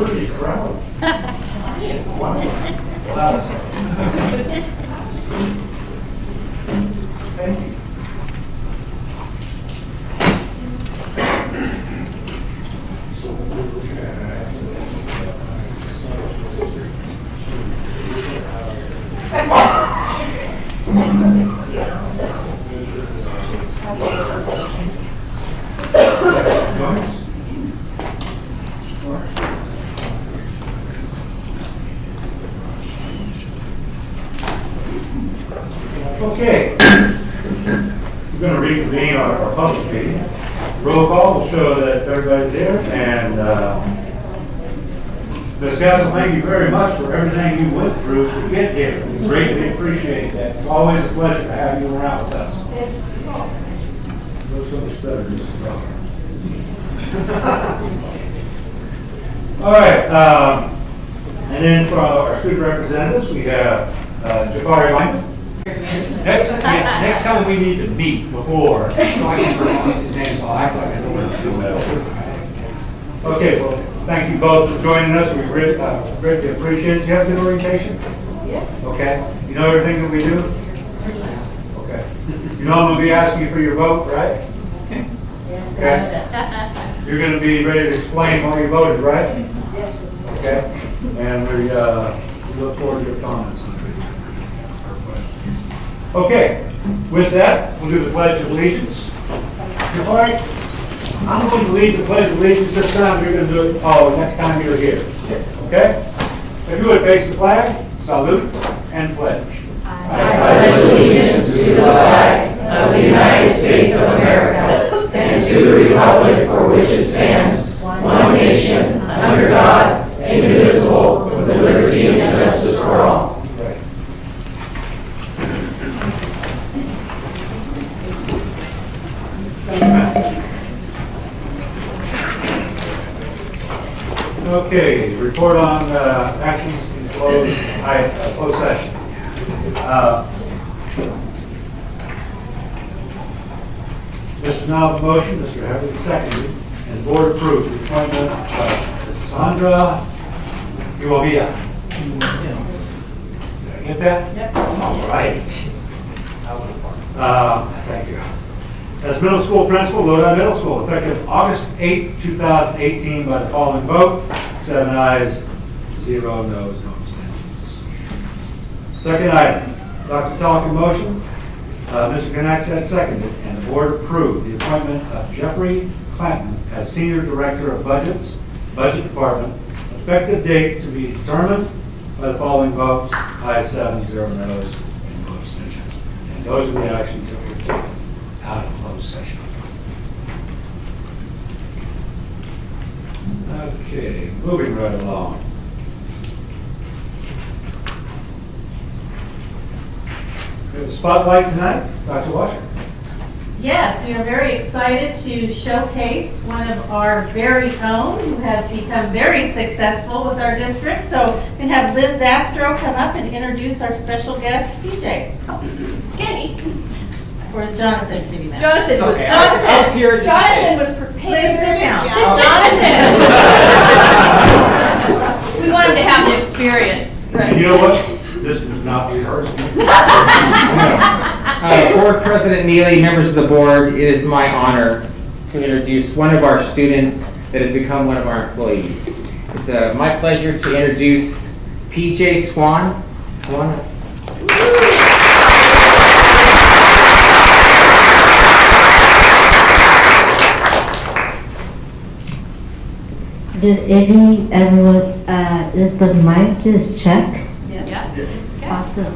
worthy crowd. Wow. Thank you. Okay, we're going to reconvene our public meeting. Roll call will show that everybody's here, and Ms. Castle, thank you very much for everything you went through to get here. We greatly appreciate that. It's always a pleasure to have you around with us. So much better just to talk. All right, and then for our student representatives, we have Jafari Lyman. Next time we need to meet before. So I can't pronounce his name, so I'll act like I know what I'm doing. Okay, well, thank you both for joining us. We greatly appreciate it. Do you have good orientation? Yes. Okay. You know everything that we do? Okay. You know I'm going to be asking you for your vote, right? Yes. Okay. You're going to be ready to explain why you voted, right? Yes. Okay. And we look forward to your comments. Okay, with that, we'll do the Pledge of Allegiance. All right, I'm going to lead the Pledge of Allegiance this time. You're going to do it next time you're here. Okay? If you would face the flag, salute, and pledge. I pledge allegiance to the flag of the United States of America and to the republic for which it stands, one nation, under God, indivisible, with liberty and justice for all. Okay, report on actions in closed session. Mr. Knopf motion, Mr. Heavily seconded, and the board approved the appointment of Sandra Uovia. Did I get that? Yep. All right. Thank you. As middle school principal, Lodi Middle School, effective August 8, 2018, by the following vote: 7 ayes, 0 noes, no abstentions. Second item, Dr. Talking motion, Mr. Connexet seconded, and the board approved the appointment of Jeffrey Clanton as Senior Director of Budget Department, effective date to be determined by the following votes: ayes 7, 0 noes, and no abstentions. And those are the actions that we're taking out of closed session. Okay, moving right along. We have a spotlight tonight, Dr. Washer. Yes, we are very excited to showcase one of our very own who has become very successful with our district. So we can have Liz Zastro come up and introduce our special guest, PJ. Okay. Or is Jonathan doing that? Jonathan was, Okay. Jonathan was prepared. Please sit down. Jonathan! We wanted to have the experience. And you know what? This does not rehearse. Board President Neely, members of the board, it is my honor to introduce one of our students that has become one of our employees. It's my pleasure to introduce PJ Swan. Did everyone, is the mic just check? Yes. Awesome.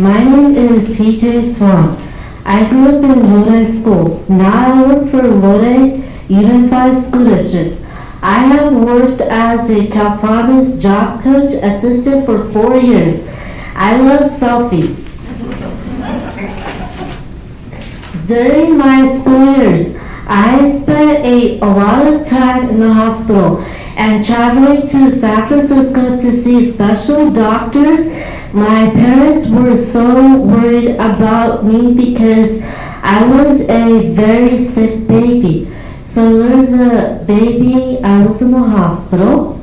My name is PJ Swan. I grew up in Lodi School. Now I work for Lodi Unified School District. I have worked as a Cal Province job coach assistant for 4 years. I love selfies. During my school years, I spent a lot of time in the hospital and traveling to San Francisco to see special doctors. My parents were so worried about me because I was a very sick baby. So there's a a baby, I was in the hospital.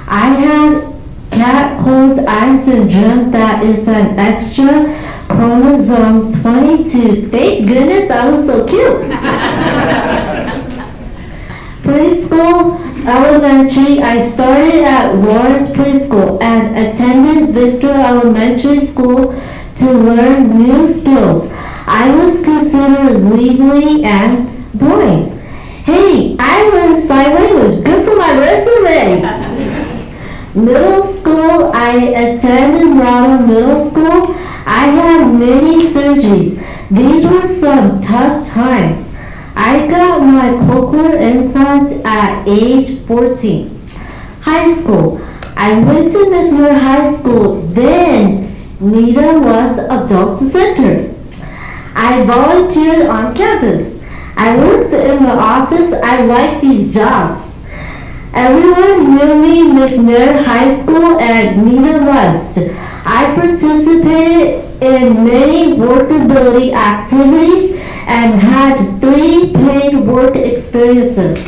I had cat-Cole's eye syndrome, that is an extra chromosome 22. Thank goodness I was so cute. Preschool, elementary, I started at Lawrence Preschool and attended Victor Elementary School to learn new skills. I was considered legally and blind. Hey, I learned sign language. Good for my resume. Middle school, I attended Ronald Middle School. I had many surgeries. These were some tough times. I got my cochlear implants at age 14. High school, I went to McNair High School. Then Nita was adult centered. I volunteered on campus. I worked in the office. I like these jobs. Everyone knew me, McNair High School and Nita West. I participated in many workability activities and had 3 paid work experiences.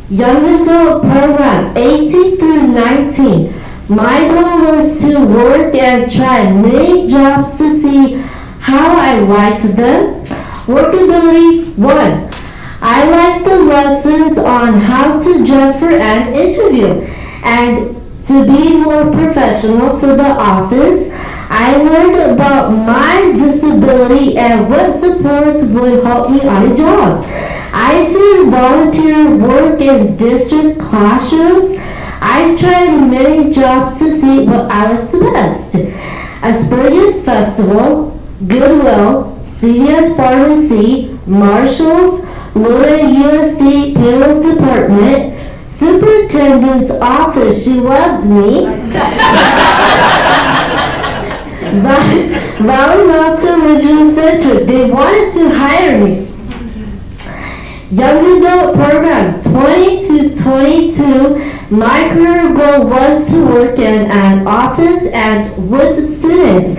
Young adult program, 18 through 19. My goal was to work and try many jobs to see how I liked them. Workability 1. I liked the lessons on how to dress for an interview and to be more professional for the office. I learned about my disability and what supports would help me on a job. I did volunteer work in district classrooms. I tried many jobs to see what I liked the best. Asperger's Festival, Goodwill, CVS Pharmacy, Marshalls, Lodi USD Payroll Department, Superintendent's Office, she loves me. Valley Mountain Regional Center, they wanted to hire me. Young adult program, 20 to 22. My career goal was to work in an office and with students.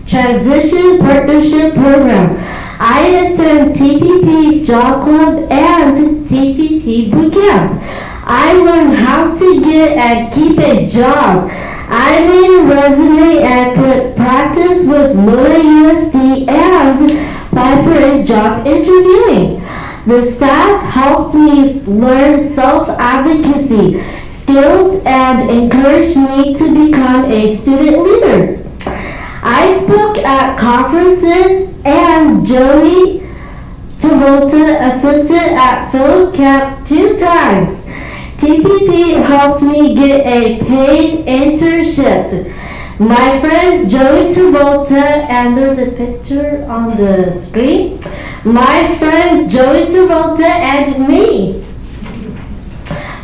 Transition Partnership Program. I attend TPP Job Club and TPP Bootcamp. I learned how to get and keep a job. I made a resume and put practice with Lodi USD and apply for a job interviewing. The staff helped me learn self-advocacy skills and encouraged me to become a student leader. I spoke at conferences and Joey Travolta assisted at film camp 2 times. TPP helped me get a paid internship. My friend Joey Travolta, and there's a picture on the screen. My friend Joey Travolta and me.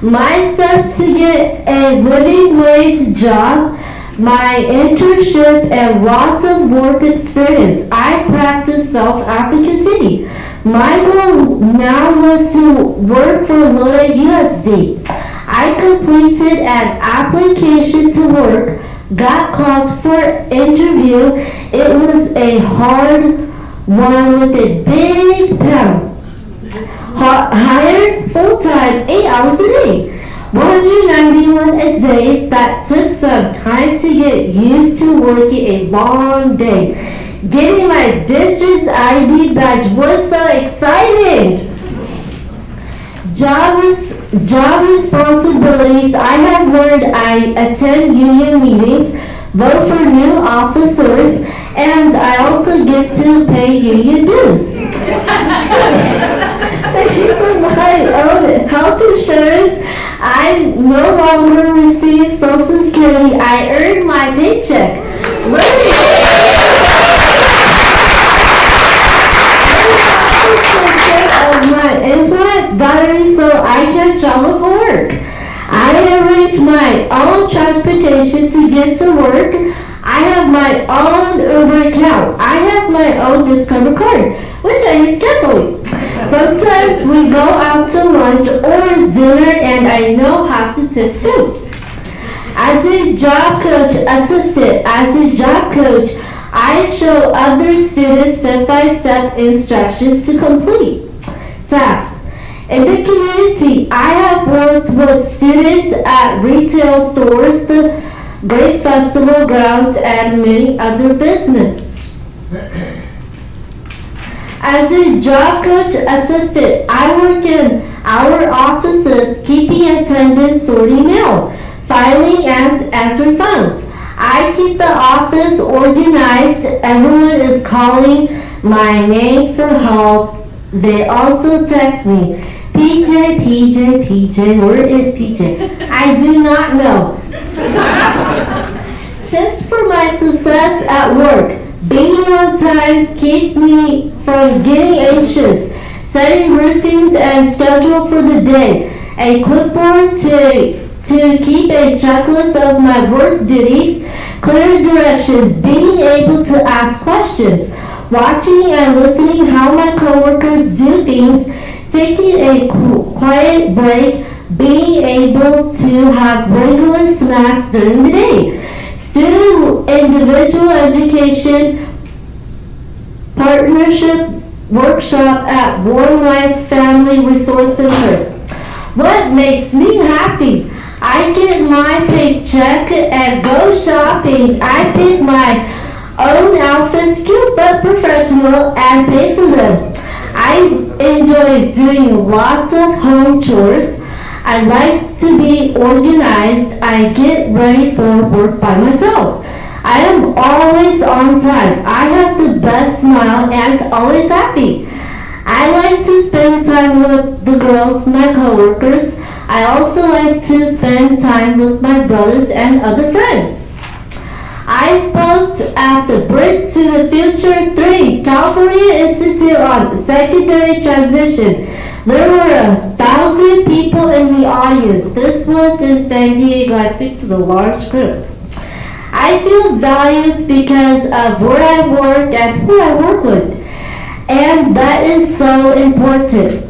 My steps to get a living wage job, my internship, and lots of work experience. I practice self-advocacy. My goal now was to work for Lodi USD. I completed an application to work, got called for interview. It was a hard one with a big pound. Hired full-time, 8 hours a day. 191 a day. That took some time to get used to working a long day. Getting my district's ID badge was so exciting. Job responsibilities. I have learned I attend union meetings, vote for new officers, and I also get to pay union dues. Thank you for my own health insurance. I no longer receive Social Security. I earned my paycheck. Of my implant battery so I can travel for work. I arrange my own transportation to get to work. I have my own Uber account. I have my own Discover card, which I use carefully. Sometimes we go out to lunch or dinner and I know how to tip too. As a job coach I show other students step-by-step instructions to complete tasks. In the community, I have worked with students at retail stores, the Great Festival grounds, and many other businesses. As a job coach assistant, I work in our offices, keeping attendance, sorting mail, filing, and answering phones. I keep the office organized. Everyone is calling my name for help. They also text me, PJ, PJ, PJ, where is PJ? I do not know. Tips for my success at work. Being on time keeps me from getting anxious. Setting routines and schedule for the day. A clipboard to keep a checklist of my work duties. Clear directions. Being able to ask questions. Watching and listening how my coworkers do things. Taking a quiet break. Being able to have regular snacks during the day. Student individual education partnership workshop at Warm Life Family Resource Center. What makes me happy? I get my paycheck and go shopping. I pick my own outfits, cute but professional, and pay for them. I enjoy doing lots of home chores. I like to be organized. I get ready for work by myself. I am always on time. I have the best smile and always happy. I like to spend time with the girls, my coworkers. I also like to spend time with my brothers and other friends. I spoke at the Bridge to the Future 3 California Institute on Secondary Transition. There were 1,000 people in the audience. This was in San Diego. I speak to the large group. I feel valued because of where I work and who I work with. And that is so important.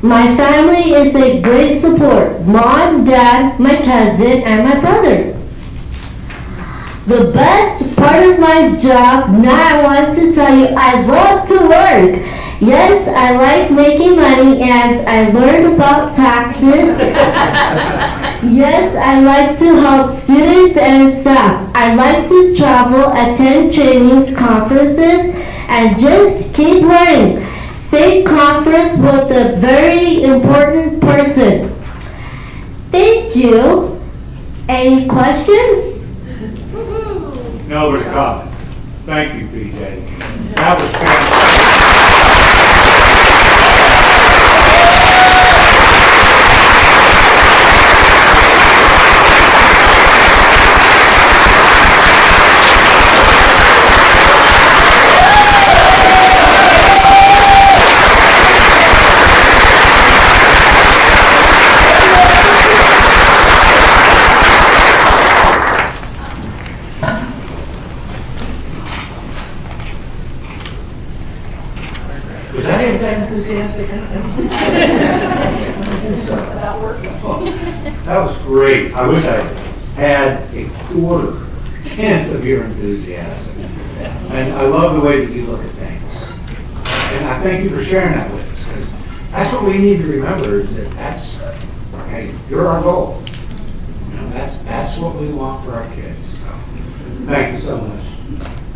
My family is a great support. Mom, dad, my cousin, and my brother. The best part of my job, now I want to tell you, I love to work. Yes, I like making money and I learned about taxes. Yes, I like to help students and staff. I like to travel, attend trainings, conferences, and just keep learning. State conference with a very important person. Thank you. Any questions? No, but a comment. Thank you, PJ. That was fantastic. Was that anything enthusiastic? That was great. I wish I had a quarter, tenth of your enthusiasm. And I love the way that you look at things. And I thank you for sharing that with us, because that's what we need to remember, is that that's, okay, you're our goal. You know, that's what we want for our kids. So, thank you so much.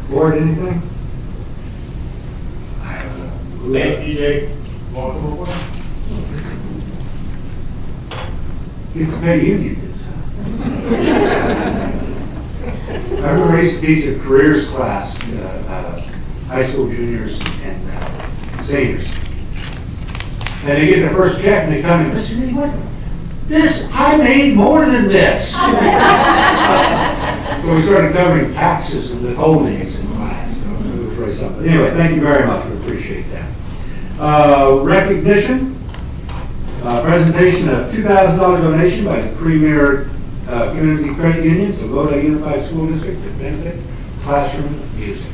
Board, anything? Thank you, PJ. Welcome aboard. Get to pay union dues, huh? I remember I used to teach a careers class, high school juniors and seniors. And they get their first check and they come in, listen, you know what? I made more than this. So we started covering taxes and withholdings in class. So it was really something. Anyway, thank you very much. We appreciate that. Recognition, presentation of $2,000 donation by the Premier Community Credit Union to Lodi Unified School District to benefit classroom music.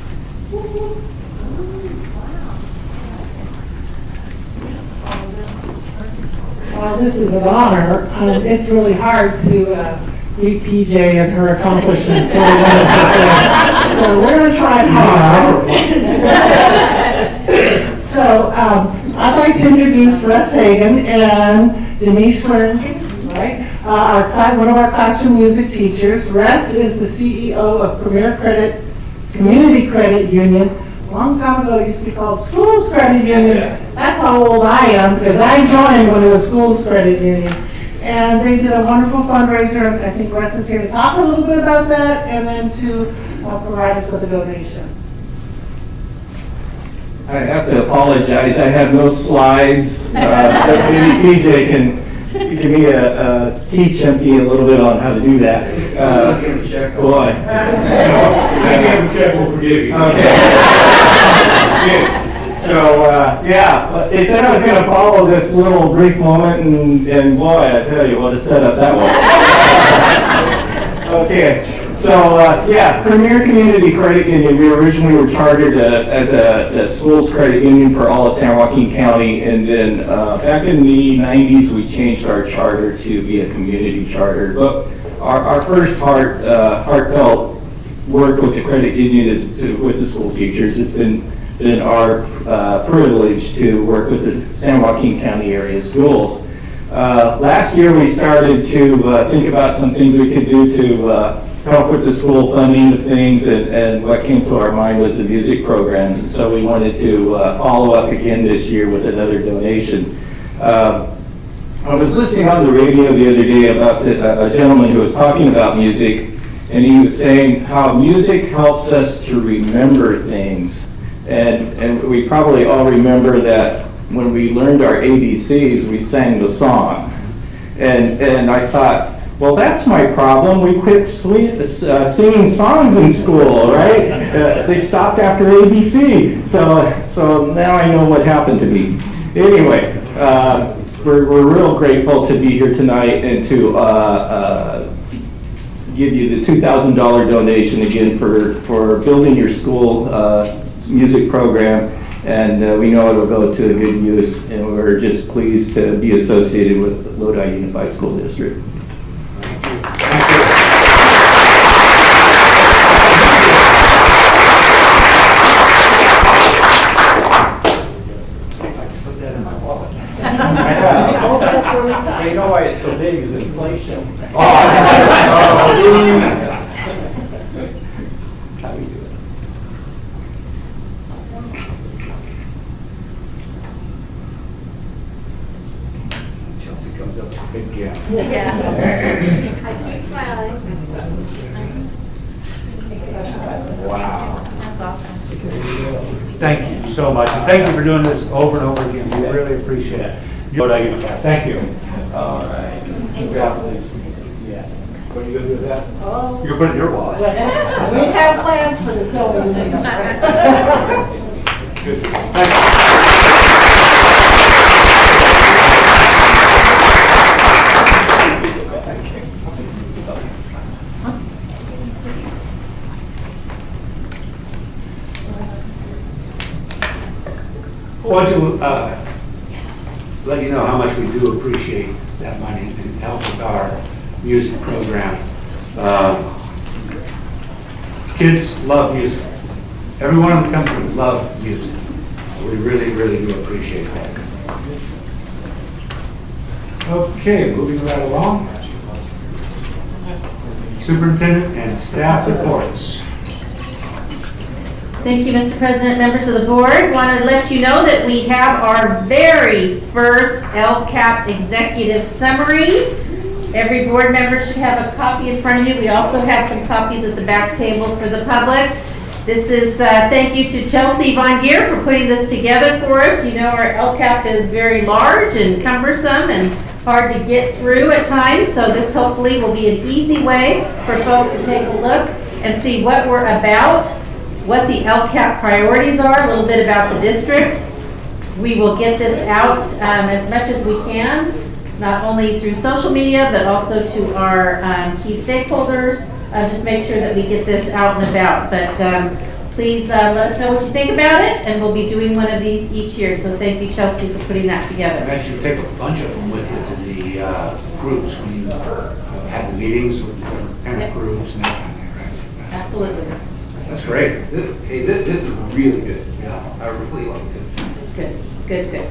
Well, this is an honor. It's really hard to beat PJ and her accomplishments. So we're going to try hard. So I'd like to introduce Russ Hagan and Denise Swearingen, right? One of our classroom music teachers. Russ is the CEO of Premier Community Credit Union. A long time ago, it used to be called Schools Credit Union. That's how old I am, because I joined when it was Schools Credit Union. And they did a wonderful fundraiser, and I think Russ is here to talk a little bit about that, and then to provide us with a donation. I have to apologize, I have no slides. Maybe PJ can give me teach me a little bit on how to do that. Boy. I can't check, we'll forgive you. Okay. So, yeah, they said I was going to follow this little brief moment, and boy, I tell you what a setup that was. Okay, so, yeah, Premier Community Credit Union, we originally were chartered as a schools credit union for all of San Joaquin County, and then back in the 90s, we changed our charter to be a community charter. But our first heartfelt work with the credit union is with the school teachers. It's been our privilege to work with the San Joaquin County area schools. Last year we started to think about some things we could do to help with the school funding of things, and what came to our mind was the music programs. And so we wanted to follow up again this year with another donation. I was listening on the radio the other day about a gentleman who was talking about music, and he was saying how music helps us to remember things. And we probably all remember that when we learned our ABCs, we sang the song. And I thought, well, that's my problem. We quit singing songs in school, right? They stopped after ABC. So now I know what happened to me. Anyway, we're real grateful to be here tonight and to give you the $2,000 donation again for building your school music program, and we know it'll go to a good use, and we're just pleased to be associated with Lodi Unified School District. Put that in my wallet. You know why it's so big is inflation. How do you do it? Chelsea comes up with a big gap. Yeah. I keep smiling. Wow. That's awesome. Thank you so much. And thank you for doing this over and over again. We really appreciate it. Thank you. All right. Yeah. What are you going to do with that? Oh. You're going to put it in your wallet. We have plans for this going. Good. Thank you. I want to let you know how much we do appreciate that money and help with our music program. Kids love music. Everyone in the country loves music. We really, really do appreciate that. Okay, moving right along. Superintendent and staff reports. Thank you, Mr. President, members of the board. Want to let you know that we have our very first LCAP executive summary. Every board member should have a copy in front of you. We also have some copies at the back table for the public. This is thank you to Chelsea Von Geer for putting this together for us. You know our LCAP is very large and cumbersome and hard to get through at times, so this hopefully will be an easy way for folks to take a look and see what we're about, what the LCAP priorities are, a little bit about the district. We will get this out as much as we can, not only through social media, but also to our key stakeholders. Just make sure that we get this out and about. But please let us know what you think about it, and we'll be doing one of these each year. So thank you, Chelsea, for putting that together. And actually take a bunch of them with you to the groups when you have the meetings with the different parent groups and that kind of thing, right? Absolutely. That's great. Hey, this is really good. Yeah. I really like this. Good. Good, good.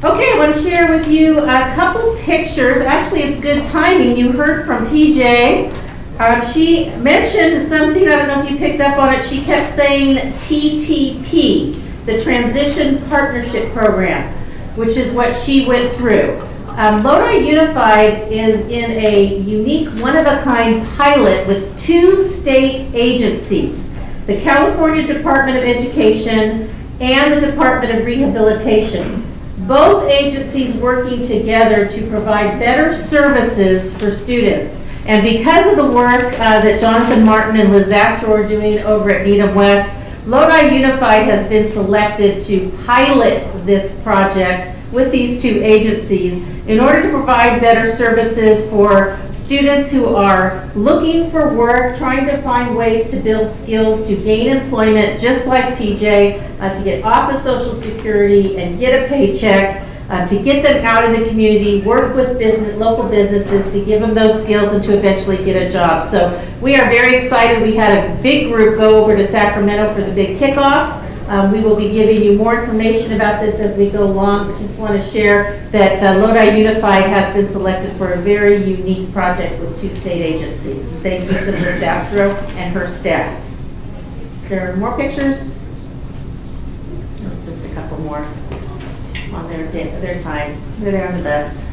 Okay, I want to share with you a couple pictures. Actually, it's good timing. You heard from PJ. She mentioned something, I don't know if you picked up on it. She kept saying TTP, the Transition Partnership Program, which is what she went through. Lodi Unified is in a unique, one-of-a-kind pilot with 2 state agencies, the California Department of Education and the Department of Rehabilitation. Both agencies working together to provide better services for students. And because of the work that Jonathan Martin and Liz Astro are doing over at Needham West, Lodi Unified has been selected to pilot this project with these 2 agencies in order to provide better services for students who are looking for work, trying to find ways to build skills, to gain employment, just like PJ, to get off of Social Security and get a paycheck, to get them out in the community, work with local businesses to give them those skills and to eventually get a job. So we are very excited. We had a big group go over to Sacramento for the big kickoff. We will be giving you more information about this as we go along, but just want to share that Lodi Unified has been selected for a very unique project with 2 state agencies. Thank you to Liz Astro and her staff. There are more pictures? There's just a couple more on their time. They're there on the bus.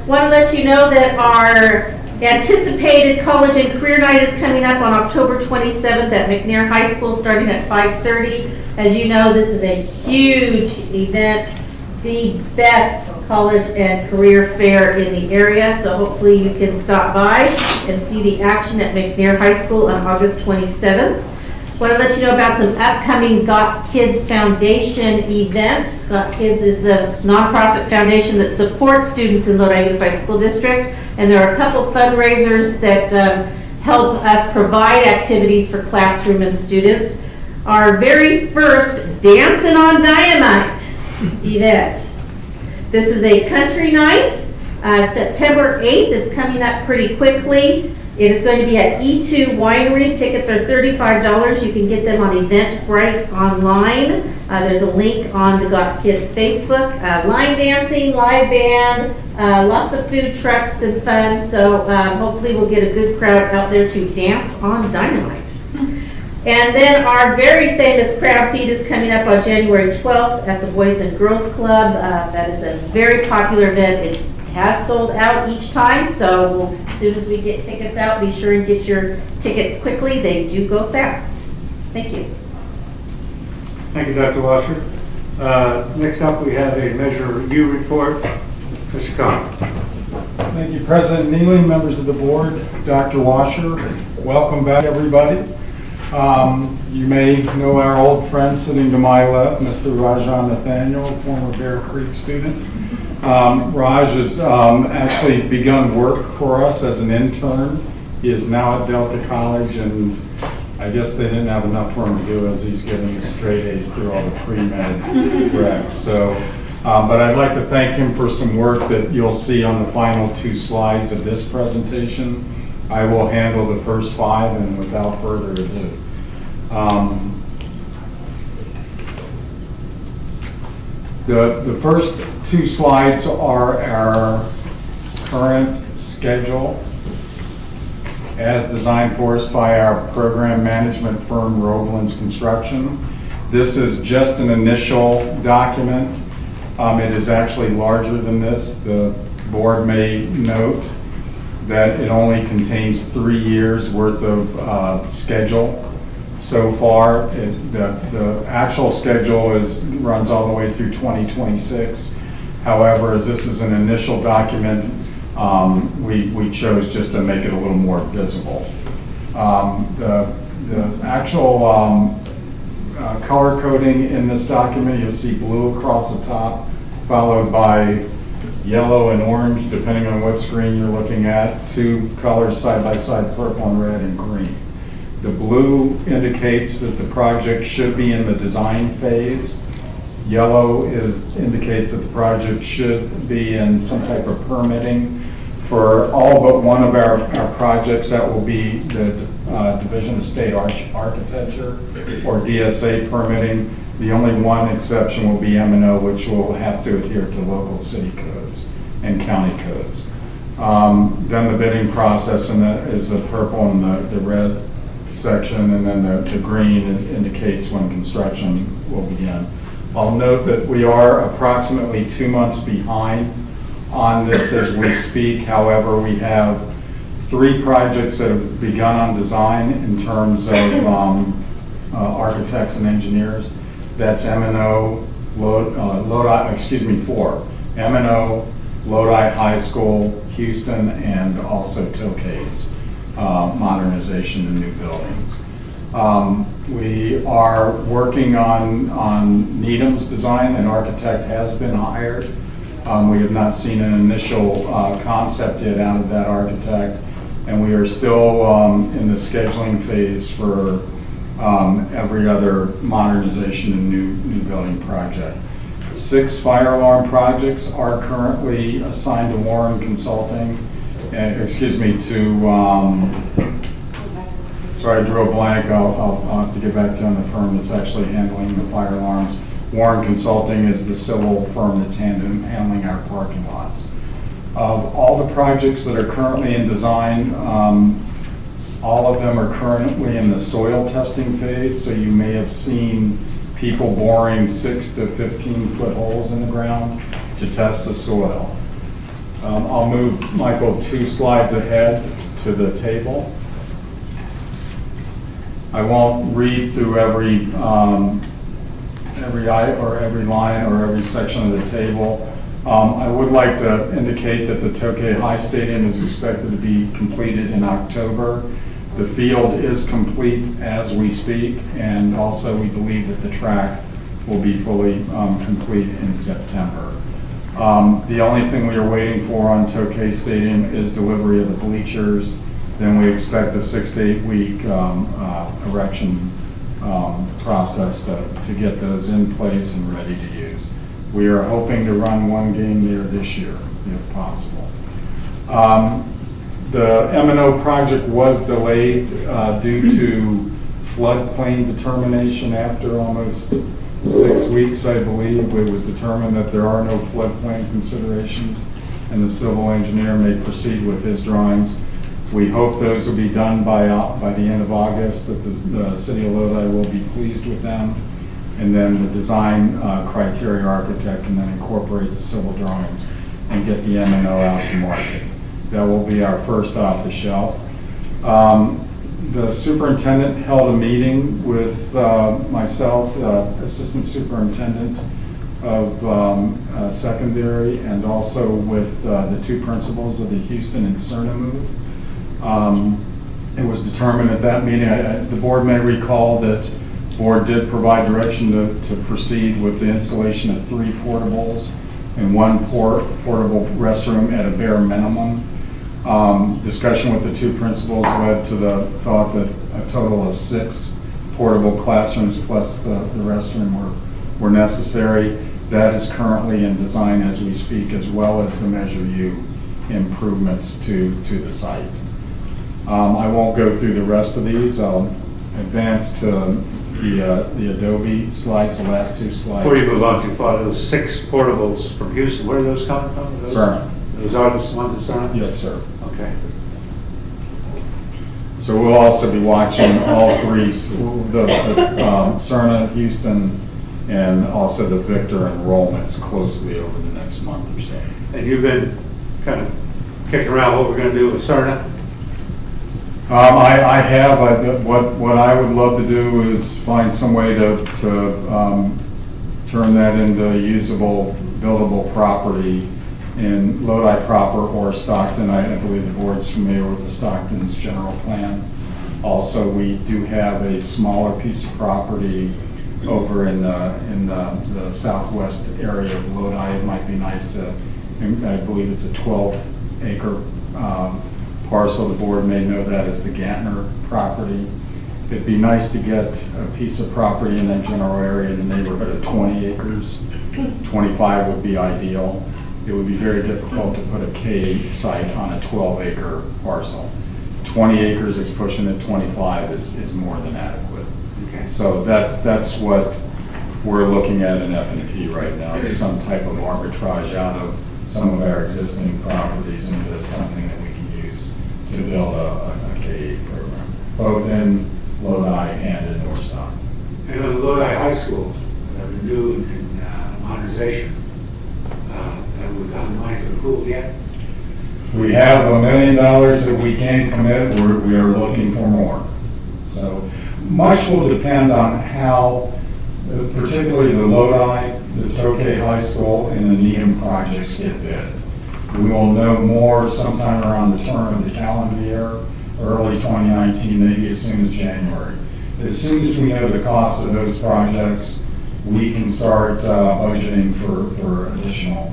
Want to let you know that our anticipated college and career night is coming up on October 27th at McNair High School, starting at 5:30. As you know, this is a huge event, the best college and career fair in the area. So hopefully you can stop by and see the action at McNair High School on August 27th. Want to let you know about some upcoming Got Kids Foundation events. Got Kids is the nonprofit foundation that supports students in Lodi Unified School District. And there are a couple fundraisers that help us provide activities for classroom and students. Our very first Dancing on Dynamite event. This is a country night, September 8th. It's coming up pretty quickly. It is going to be at E2 Winery. Tickets are $35. You can get them on Eventbrite online. There's a link on the Got Kids Facebook. Line dancing, live band, lots of food trucks and fun. So hopefully we'll get a good crowd out there to dance on Dynamite. And then our very famous Crowd Feed is coming up on January 12th at the Boys and Girls Club. That is a very popular event. It has sold out each time, so as soon as we get tickets out, be sure and get your tickets quickly. They do go fast. Thank you. Thank you, Dr. Washer. Next up, we have a Measure U report. Mr. Khan. Thank you, President Neely, members of the board, Dr. Washer. Welcome back, everybody. You may know our old friend sitting to my left, Mr. Rajan Nathaniel, former Bear Creek student. Raj has actually begun work for us as an intern. He is now at Delta College, and I guess they didn't have enough for him to do as he's getting his straight A's through all the pre-med recs. So, but I'd like to thank him for some work that you'll see on the final 2 slides of this presentation. I will handle the first 5, and without further ado. The first 2 slides are our current schedule as designed for us by our program management firm, Roveland's Construction. This is just an initial document. It is actually larger than this. The board may note that it only contains 3 years worth of schedule. So far, the actual schedule runs all the way through 2026. However, as this is an initial document, we chose just to make it a little more visible. The actual color coding in this document, you'll see blue across the top, followed by yellow and orange, depending on what screen you're looking at. 2 colors side by side, purple and red and green. The blue indicates that the project should be in the design phase. Yellow indicates that the project should be in some type of permitting. For all but one of our projects, that will be the Division of State Architecture, or DSA permitting. The only one exception will be M&O, which will have to adhere to local city codes and county codes. Then the bidding process, and that is the purple and the red section, and then the green indicates when construction will begin. I'll note that we are approximately 2 months behind on this as we speak. However, we have 3 projects that have begun on design in terms of architects and engineers. That's M&O, Lodi, 4. M&O, Lodi High School, Houston, and also Tokay's modernization and new buildings. We are working on Needham's design. An architect has been hired. We have not seen an initial concept yet out of that architect, and we are still in the scheduling phase for every other modernization and new building project. 6 fire alarm projects are currently assigned to Warren Consulting, sorry, I drew a blank. I'll have to get back to you on the firm that's actually handling the fire alarms. Warren Consulting is the civil firm that's handling our parking lots. Of all the projects that are currently in design, all of them are currently in the soil testing phase, so you may have seen people boring 6 to 15-foot holes in the ground to test the soil. I'll move, Michael, 2 slides ahead to the table. I won't read through every line or every section of the table. I would like to indicate that the Tokay High Stadium is expected to be completed in October. The field is complete as we speak, and also we believe that the track will be fully complete in September. The only thing we are waiting for on Tokay Stadium is delivery of the bleachers. Then we expect a 6 to 8 week erection process to get those in place and ready to use. We are hoping to run 1 game there this year, if possible. The M&O project was delayed due to floodplain determination after almost 6 weeks, I believe. It was determined that there are no floodplain considerations, and the civil engineer may proceed with his drawings. We hope those will be done by the end of August, that the city of Lodi will be pleased with them, and then the design criteria architect can then incorporate the civil drawings and get the M&O out to market. That will be our first off the shelf. The superintendent held a meeting with myself, assistant superintendent of secondary, and also with the 2 principals of the Houston and Cerna move. It was determined at that meeting, the board may recall that the board did provide direction to proceed with the installation of 3 portables and 1 portable restroom at a bare minimum. Discussion with the 2 principals led to the thought that a total of 6 portable classrooms plus the restroom were necessary. That is currently in design as we speak, as well as the Measure U improvements to the site. I won't go through the rest of these. I'll advance to the Adobe slides, the last 2 slides. Before you move on too far, those 6 portables from Houston, where are those coming from? Cerna. Those are the ones in Cerna? Yes, sir. Okay. So we'll also be watching all 3, the Cerna, Houston, and also the Victor enrollments closely over the next month or so. And you've been kind of kicking around what we're going to do with Cerna? I have. What I would love to do is find some way to turn that into usable, buildable property in Lodi proper or Stockton. I believe the board's familiar with the Stockton's general plan. Also, we do have a smaller piece of property over in the southwest area of Lodi. It might be nice to, I believe it's a 12-acre parcel. The board may know that as the Gantner property. It'd be nice to get a piece of property in that general area in the neighborhood of 20 acres. 25 would be ideal. It would be very difficult to put a K site on a 12-acre parcel. 20 acres is pushing it, 25 is more than adequate. Okay. So that's what we're looking at in F&P right now, is some type of arbitrage out of some of our existing properties into something that we can use to build a K-8 program, both in Lodi and in North Stock. And at Lodi High School, the new modernization, have we found the money for the pool yet? We have $1 million that we can commit, we are looking for more. So much will depend on how, particularly the Lodi, the Tokay High School, and the Needham projects get bid. We will know more sometime around the turn of the calendar year, early 2019, maybe as soon as January. As soon as we know the costs of those projects, we can start budgeting for additional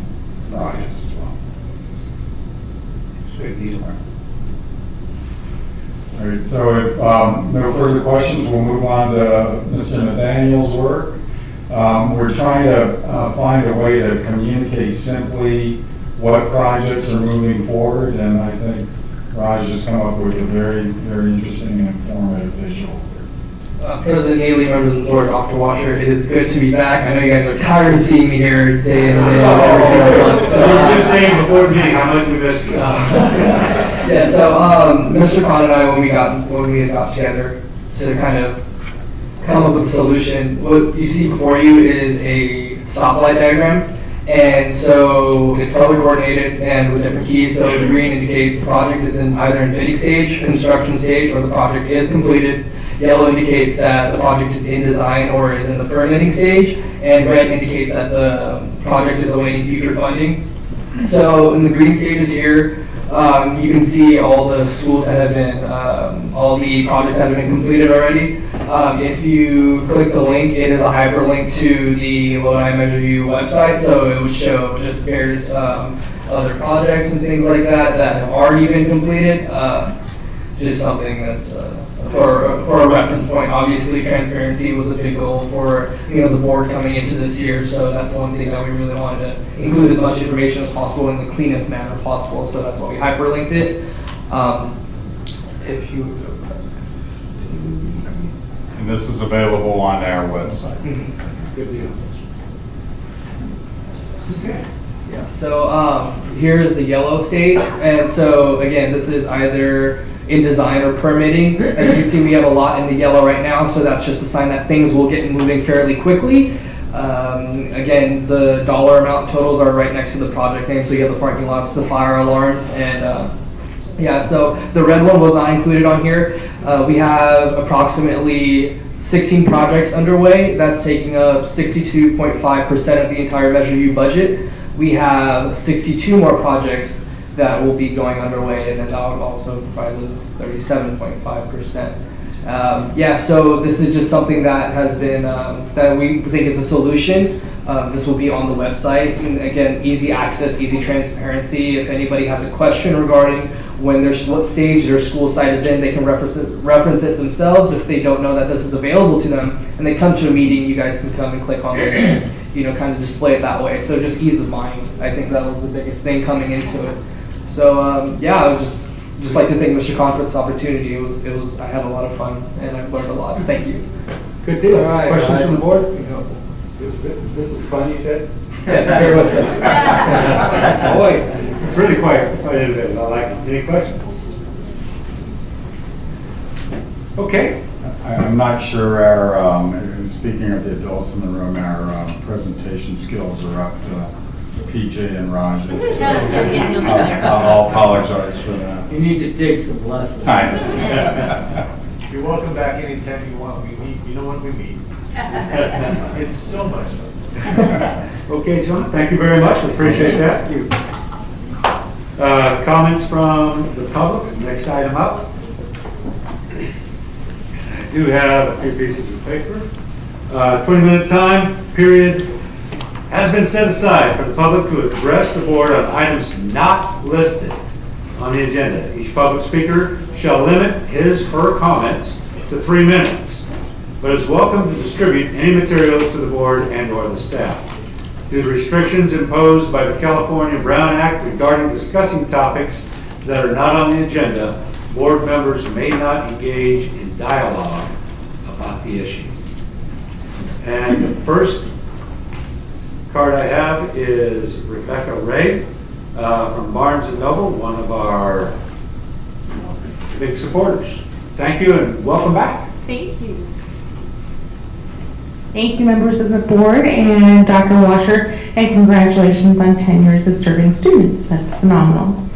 projects as well. Good deal. All right, so if no further questions, we'll move on to Mr. Nathaniel's work. We're trying to find a way to communicate simply what projects are moving forward, and I think Raj has come up with a very, very interesting and informative visual. President Haley, members of the board, Dr. Washer, it is good to be back. I know you guys are tired of seeing me here day in and day out every single month. So we're just saying before the meeting how much we missed you. Yeah, so Mr. Khan and I, when we had got together to kind of come up with a solution, what you see before you is a stoplight diagram. And so it's color coordinated and with different keys. So the green indicates the project is either in bidding stage, construction stage, or the project is completed. Yellow indicates that the project is in design or is in the permitting stage, and red indicates that the project is awaiting future funding. So in the green stages here, you can see all the schools that have been, all the projects that have been completed already. If you click the link, it is a hyperlink to the Lodi Measure U website, so it would show just various other projects and things like that that have already been completed. Just something that's for a reference point. Obviously, transparency was a big goal for the board coming into this year, so that's one thing that we really wanted to include as much information as possible in the cleanest manner possible. So that's why we hyperlinked it. If you, And this is available on our website. Good deal. Okay. yeah. So here's the yellow stage, and so again, this is either in design or permitting. As you can see, we have a lot in the yellow right now, so that's just a sign that things will get moving fairly quickly. Again, the dollar amount totals are right next to the project name, so you have the parking lots, the fire alarms, and yeah, so the red one was not included on here. We have approximately 16 projects underway. That's taking up 62.5% of the entire Measure U budget. We have 62 more projects that will be going underway, and then that would also provide the 37.5%. Yeah, so this is just something that has been, that we think is a solution. This will be on the website, and again, easy access, easy transparency. If anybody has a question regarding what stage their school site is in, they can reference it themselves. If they don't know that this is available to them, and they come to a meeting, you guys can come and click on this and, kind of display it that way. So just ease of mind. I think that was the biggest thing coming into it. So yeah, I would just like to thank Mr. Khan for this opportunity. It was I had a lot of fun and I've learned a lot. Thank you. Good deal. All right, Questions from the board? This is fun, you said? Yes, very much so. Oh, wait. It's really quite innovative. I like it. Any questions? Okay. I'm not sure our, speaking of the adults in the room, our presentation skills are up to PJ and Raj's. So I'll apologize for that. You need to take some lessons. You're welcome back anytime you want. We meet, you know when we meet. It's so much fun. Okay, John, thank you very much. We appreciate that. Thank you. Comments from the public, next item up. I do have a few pieces of paper. 20-minute time period has been set aside for the public to address the board on items not listed on the agenda. Each public speaker shall limit his/her comments to 3 minutes, but is welcome to distribute any materials to the board and/or the staff. Due to restrictions imposed by the California Brown Act regarding discussing topics that are not on the agenda, board members may not engage in dialogue about the issue. And the first card I have is Rebecca Ray from Barnes & Noble, one of our big supporters. Thank you and welcome back. Thank you. Thank you, members of the board and Dr. Washer, and congratulations on 10 years of serving students. That's phenomenal.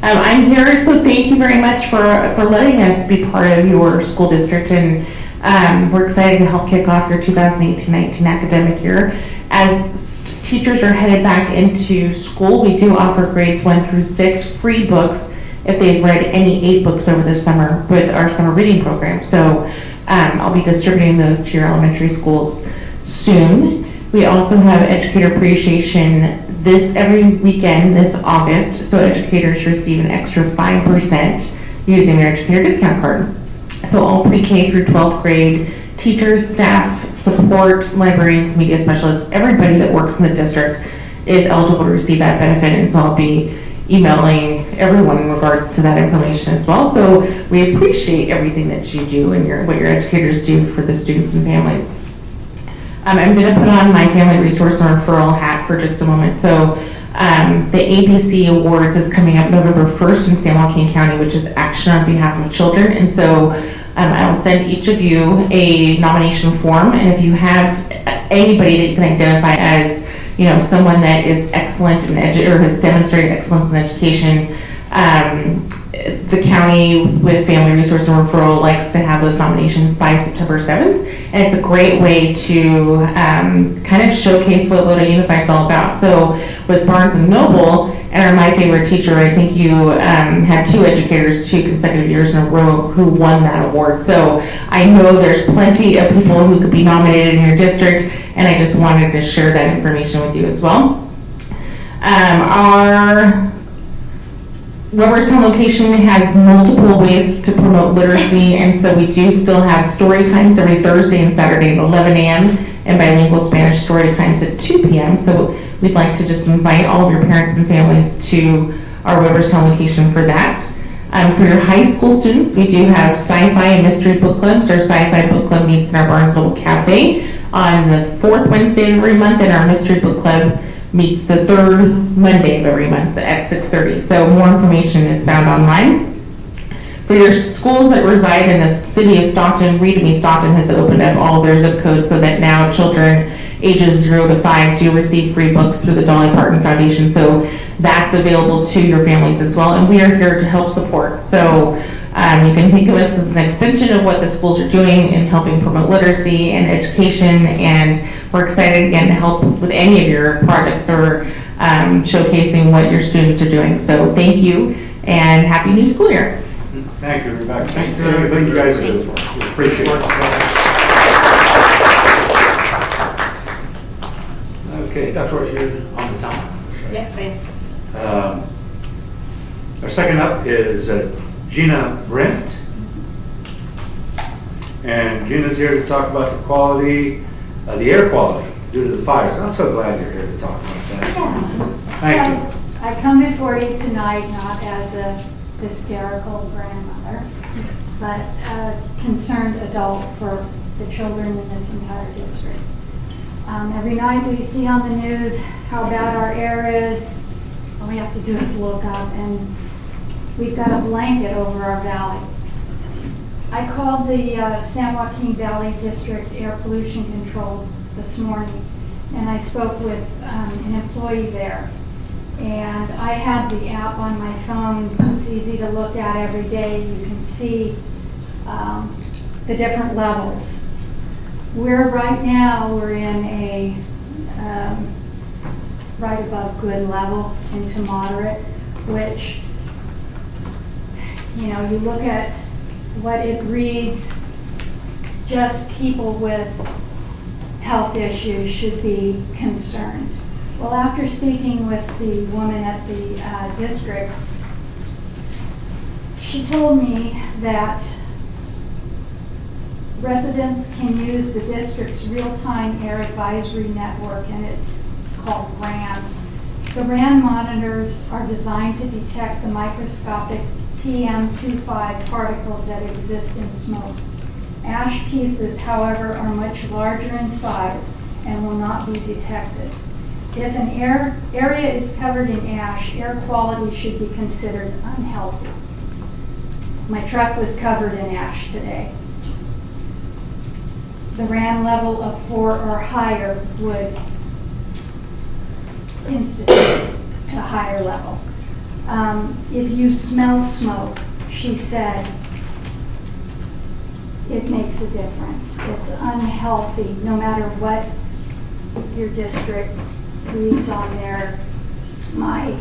I'm here, so thank you very much for letting us be part of your school district, and we're excited to help kick off your 2018-19 academic year. As teachers are headed back into school, we do offer grades 1 through 6 free books if they've read any 8 books over the summer with our summer reading program. So I'll be distributing those to your elementary schools soon. We also have educator appreciation every weekend this August, so educators receive an extra 5% using their educator discount card. So all pre-K through 12th grade teachers, staff, support, librarians, media specialists, everybody that works in the district is eligible to receive that benefit, and so I'll be emailing everyone in regards to that information as well. So we appreciate everything that you do and what your educators do for the students and families. I'm going to put on my family resource and referral hat for just a moment. So the ABC Awards is coming up November 1st in San Joaquin County, which is Action on Behalf of Children. And so I'll send each of you a nomination form. And if you have anybody that you can identify as, someone that is excellent in or has demonstrated excellence in education, the county with Family Resource and Referral likes to have those nominations by September 7th. And it's a great way to kind of showcase what Lodi Unified is all about. So with Barnes & Noble and our My Favorite Teacher, I think you had 2 educators 2 consecutive years in a row who won that award. So I know there's plenty of people who could be nominated in your district, and I just wanted to share that information with you as well. Our Weberstown location has multiple ways to promote literacy, and so we do still have story times every Thursday and Saturday at 11 a.m. and bilingual Spanish story times at 2 p.m. So we'd like to just invite all of your parents and families to our Weberstown location for that. For your high school students, we do have sci-fi and mystery book clubs. Our sci-fi book club meets in our Barnes & Noble Cafe on the 4th Wednesday of every month, and our mystery book club meets the 3rd Monday of every month at 6:30. So more information is found online. For your schools that reside in the city of Stockton, Read Me Stockton has opened up all their zip codes so that now children ages 0 to 5 do receive free books through the Dolly Parton Foundation. So that's available to your families as well, and we are here to help support. So you can think of us as an extension of what the schools are doing in helping promote literacy and education, and we're excited again to help with any of your projects or showcasing what your students are doing. So thank you and happy new school year. Thank you, Rebecca. Thank you for everything you guys do. We appreciate it. Okay, Dr. Roach, you're on the time. Yep. Our second up is Gina Brent. And Gina's here to talk about the quality, the air quality due to the fires. I'm so glad you're here to talk about that. Thank you. I come before you tonight not as a hysterical grandmother, but a concerned adult for the children in this entire district. Every night we see on the news how bad our air is. All we have to do is look up, and we've got a blanket over our valley. I called the San Joaquin Valley District Air Pollution Control this morning, and I spoke with an employee there. And I have the app on my phone. It's easy to look at every day. You can see the different levels. Right now, we're in a right above good level into moderate, which, you look at what it reads, just people with health issues should be concerned. Well, after speaking with the woman at the district, she told me that residents can use the district's real-time air advisory network, and it's called RAN. The RAN monitors are designed to detect the microscopic PM2.5 particles that exist in smoke. Ash pieces, however, are much larger in size and will not be detected. If an area is covered in ash, air quality should be considered unhealthy. My truck was covered in ash today. The RAM level of 4 or higher would institute a higher level. If you smell smoke, she said, it makes a difference. It's unhealthy, no matter what your district reads on their myair.gov.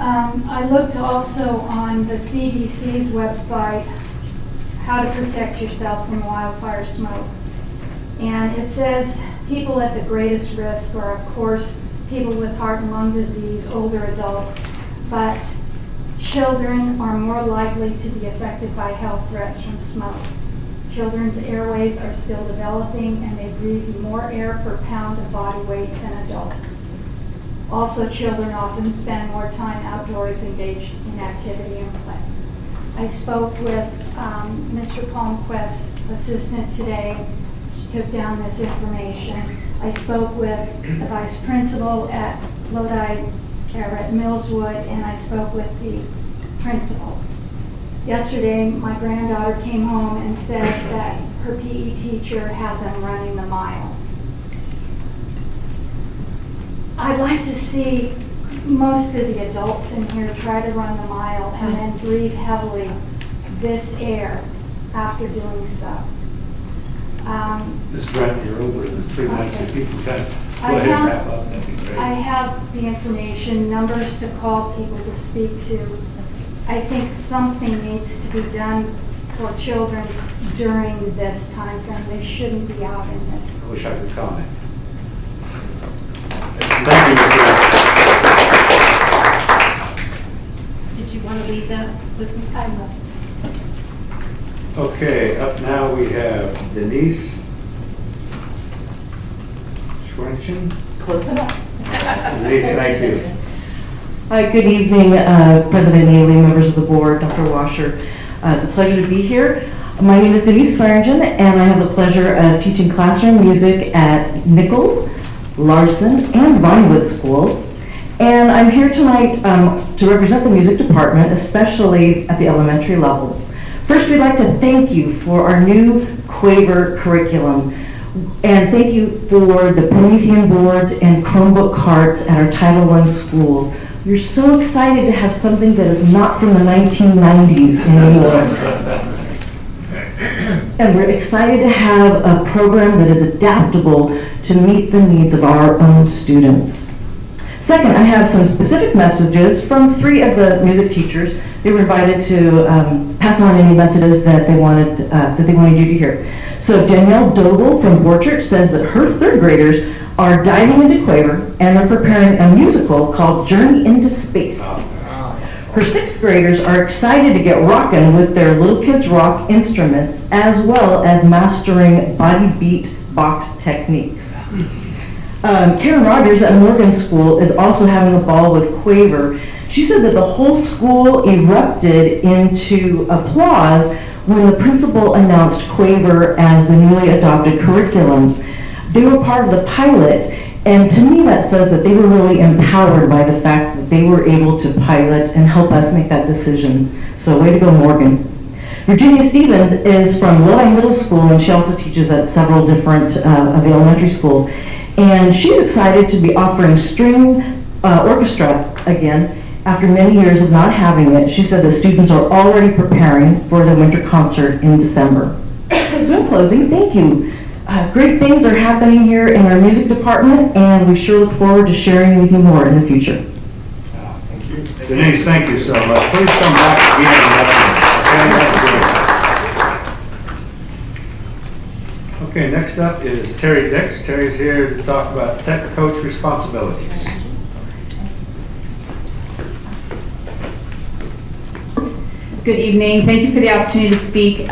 I looked also on the CDC's website, how to protect yourself from wildfire smoke. And it says people at the greatest risk are, of course, people with heart and lung disease, older adults, but children are more likely to be affected by health threats from smoke. Children's airways are still developing and they breathe more air per pound of body weight than adults. Also, children often spend more time outdoors engaged in activity and play. I spoke with Mr. Palmquist's assistant today. She took down this information. I spoke with the vice principal at Lodi, or at Millswood, and I spoke with the principal. Yesterday, my granddaughter came home and said that her PE teacher had them running the mile. I'd like to see most of the adults in here try to run the mile and then breathe heavily this air after doing so. Ms. Brent, you're over the 3 minutes, if you can kind of go I ahead and have- wrap up, that'd be great. I have the information, numbers to call people to speak to. I think something needs to be done for children during this time frame. They shouldn't be out in this. I wish I could comment. Thank you, Mr. Did you want to leave that with me? I must. Okay, up now we have Denise Schwenchen. Close enough. Denise, thank you. Hi, good evening, President Neely, members of the board, Dr. Washer. It's a pleasure to be here. My name is Denise Swearingen, and I have the pleasure of teaching classroom music at Nichols, Larson, and Vinewood schools. And I'm here tonight to represent the music department, especially at the elementary level. First, we'd like to thank you for our new Quaver curriculum. And thank you for the Promethean boards and Chromebook carts at our Title I schools. We're so excited to have something that is not from the 1990s anymore. And we're excited to have a program that is adaptable to meet the needs of our own students. Second, I have some specific messages from 3 of the music teachers. They were invited to pass on any messages that they wanted you to hear. So Danielle Doble from Borchert says that her 3rd graders are diving into Quaver and they're preparing a musical called Journey into Space. Her 6th graders are excited to get rockin' with their Little Kids Rock instruments as well as mastering body beat box techniques. Karen Rogers at Morgan School is also having a ball with Quaver. She said that the whole school erupted into applause when the principal announced Quaver as the newly adopted curriculum. They were part of the pilot, and to me that says that they were really empowered by the fact that they were able to pilot and help us make that decision. So way to go, Morgan. Virginia Stevens is from Lodi Middle School, and she also teaches at several different of the elementary schools. And she's excited to be offering string orchestra again after many years of not having it. She said the students are already preparing for the winter concert in December. So in closing, thank you. Great things are happening here in our music department, and we sure look forward to sharing with you more in the future. Thank you. Denise, thank you so much. Please come back again. Okay, next up is Terry Dix. Terry's here to talk about tech coach responsibilities. Good evening. Thank you for the opportunity to speak.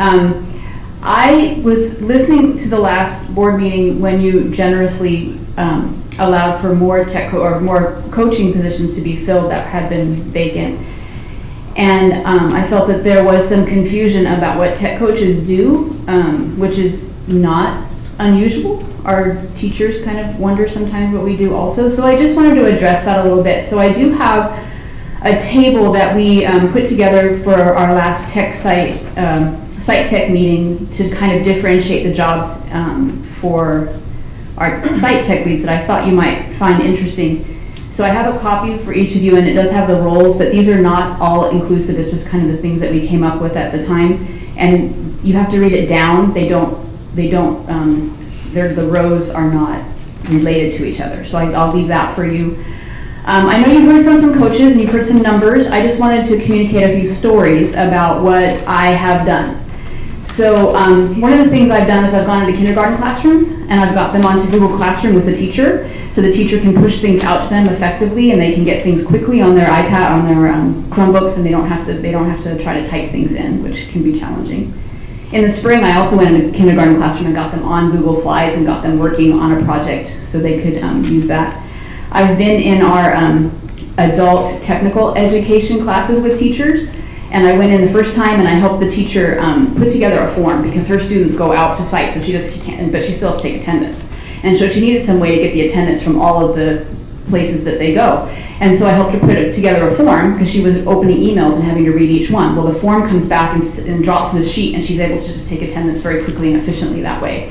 I was listening to the last board meeting when you generously allowed for more more coaching positions to be filled that had been vacant. And I felt that there was some confusion about what tech coaches do, which is not unusual. Our teachers kind of wonder sometimes what we do also. So I just wanted to address that a little bit. So I do have a table that we put together for our last site tech meeting to kind of differentiate the jobs for our site tech leads that I thought you might find interesting. So I have a copy for each of you, and it does have the roles, but these are not all inclusive. It's just kind of the things that we came up with at the time. And you have to read it down. The rows are not related to each other. So I'll leave that for you. I know you've heard from some coaches and you've heard some numbers. I just wanted to communicate a few stories about what I have done. So one of the things I've done is I've gone into kindergarten classrooms and I've got them onto Google Classroom with the teacher, so the teacher can push things out to them effectively and they can get things quickly on their iPad, on their Chromebooks, and they don't have to try to type things in, which can be challenging. In the spring, I also went into kindergarten classroom and got them on Google Slides and got them working on a project so they could use that. I've been in our adult technical education classes with teachers, and I went in the first time and I helped the teacher put together a form because her students go out to site, so she can't, but she still has to take attendance. And so she needed some way to get the attendance from all of the places that they go. And so I helped her put together a form because she was opening emails and having to read each one. Well, the form comes back and drops in a sheet, and she's able to just take attendance very quickly and efficiently that way.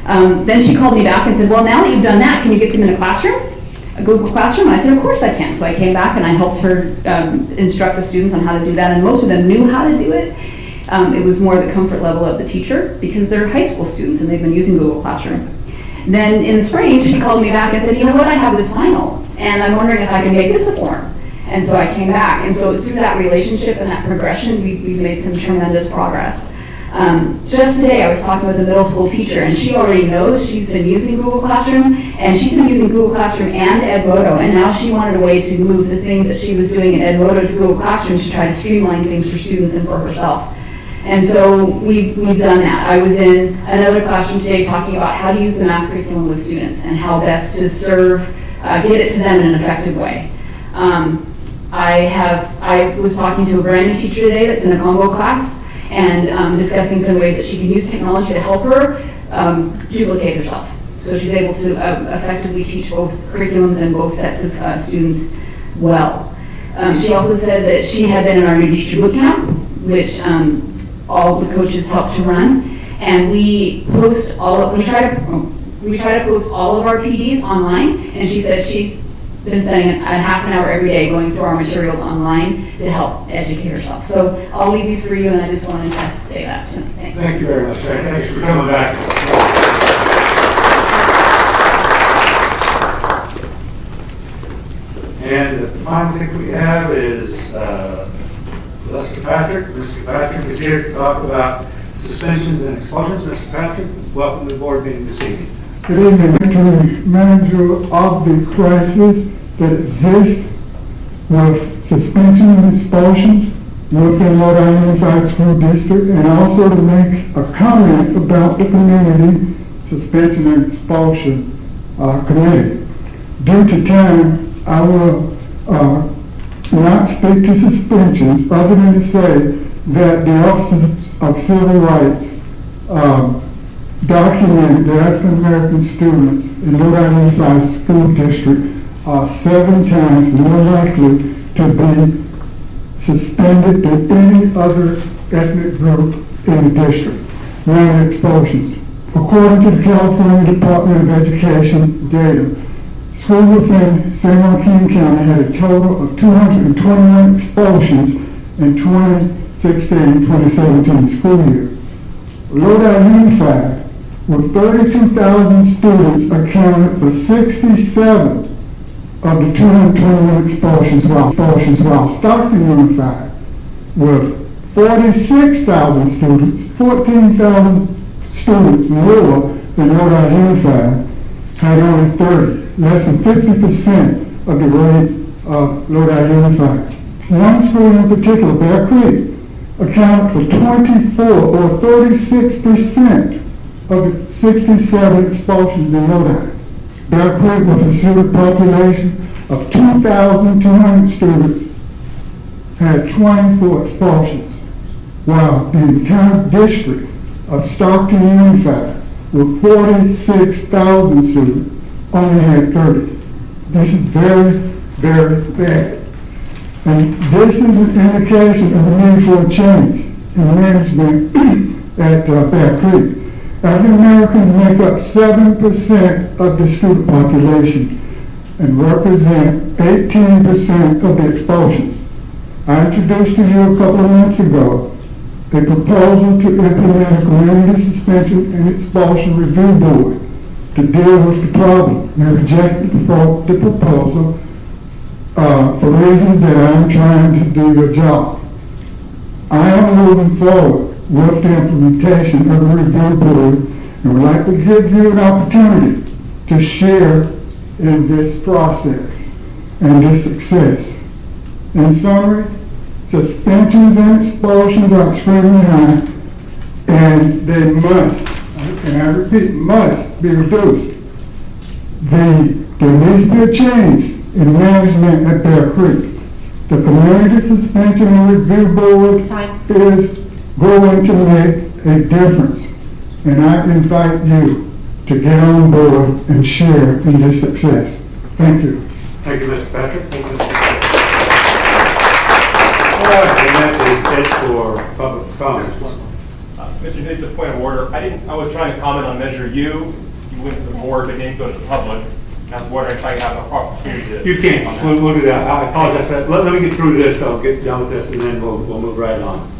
Then she called me back and said, well, now that you've done that, can you get them in a classroom? A Google Classroom? And I said, of course I can. So I came back and I helped her instruct the students on how to do that, and most of them knew how to do it. It was more the comfort level of the teacher because they're high school students and they've been using Google Classroom. Then in the spring, she called me back and said, you know what, I have this final, and I'm wondering if I can make this a form. And so I came back, and so through that relationship and that progression, we've made some tremendous progress. Just today, I was talking with a middle school teacher, and she already knows she's been using Google Classroom, and she's been using Google Classroom and Edmodo, and now she wanted a way to move the things that she was doing in Edmodo to Google Classroom to try to streamline things for students and for herself. And so we've done that. I was in another classroom today talking about how to use the math curriculum with students and how best to get it to them in an effective way. I was talking to a brand new teacher today that's in a Congo class and discussing some ways that she can use technology to help her duplicate herself. So she's able to effectively teach both curriculums and both sets of students well. She also said that she had been in our new teacher boot camp, which all the coaches helped to run, and we try to post all of our PDs online, and she said she's been spending a half an hour every day going through our materials online to help educate herself. So I'll leave these for you, and I just wanted to say that tonight. Thanks. Thank you very much, Jack. Thanks for coming back. And the final thing we have is Mr. Patrick. Mr. Patrick is here to talk about suspensions and expulsions. Mr. Patrick, welcome to the board meeting this evening. Good evening, Mr. Manager of the crisis that exists with suspension and expulsions within Lodi Unified School District, and also to make a comment about the community suspension and expulsion committee. Due to time, I will not speak to suspensions other than to say that the Office of Civil Rights documented that African American students in Lodi Unified School District are 7 times more likely to be suspended than any other ethnic group in the district. Now, expulsions. According to the California Department of Education data, schools within San Joaquin County had a total of 221 expulsions in 2016-2017 school year. Lodi Unified, with 32,000 students, accounted for 67 of the 221 expulsions, while Stockton Unified, with 46,000 students, 14,000 students more than Lodi Unified, had only 30, less than 50% of the rate of Lodi Unified. One school in particular, Bear Creek, accounted for 24 or 36% of the 67 expulsions in Lodi. Bear Creek, with a student population of 2,200 students, had 24 expulsions, while the entire district of Stockton Unified, with 46,000 students, only had 30. This is very, very bad. And this is an indication of the need for a change in management at Bear Creek. African Americans make up 7% of the student population and represent 18% of the expulsions. I introduced to you a couple of months ago a proposal to implement a community suspension and expulsion review board to deal with the problem. You rejected the proposal for reasons that I'm trying to do your job. I am moving forward with the implementation of the review board and would like to give you an opportunity to share in this process and this success. In summary, suspensions and expulsions are extremely high, and they must, and I repeat, must be reduced. There needs to be a change in management at Bear Creek. The Community Suspension and Review Board is going to make a difference, and I invite you to get on board and share in this success. Thank you. Thank you, Mr. Patrick. Thank you, Mr. All right, and that is it for public comments. Mr. This is a point of order. I was trying to comment on Measure U. You went to the board, but didn't go to the public. And I was wondering if I could have an opportunity to. You can't. We'll do that. I apologize for that. Let me get through this, though, get done with this, and then we'll move right on.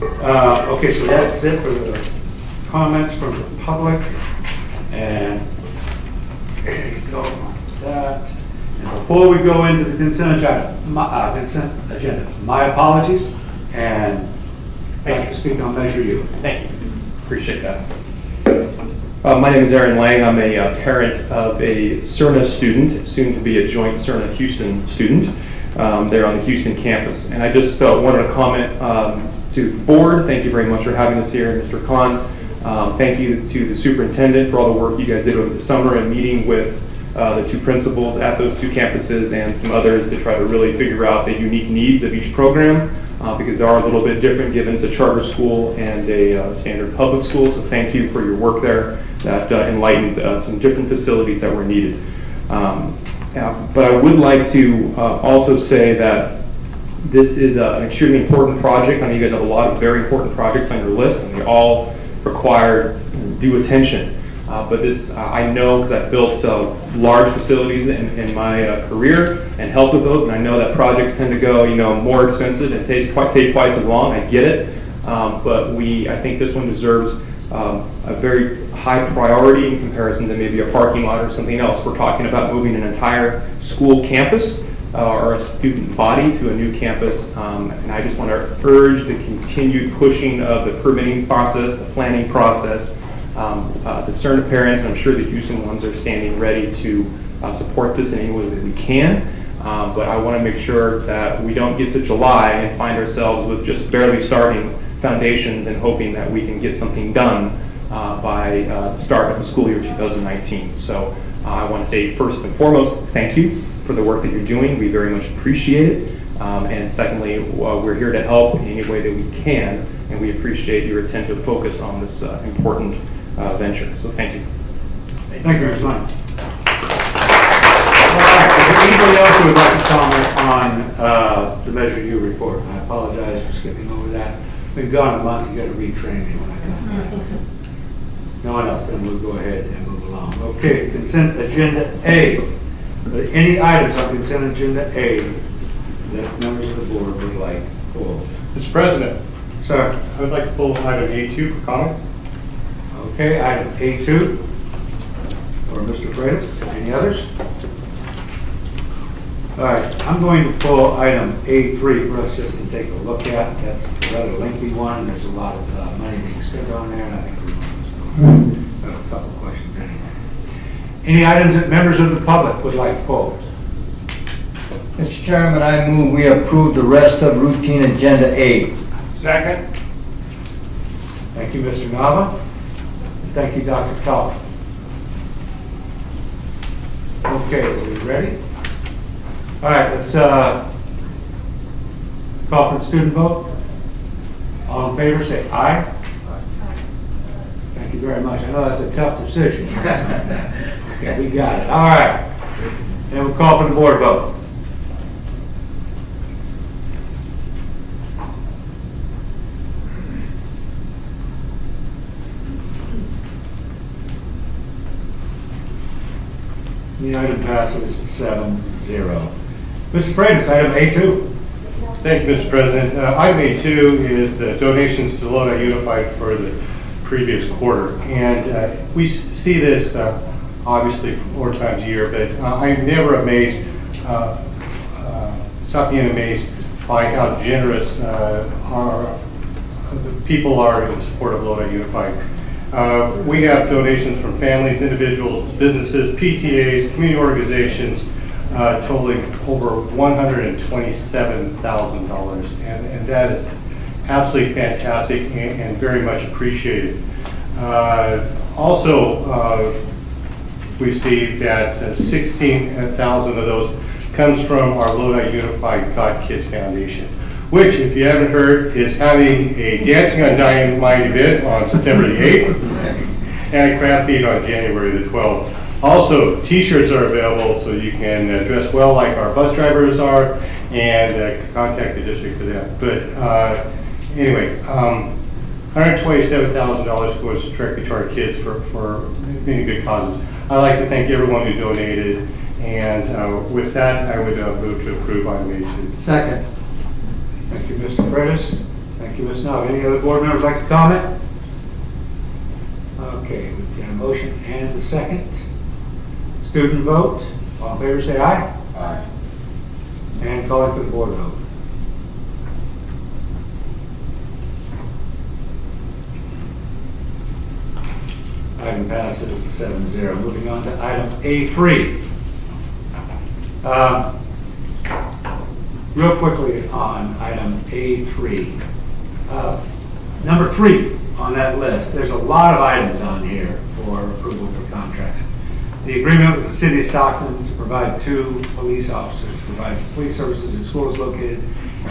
Okay, so that's it for the comments from the public. And there you go. That. And before we go into the consent agenda, my apologies, and I'd like to speak on Measure U. Thank you. Appreciate that. My name is Aaron Lang. I'm a parent of a CERNA student, soon to be a joint CERNA-Houston student. There on the Houston campus. And I just wanted to comment to the board. Thank you very much for having us here, Mr. Khan. Thank you to the superintendent for all the work you guys did over the summer and meeting with the two principals at those two campuses and some others to try to really figure out the unique needs of each program because they are a little bit different given it's a charter school and a standard public school. So thank you for your work there that enlightened some different facilities that were needed. But I would like to also say that this is an extremely important project. I know you guys have a lot of very important projects on your list and they all require due attention. But this, I know because I've built large facilities in my career and helped with those, and I know that projects tend to go, more expensive and take twice as long. I get it, but I think this one deserves a very high priority in comparison to maybe a parking lot or something else. We're talking about moving an entire school campus or a student body to a new campus, and I just want to urge the continued pushing of the permitting process, the planning process. The CERNA parents, and I'm sure the Houston ones are standing ready to support this in any way that we can. But I want to make sure that we don't get to July and find ourselves with just barely starting foundations and hoping that we can get something done by the start of the school year 2019. So I want to say first and foremost, thank you for the work that you're doing. We very much appreciate it. And secondly, we're here to help in any way that we can, and we appreciate your attentive focus on this important venture. So thank you. Thank you very much. All right, is there anybody else who would like to comment on the Measure U report? I apologize for skipping over that. We've gone a month, you got to retrain me when I come back. No one else, then we'll go ahead and move along. Okay, consent agenda A. Are there any items on consent agenda A that members of the board would like pulled? Mr. President. Sir. I would like to pull item A2 for comment. Okay, item A2 for Mr. Freitas. Any others? All right, I'm going to pull item A3 for us just to take a look at. That's a rather lengthy one. There's a lot of money being spent on there, and I think we have a couple questions anyway. Any items that members of the public would like pulled? Mr. Chairman, I move we approve the rest of routine agenda A. Second. Thank you, Mr. Nava. Thank you, Dr. Cullen. Okay, are we ready? All right, let's call for the student vote. All in favor, say aye. Thank you very much. I know that's a tough decision. Okay, we got it. All right. Then we'll call for the board vote. The item passes 7-0. Mr. Freitas, item A2. Thank you, Mr. President. Item A2 is donations to Lodi Unified for the previous quarter. And we see this obviously 4 times a year, but I'm never amazed, stop being amazed by how generous the people are in support of Lodi Unified. We have donations from families, individuals, businesses, PTAs, community organizations, totaling over $127,000. And that is absolutely fantastic and very much appreciated. Also, we see that 16,000 of those comes from our Lodi Unified God Kids Foundation, which, if you haven't heard, is having a Dancing on Dynamite event on September the 8th and a craft meet on January the 12th. Also, t-shirts are available so you can dress well like our bus drivers are and contact the district for that. But anyway, $127,000 goes directly to our kids for many good causes. I'd like to thank everyone who donated, and with that, I would move to approve item A2. Second. Thank you, Mr. Freitas. Thank you, Ms. Nava. Any other board members like to comment? Okay, we've got a motion and a second. Student vote. All in favor, say aye. Aye. And calling for the board vote. Item passes 7-0. Moving on to item A3. Real quickly on item A3. Number 3 on that list, there's a lot of items on here for approval for contracts. The agreement with the city of Stockton to provide 2 police officers, to provide police services in schools located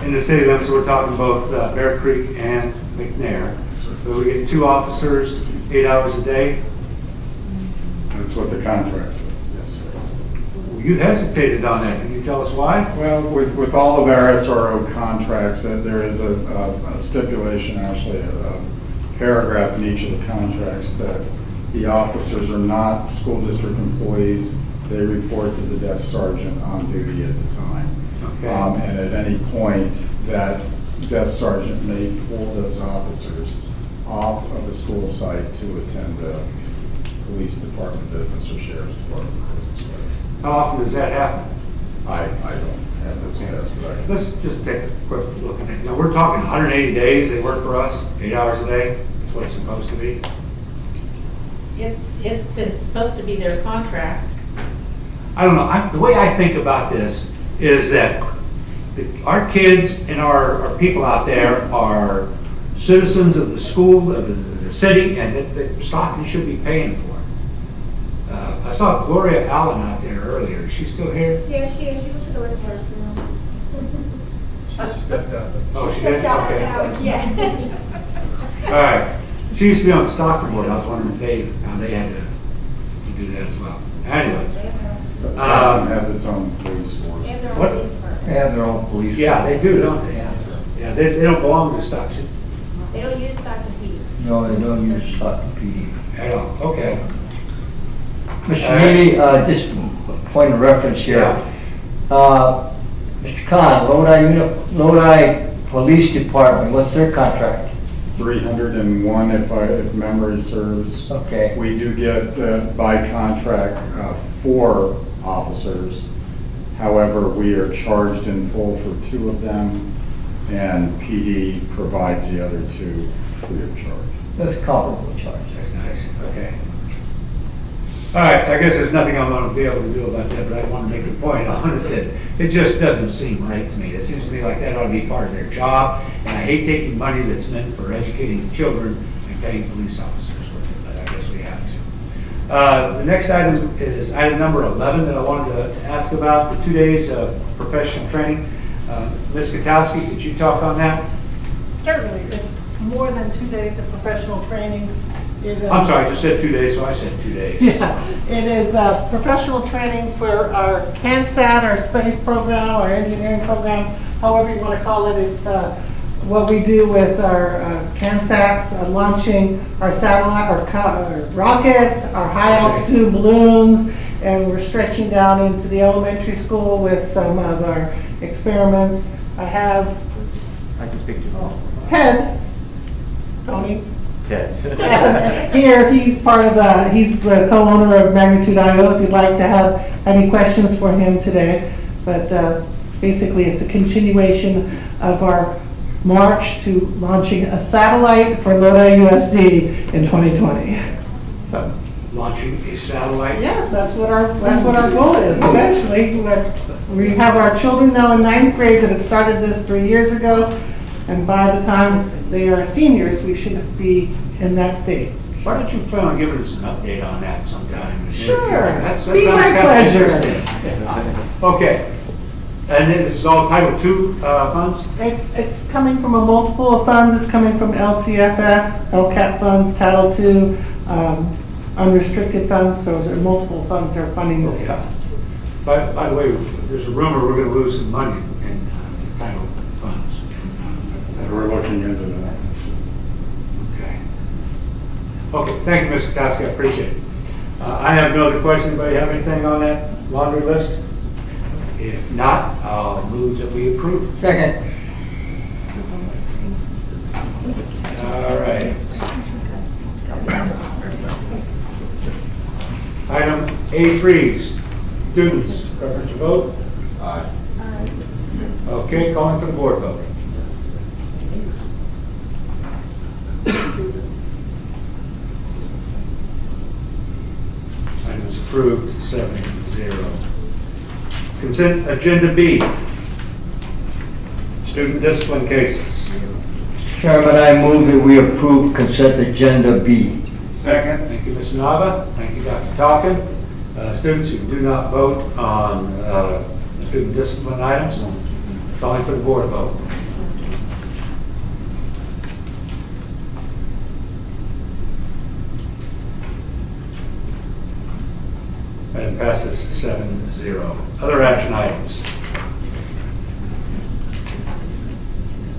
in the city limits. So we're talking both Bear Creek and McNair. So we get 2 officers, 8 hours a day. That's what the contract says, yes, sir. You hesitated on that. Can you tell us why? Well, with all of our SRO contracts, there is a stipulation, actually, a paragraph in each of the contracts that the officers are not school district employees. They report to the desk sergeant on duty at the time. Okay. And at any point, that desk sergeant may pull those officers off of the school site to attend the police department business or sheriff's department business. How often does that happen? I don't have those stats, but Let's just take a quick look at it. Now, we're talking 180 days they work for us, 8 hours a day. That's what it's supposed to be. It's supposed to be their contract. I don't know. The way I think about this is that our kids and our people out there are citizens of the school, of the city, and that Stockton should be paying for it. I saw Gloria Allen out there earlier. Is she still here? Yeah, she is. She went to the West Forest room. She just stepped out. Oh, she did? Okay. Yeah. All right. She used to be on the Stockton board. I was wondering if they had to do that as well. Anyway. Stockton has its own police force. What? They have their own police. Yeah, they do, don't they? Yeah, they don't belong to Stockton They don't use Stockton PD. No, they don't use Stockton PD. at all. Okay. Mr. Neely, just point of reference here. Mr. Khan, Lodi Police Department, what's their contract? 301, if memory serves. Okay. We do get by contract 4 officers. However, we are charged in full for 2 of them, and PD provides the other 2 free of charge. That's comparable charge. That's nice. Okay. All right, so I guess there's nothing I'm gonna be able to do about that, but I want to make a point on it that it just doesn't seem right to me. It seems to me like that ought to be part of their job, and I hate taking money that's meant for educating children and paying police officers with it, but I guess we have to. The next item is item number 11 that I wanted to ask about, the 2 days of professional training. Ms. Katowski, could you talk on that? Certainly, it's more than 2 days of professional training. I'm sorry, I just said 2 days, so I said 2 days. Yeah, it is professional training for our CANSAT, our space program, our engineering program, however you want to call it. It's what we do with our CANSATs, launching our satellite, our rockets, our high altitude balloons, and we're stretching down into the elementary school with some of our experiments. I can speak to Ted, Tony. Here, he's the co-owner of Magnitude.io, if you'd like to have any questions for him today. But basically, it's a continuation of our march to launching a satellite for Lodi USD in 2020. So, Launching a satellite? yes, that's what our goal is. Eventually, we have our children now in 9th grade that have started this 3 years ago. And by the time they are seniors, we should be in that state. Why don't you plan on giving us an update on that sometime? in the near Sure. future? That Be sounds my kind of pleasure. interesting. Okay. And this is all Title II funds? It's coming from a multiple of funds. It's coming from LCFF, LCAP funds, Title II, unrestricted funds. So there are multiple funds that are funding this cost. By the way, there's a rumor we're going to lose some money in title funds. We're looking into that. Okay. Okay, thank you, Mr. Katowski, I appreciate it. I have no other questions. Anybody have anything on that laundry list? If not, I'll move that we approve. Second. All right. Item A3, students, preference to vote? Aye. Okay, calling for the board vote. Item is approved, 7-0. Consent agenda B, student discipline cases. Chairman, I move that we approve consent agenda B. Second. Thank you, Ms. Nava. Thank you, Dr. Talkin. Students who do not vote on student discipline items, calling for the board vote. Item passes 7-0. Other action items.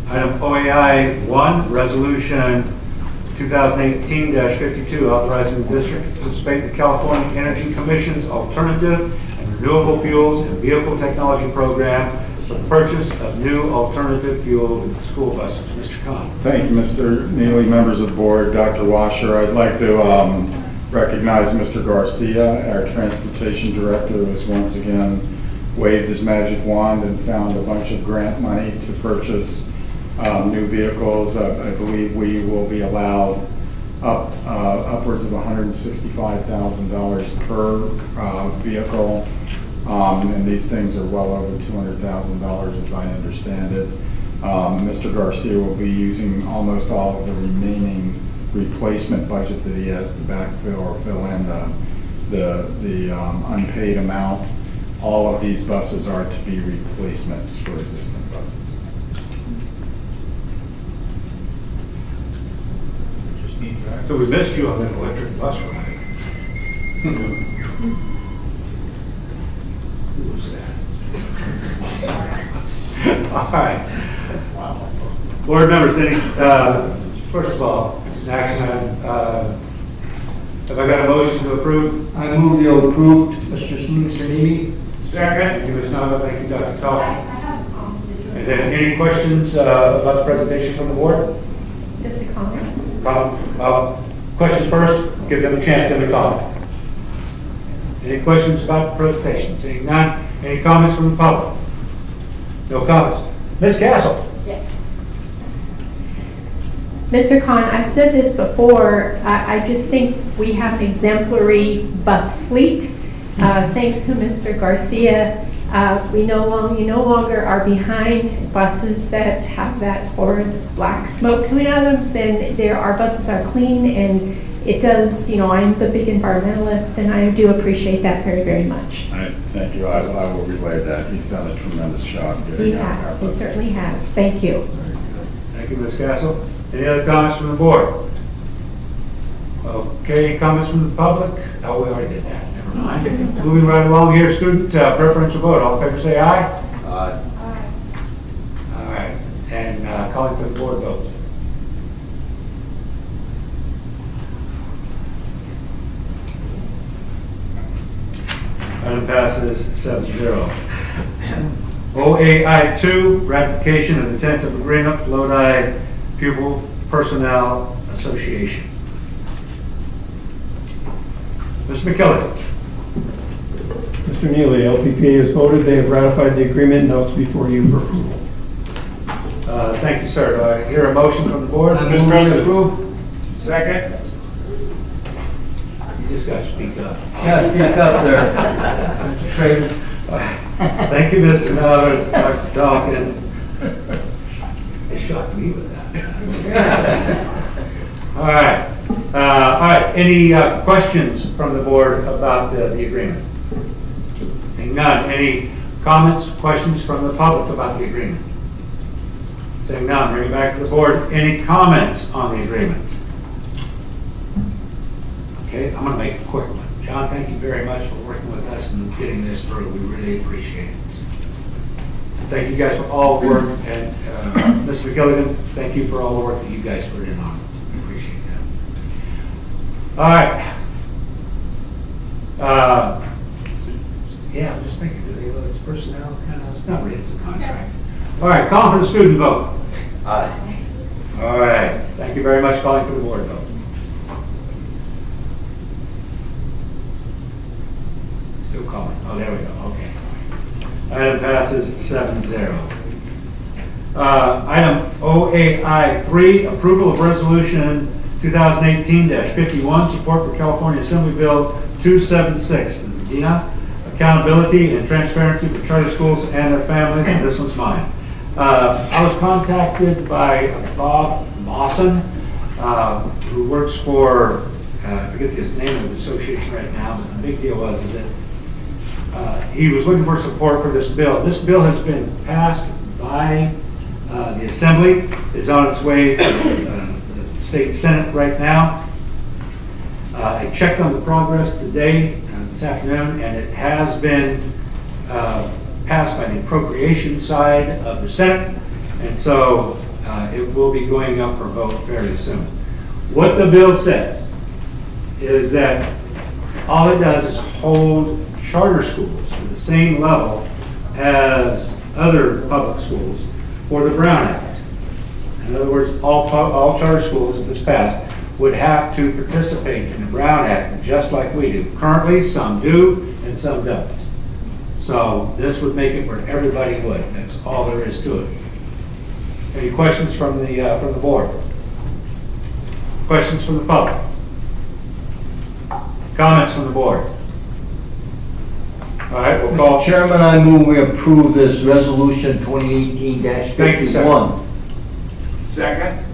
Item OAI 1, Resolution 2018-52, authorizing the district to participate in the California Energy Commission's Alternative and Renewable Fuels and Vehicle Technology Program for the purchase of new alternative fuel school buses. Mr. Khan. Thank you, Mr. Neely, members of the board, Dr. Washer. I'd like to recognize Mr. Garcia, our transportation director, who has once again waved his magic wand and found a bunch of grant money to purchase new vehicles. I believe we will be allowed upwards of $165,000 per vehicle, and these things are well over $200,000 as I understand it. Mr. Garcia will be using almost all of the remaining replacement budget that he has to backfill or fill in the unpaid amount. All of these buses are to be replacements for existing buses. So we missed you on that electric bus ride. Who was that? All right. Board members, first of all, this is action item. Have I got a motion to approve? I move you approve, Mr. Neely. Second. Thank you, Ms. Nava. Thank you, Dr. Talkin. And then any questions about the presentation from the board? Just a comment. Questions first, give them a chance to comment. Any questions about the presentation? Seeing none, any comments from the public? No comments. Ms. Castle? Yes. Mr. Khan, I've said this before, I just think We have an exemplary bus fleet. Thanks to Mr. Garcia, you no longer are behind buses that have that horrid black smoke coming out of them. Our buses are clean, and it does, I'm the big environmentalist, and I do appreciate that very, very much. Thank you. I will relay that. He's done a tremendous job. He has, he certainly has. Thank you. Thank you, Ms. Castle. Any other comments from the board? Okay, comments from the public? Oh, we already did that. Never mind. Moving right along here, student preferential vote. All in favor say aye. Aye. All right. And calling for the board vote. Item passes 7-0. OAI2, ratification of the tentative agreement, Lodi Pupil Personnel Association. Mr. McKellick. Mr. Neely, LPPA has voted, they have ratified the agreement, now it's before you for approval. Thank you, sir. Do I hear a motion from the board? Mr. President. Approve. Second. You just got to speak up. Yeah, speak up there, Mr. Travis. Thank you, Mr. Mallard, Dr. Talkin. It shocked me with that. All right. All right. Any questions from the board about the agreement? Seeing none. Any comments, questions from the public about the agreement? Seeing none. Bring it back to the board. Any comments on the agreement? Okay, I'm going to make a quick one. John, thank you very much for working with us and getting this through. We really appreciate it. Thank you guys for all the work, and Mr. McGilligan, thank you for all the work that you guys put in on it. We appreciate that. All right. Yeah, I'm just thinking, it's personnel kind of, it's not really, it's a contract. All right, calling for the student vote. Aye. All right, thank you very much. Calling for the board vote. Still calling. Oh, there we go. Okay. Item passes 7-0. Item OAI3, approval of resolution 2018-51, support for California Assembly Bill 276, the Medina, accountability and transparency for charter schools and their families, and this one's mine. I was contacted by Bob Lawson, who works for, I forget the name of the association right now, but the big deal is that he was looking for support for this bill. This bill has been passed by the Assembly, is on its way to the State Senate right now. I checked on the progress today, this afternoon, and it has been passed by the appropriation side of the Senate, and so it will be going up for vote fairly soon. What the bill says is that all it does is hold charter schools to the same level as other public schools for the Brown Act. In other words, all charter schools, if this passed, would have to participate in the Brown Act just like we do. Currently, some do and some don't. So this would make it where everybody would. That's all there is to it. Any questions from the board? Questions from the public? Comments from the board? All right, we'll call. Mr. Chairman, I move we approve this resolution 2018-51. Thank you, sir. Second.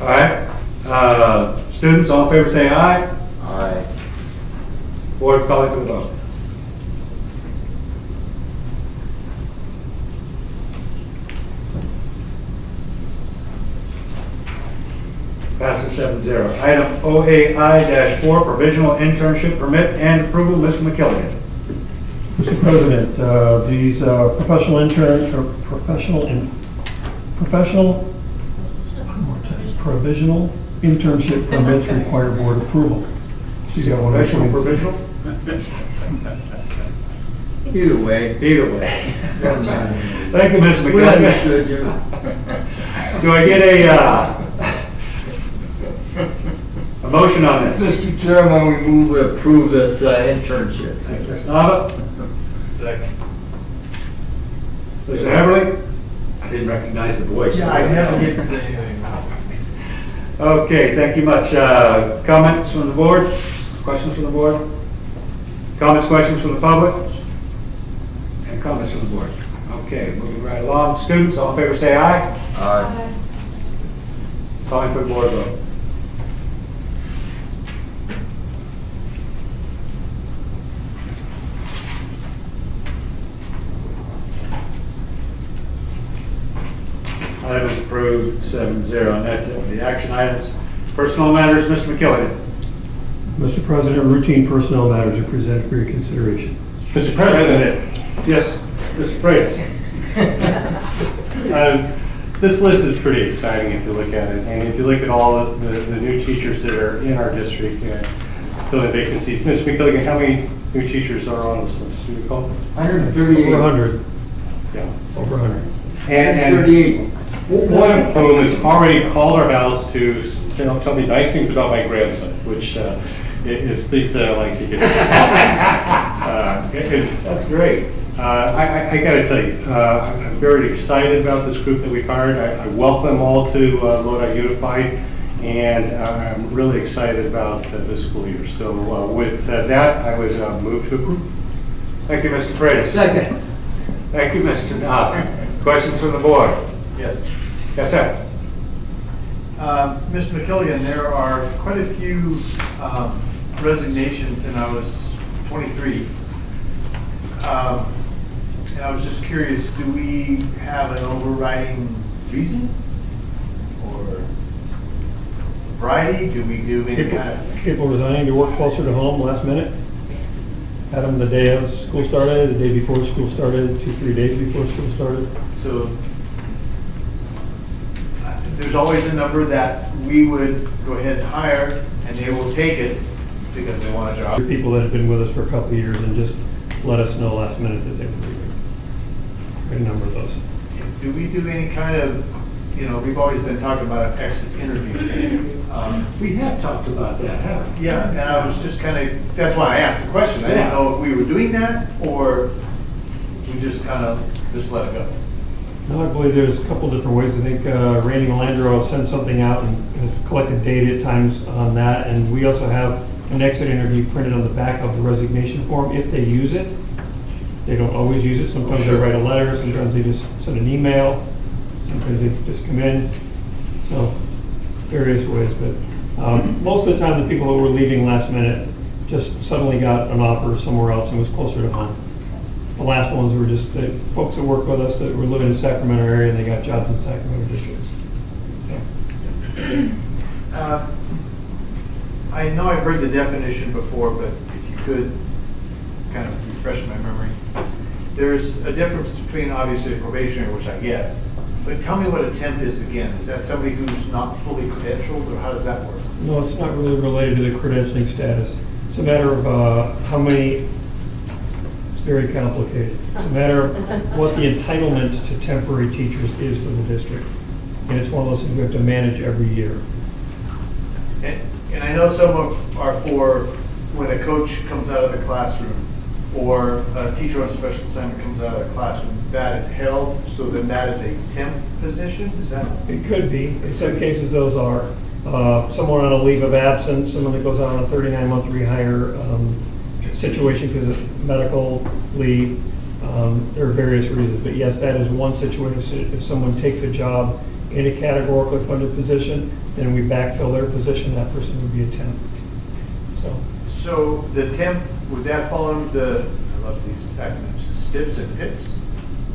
All right. Students, all in favor say aye. Aye. Board calling for the vote. Passes 7-0. Item OAI-4, provisional internship permit and approval, Mr. McKilligan. Mr. President, these provisional internship permits require board approval. So you got one. Professional provisional? Either way. Either way. Thank you, Mr. We McKilligan. understood you. Do I get a motion on this? Mr. Chairman, we move to approve this internship. Thank you, Mr. Nava. Second. Mr. Heberly? I didn't recognize the voice. Yeah, I never get to say anything. Okay, thank you much. Comments from the board? Questions from the board? Comments, questions from the public? And comments from the board? Okay, moving right along. Students, all in favor say aye. Aye. Calling for the board vote. Items approved 7-0, and that's it. The action items. Personnel matters, Mr. McKilligan. Mr. President, routine personnel matters are presented for your consideration. Mr. President. Yes, Mr. Freitas. This list is pretty exciting if you look at it, and if you look at all of the new teachers that are in our district filling vacancies. Mr. McKilligan, how many new teachers are on this list? Do you recall? 138. Over 100. Yeah. Over 100. And 38. one of whom has already called our house to tell me nice things about my grandson, which is things that I like to hear. That's great. I got to tell you, I'm very excited about this group that we hired. I welcome them all to Lodi Unified, and I'm really excited about this school year. So with that, I would move to approve. Thank you, Mr. Freitas. Second. Thank you, Mr. Knopf. Questions from the board? Yes. Yes, sir. Mr. McKilligan, there are quite a few resignations, and I was 23. And I was just curious, do we have an overriding reason? Or variety? Do we do any kind of... People resigning to work closer to home last minute. Had them the day of school started, the day before school started, 2-3 days before school started. So there's always a number that we would go ahead and hire, and they will take it because they want a job. People that have been with us for a couple of years and just let us know last minute that they were leaving. A number of those. Do we do any kind of, we've always been talking about an exit interview. We have talked about that, haven't we? Yeah, and I was just kind of, that's why I asked the question. I didn't know if we were doing that or we just kind of just let it go. No, I believe there's a couple different ways. I think Randy Melandro sent something out and has collected data at times on that. And we also have an exit interview printed on the back of the resignation form if they use it. They don't always use it. Sometimes they write a letter, sometimes they just send an email, sometimes they just come in. So various ways, but most of the time the people who were leaving last minute just suddenly got an offer somewhere else and was closer to home. The last ones were just the folks that worked with us that were living in the Sacramento area and they got jobs in Sacramento districts. I know I've heard the definition before, but if you could kind of refresh my memory. There's a difference between obviously a probationary, which I get, but tell me what a temp is again. Is that somebody who's not fully credentialed, or how does that work? No, it's not really related to the credentialing status. It's a matter of how many, it's very complicated. It's a matter of what the entitlement to temporary teachers is for the district. And it's one of those things we have to manage every year. And I know some of are for when a coach comes out of the classroom or a teacher on special assignment comes out of the classroom, that is held, so then that is a temp position? Is that? It could be. In some cases, those are someone on a leave of absence, someone that goes out on a 39-month rehire situation because of medical leave. There are various reasons, but yes, that is one situation. If someone takes a job in a categorically funded position, then we backfill their position, that person would be a temp. So the temp, would that fall under the, I love these acronyms, STIPs and PIPs?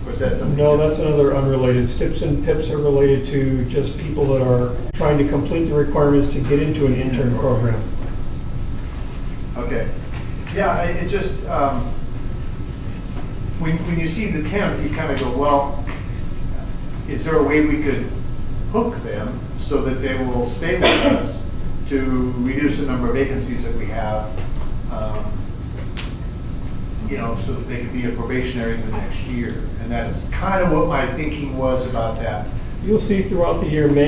Or is that something? No, that's another unrelated. STIPs and PIPs are related to just people that are trying to complete the requirements to get into an intern program. Okay. Yeah, it just, when you see the temp, you kind of go, well, is there a way we could hook them so that they will stay with us to reduce the number of vacancies that we have, so that they could be a probationary in the next year? And that's kind of what my thinking was about that. You'll see throughout the year, as the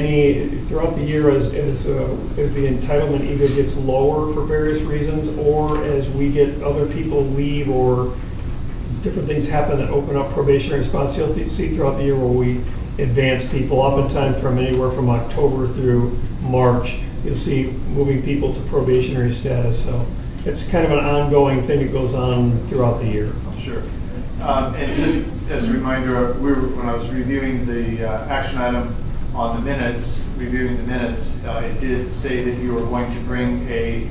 entitlement either gets lower for various reasons, or as we get other people leave or different things happen that open up probationary spots, you'll see throughout the year where we advance people, oftentimes from anywhere from October through March. You'll see moving people to probationary status, so it's kind of an ongoing thing that goes on throughout the year. Sure. And just as a reminder, when I was reviewing the action item on the minutes, reviewing the minutes, it did say that you were going to bring a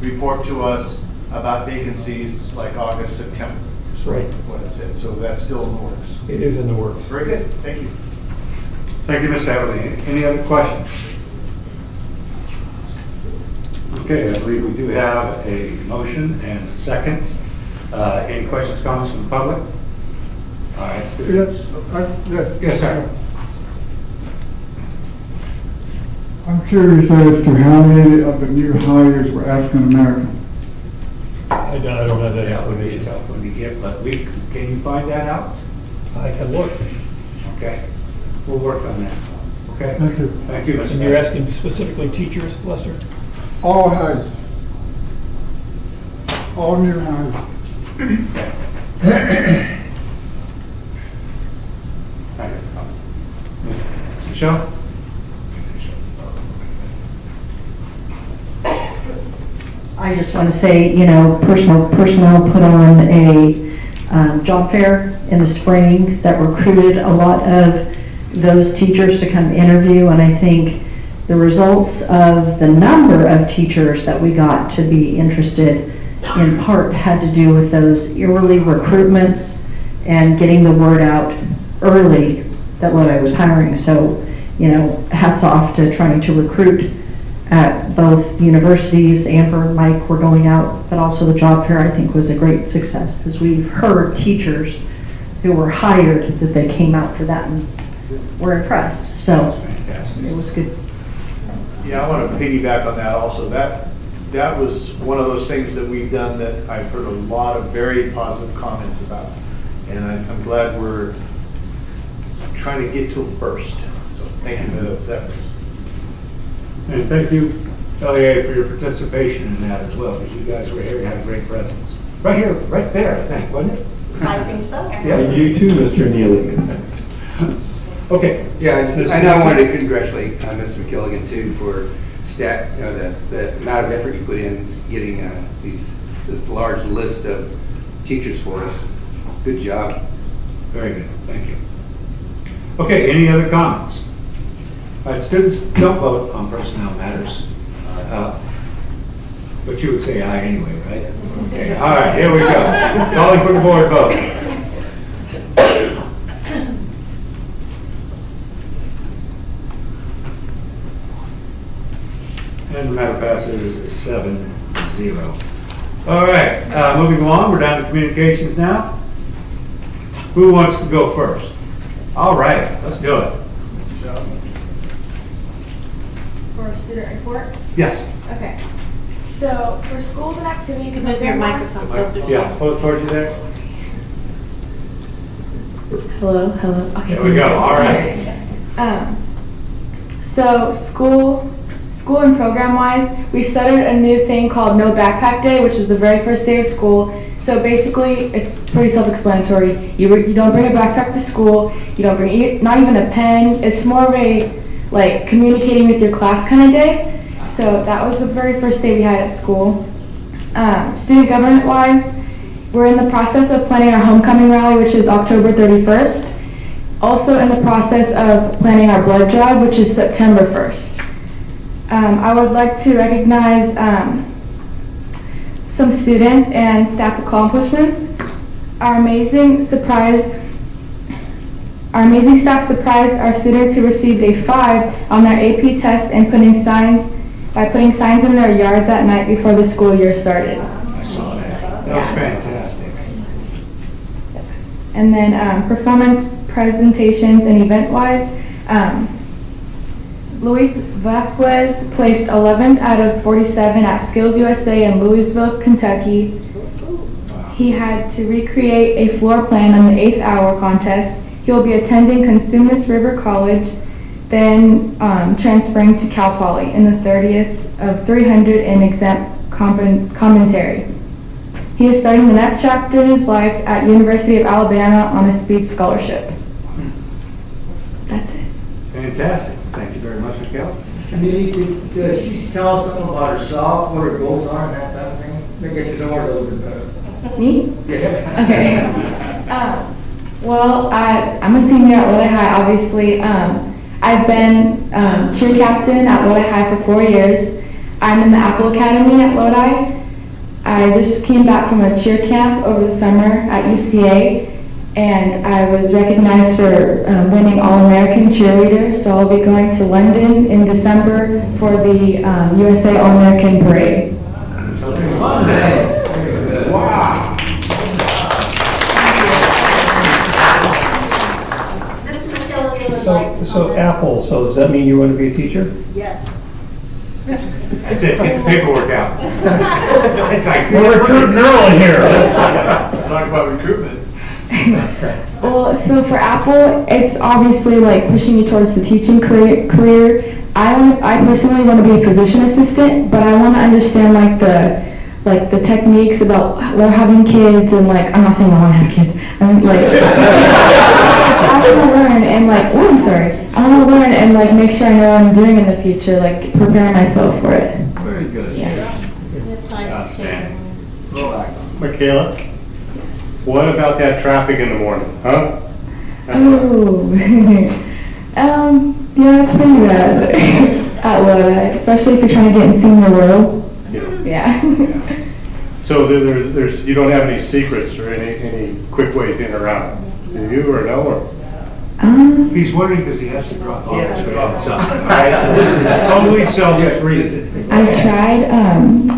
report to us about vacancies like August, September. Is Right. what it said. So that's still in the works. It is in the works. Very good. Thank you. Thank you, Mr. Everly. Any other questions? Okay, I believe we do have a motion and a second. Any questions, comments from the public? All right, students. Yes. Yes, sir. I'm curious as to how many of the new hires were African American. I don't have that That would be information. a tough one to get, but can you find that out? I can look. Okay, we'll work on that. Okay? Thank you. Thank you, Mr. And you're asking specifically teachers, Lester? All hires. All new hires. Michelle? I just want to say, personnel put on a job fair in the spring that recruited a lot of those teachers to come interview, and I think the results of the number of teachers that we got to be interested in part had to do with those early recruitments and getting the word out early that Lodi was hiring. So, hats off to trying to recruit at both universities. Amber and Mike were going out, but also the job fair I think was a great success because we've heard teachers who were hired that they came out for that and were impressed. So Fantastic. it was good. Yeah, I want to piggyback on that also. That was one of those things that we've done that I've heard a lot of very positive comments about. And I'm glad we're trying to get to them first. So thank you for those efforts. And thank you, LEA, for your participation in that as well, because you guys were here, you had a great presence. Right here, right there, I think, wasn't it? I think so. Yeah, you too, Mr. Neely. Okay. Yeah, I know I wanted to congratulate Mr. McKilligan too for the amount of effort you put in getting this large list of teachers for us. Good job. Very good, thank you. Okay, any other comments? All right, students don't vote on personnel matters, but you would say aye anyway, right? Okay, all right, here we go. Calling for the board vote. And the matter passes 7-0. All right, moving along, we're down to communications now. Who wants to go first? All right, let's do it. For a student report? Yes. Okay. So for schools and activity. You can move your microphone closer to you. Yeah, towards you there. Hello. Okay. There we go, all right. So school and program-wise, we started a new thing called No Backpack Day, which is the very first day of school. So basically, it's pretty self-explanatory. You don't bring a backpack to school. You don't bring not even a pen. It's more of a like communicating with your class kind of day. So that was the very first day we had at school. Student government-wise, we're in the process of planning our homecoming rally, which is October 31st. Also in the process of planning our blood drive, which is September 1st. I would like to recognize some students and staff accomplishments. Our amazing staff surprised our students who received a 5 on their AP test and putting signs in their yards at night before the school year started. I saw that. That was fantastic. And then performance presentations and event-wise, Luis Vasquez placed 11th out of 47 at Skills USA in Louisville, Kentucky. He had to recreate a floor plan on the 8th hour contest. He'll be attending Cosumnes River College, then transferring to Cal Poly in the 30th of 300 in exempt commentary. He is starting the next chapter in his life at University of Alabama on a speech scholarship. That's it. Fantastic. Thank you very much, Mikhail. Does she tell us something about herself, what her goals are and that type of thing? Maybe get to know her a little bit better. Me? Yes. Okay. Well, I'm a senior at Lodi High, obviously. I've been cheer captain at Lodi High for 4 years. I'm in the Apple Academy at Lodi. I just came back from a cheer camp over the summer at UCA, and I was recognized for winning All-American cheerleader, so I'll be going to London in December for the USA All-American Parade. Wow. Mr. McKelligan would like to So comment. Apple, so does that mean you want to be a teacher? Yes. That's it, get the paperwork out. It's like, We're recruiting early here. Talk about recruitment. Well, so for Apple, it's obviously like pushing you towards the teaching career. I personally want to be a physician assistant, but I want to understand the techniques about having kids and I'm not saying I want to have kids. I'm I want to learn and I want to learn and make sure I know what I'm doing in the future, prepare myself for it. Very good. Yeah. We have time to Outstanding. Michaela, what about that traffic in the morning, huh? Oh, yeah, it's pretty bad at Lodi, especially if you're trying to get in senior row. Yeah. So there's you don't have any secrets or any quick ways in or out, do you, or no? Or? He's wondering because he has to drop off his son. All right, so this is a totally selfish reason. I tried,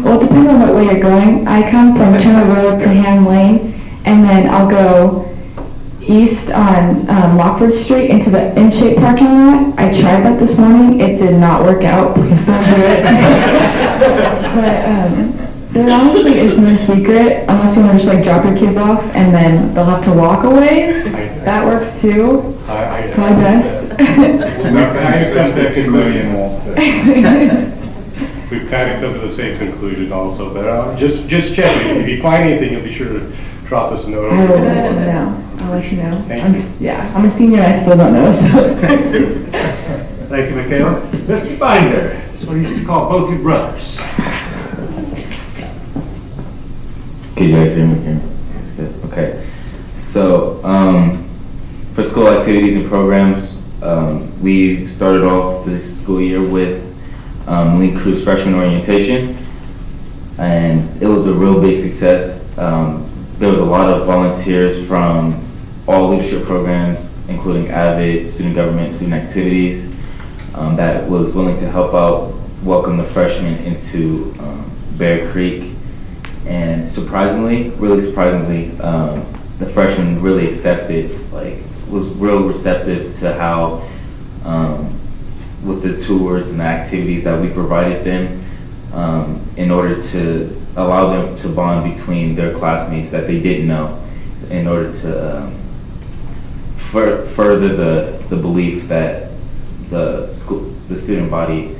well, it depends on what way you're going. I come from Turner Road to Ham Lane, and then I'll go east on Lockford Street into the in-shape parking lot. I tried that this morning. It did not work out. Please don't do it. But there honestly is no secret, unless you want to just drop your kids off, and then they'll have to walk a ways. That works too. My best. It's nothing since 2 million won't fix. We've kind of come to the same conclusion also, but just check it. If you find anything, you'll be sure to drop us a note. I will let you know. I'll let you know. Thank you. Yeah, I'm a senior. I still don't know. So. Thank you, Michaela. Mr. Binder, that's what he used to call both your brothers. Can you guys hear me here? That's good. Okay. So, for school activities and programs, we started off this school year with Link Crew's freshman orientation, and it was a real big success. There was a lot of volunteers from all leadership programs, including AVID, student government, student activities, that was willing to help out, welcome the freshmen into Bear Creek. And surprisingly, really surprisingly, the freshmen really accepted, was real receptive to how, with the tours and the activities that we provided them, in order to allow them to bond between their classmates that they didn't know, in order to further the belief that the student body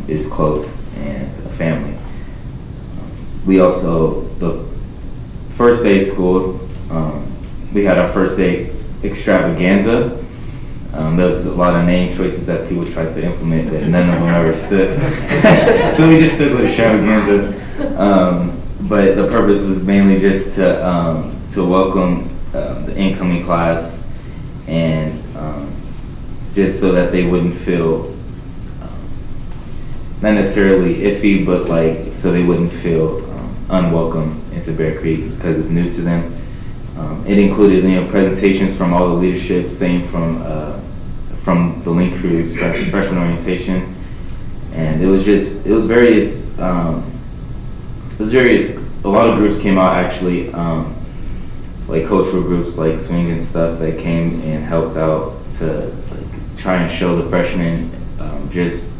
is close and a family. We also, the first day of school, we had our first day extravaganza. There was a lot of name choices that people tried to implement, but none of them ever stood. So we just stood with extravaganza. But the purpose was mainly just to welcome the incoming class, and just so that they wouldn't feel not necessarily iffy, but so they wouldn't feel unwelcome into Bear Creek because it's new to them. It included presentations from all the leadership, same from the Link Crew's freshman orientation, and it was various. A lot of groups came out actually, like cultural groups like swing and stuff that came and helped out to try and show the freshmen,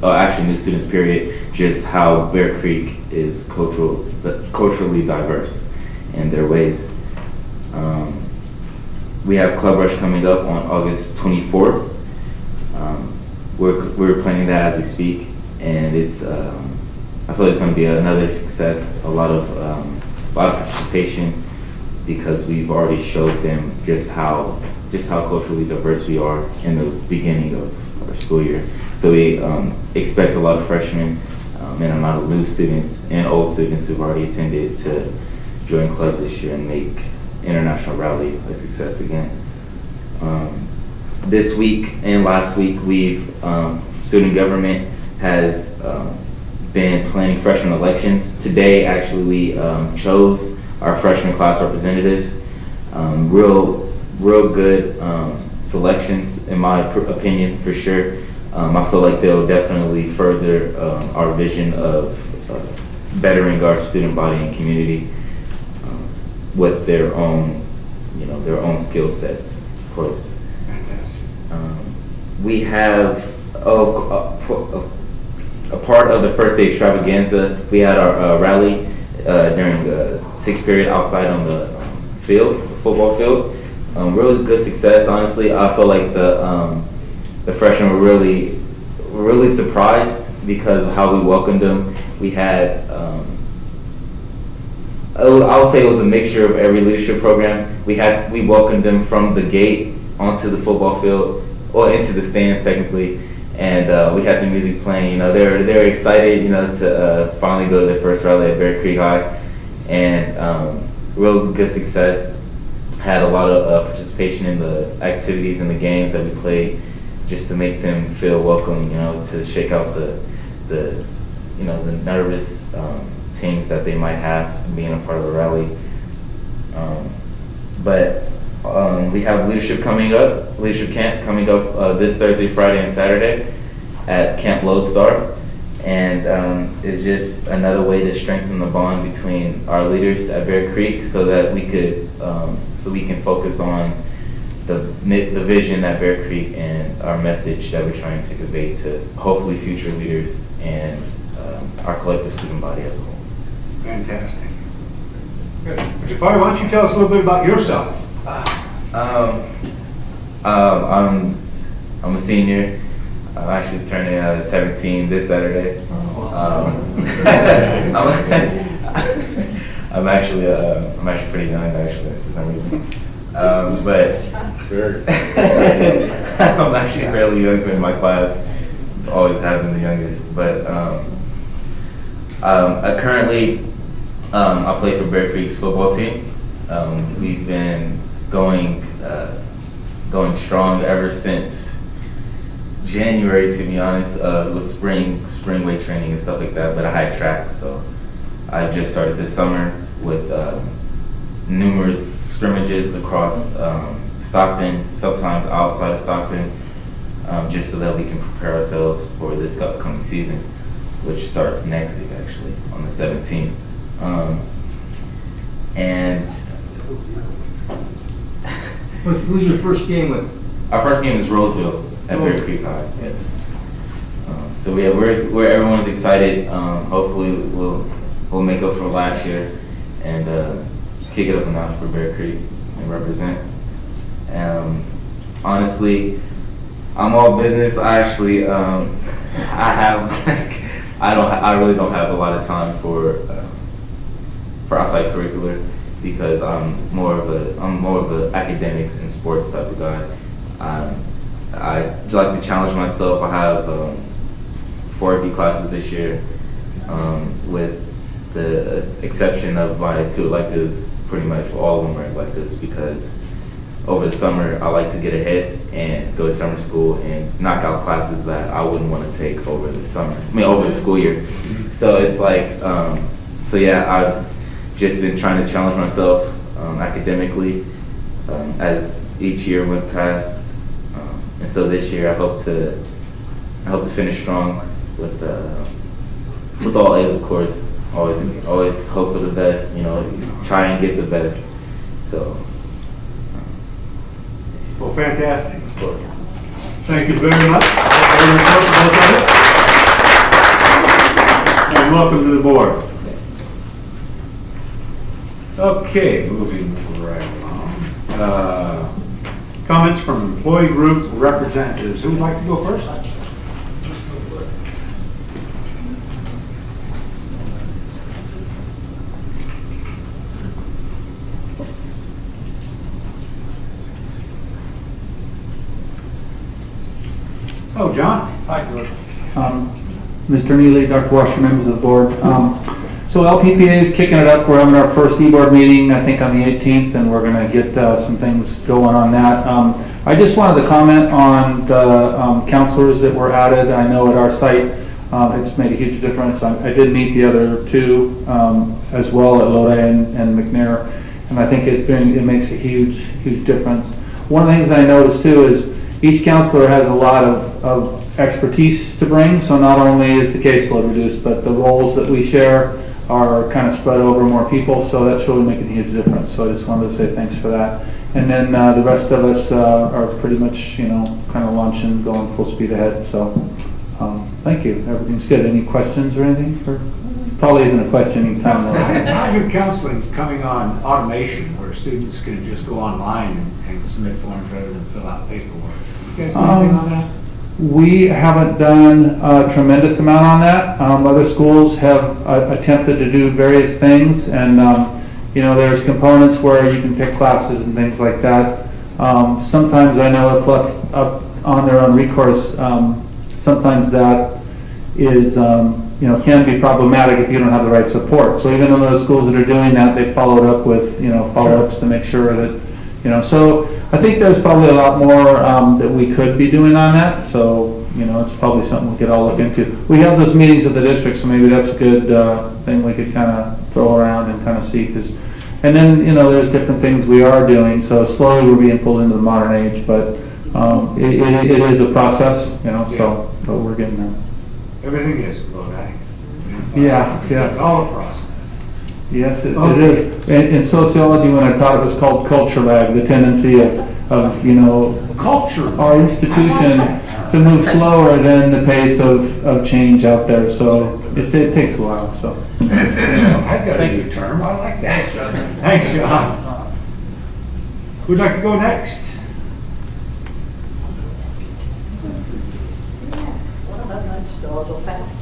actually new students period, just how Bear Creek is culturally diverse in their ways. We have Club Rush coming up on August 24th. We're planning that as we speak, and it's I feel it's going to be another success. A lot of participation, because we've already showed them just how culturally diverse we are in the beginning of our school year. So we expect a lot of freshmen and a lot of new students and old students who've already attended to join club this year and make International Rally a success again. This week and last week, student government has been planning freshman elections. Today, actually, we chose our freshman class representatives. Real good selections, in my opinion, for sure. I feel like they'll definitely further our vision of bettering our student body and community with their own skill sets, of course. Fantastic. We have a part of the first day extravaganza. We had our rally during the sixth period outside on the football field. Really good success, honestly. I feel like the freshmen were really surprised because of how we welcomed them. We had, I would say it was a mixture of every leadership program. We welcomed them from the gate onto the football field, or into the stands technically, and we had the music playing. They're excited, to finally go to their first rally at Bear Creek High, and real good success. Had a lot of participation in the activities and the games that we played, just to make them feel welcome, to shake out the nervous things that they might have being a part of a rally. But we have leadership camp coming up this Thursday, Friday, and Saturday at Camp Lodestar. And it's just another way to strengthen the bond between our leaders at Bear Creek, so that we can focus on the vision at Bear Creek and our message that we're trying to convey to hopefully future leaders and our collective student body as a whole. Fantastic. Good. Mr. Farr, why don't you tell us a little bit about yourself? I'm a senior. I'm actually turning 17 this Saturday. I'm actually pretty young, actually, for some reason. But I'm actually fairly young in my class. Always have been the youngest. But I currently I play for Bear Creek's football team. We've been going strong ever since January, to be honest, with spring weight training and stuff like that. But I had track, so I just started this summer with numerous scrimmages across Stockton, sometimes outside of Stockton, just so that we can prepare ourselves for this upcoming season, which starts next week, actually, on the 17th. And Who's your first game with? Our first game is Roseville at Bear Creek High. Yes. So we're everyone's excited. Hopefully we'll make up for last year and kick it up a notch for Bear Creek and represent. Honestly, I'm all business. I actually I really don't have a lot of time for outside curricular, because I'm more of a academics and sports type of guy. I like to challenge myself. I have 4 AP classes this year, with the exception of my 2 electives. Pretty much all of them are electives, because over the summer I like to get ahead and go to summer school and knock out classes that I wouldn't want to take over the school year. So it's like, I've just been trying to challenge myself academically as each year went past, and so this year I hope to finish strong with all A's, of course. Always hope for the best. Try and get the best. So. Well, fantastic. Of course. Thank you very much. And welcome to the board. Okay, moving right along. Comments from employee group representatives. Who would like to go first? Oh, John? Hi, George. Mr. Neely, Dr. Washer, members of the board. So LPPA is kicking it up. We're having our first e-board meeting, I think, on the 18th, and we're going to get some things going on that. I just wanted to comment on the counselors that were added. I know at our site, it's made a huge difference. I did meet the other two as well at Lodi and McNair, and I think it makes a huge difference. One of the things I noticed too is each counselor has a lot of expertise to bring, so not only is the caseload reduced, but the roles that we share are kind of spread over more people, so that's really making a huge difference. So I just wanted to say thanks for that. And then the rest of us are pretty much, kind of launching, going full speed ahead. So thank you. Everything's good. Any questions or anything? Probably isn't a question anytime. How's your counseling coming on automation, where students can just go online and submit forms rather than fill out paperwork? You guys do anything on that? We haven't done a tremendous amount on that. Other schools have attempted to do various things, and there's components where you can pick classes and things like that. Sometimes I know if left up on their own recourse, sometimes that is can be problematic if you don't have the right support. So even in those schools that are doing that, they followed up with follow-ups to make sure that so I think there's probably a lot more that we could be doing on that. So it's probably something we could all look into. We have those meetings at the district, so maybe that's a good thing we could kind of throw around and kind of see. And then there's different things we are doing. So slowly we're being pulled into the modern age, but it is a process, So but we're getting there. Everything is, Lodi. Yeah. It's all a process. Yes, it is. In sociology, when I taught it, was called culture lag, the tendency of culture, our institution to move slower than the pace of change out there. So it takes a while. So I've got a new term. I like that. Thanks, John. Who'd like to go next? So I'll go fast.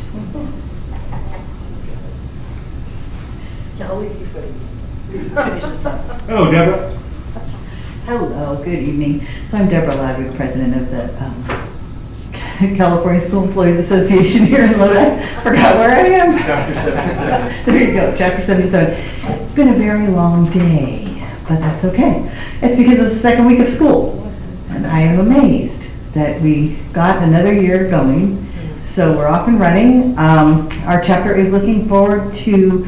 I'll leave you for finish this up. Hello, Deborah. Hello, good evening. So I'm Deborah Ladwick, president of the California School Employees Association here in Lodi. Forgot where I am. Chapter 77. There you go, chapter 77. It's been a very long day, but that's okay. It's because it's the second week of school, and I am amazed that we got another year going. So we're off and running. Our chapter is looking forward to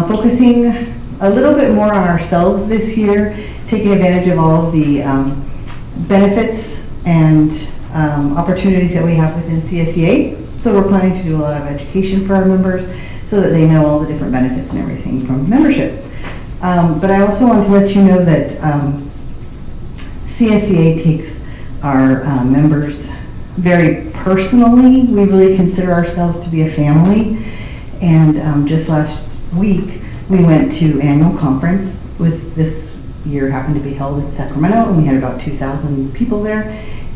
focusing a little bit more on ourselves this year, taking advantage of all of the benefits and opportunities that we have within CSEA. So we're planning to do a lot of education for our members so that they know all the different benefits and everything from membership. But I also want to let you know that CSEA takes our members very personally. We really consider ourselves to be a family. And just last week, we went to annual conference. This year happened to be held in Sacramento, and we had about 2,000 people there.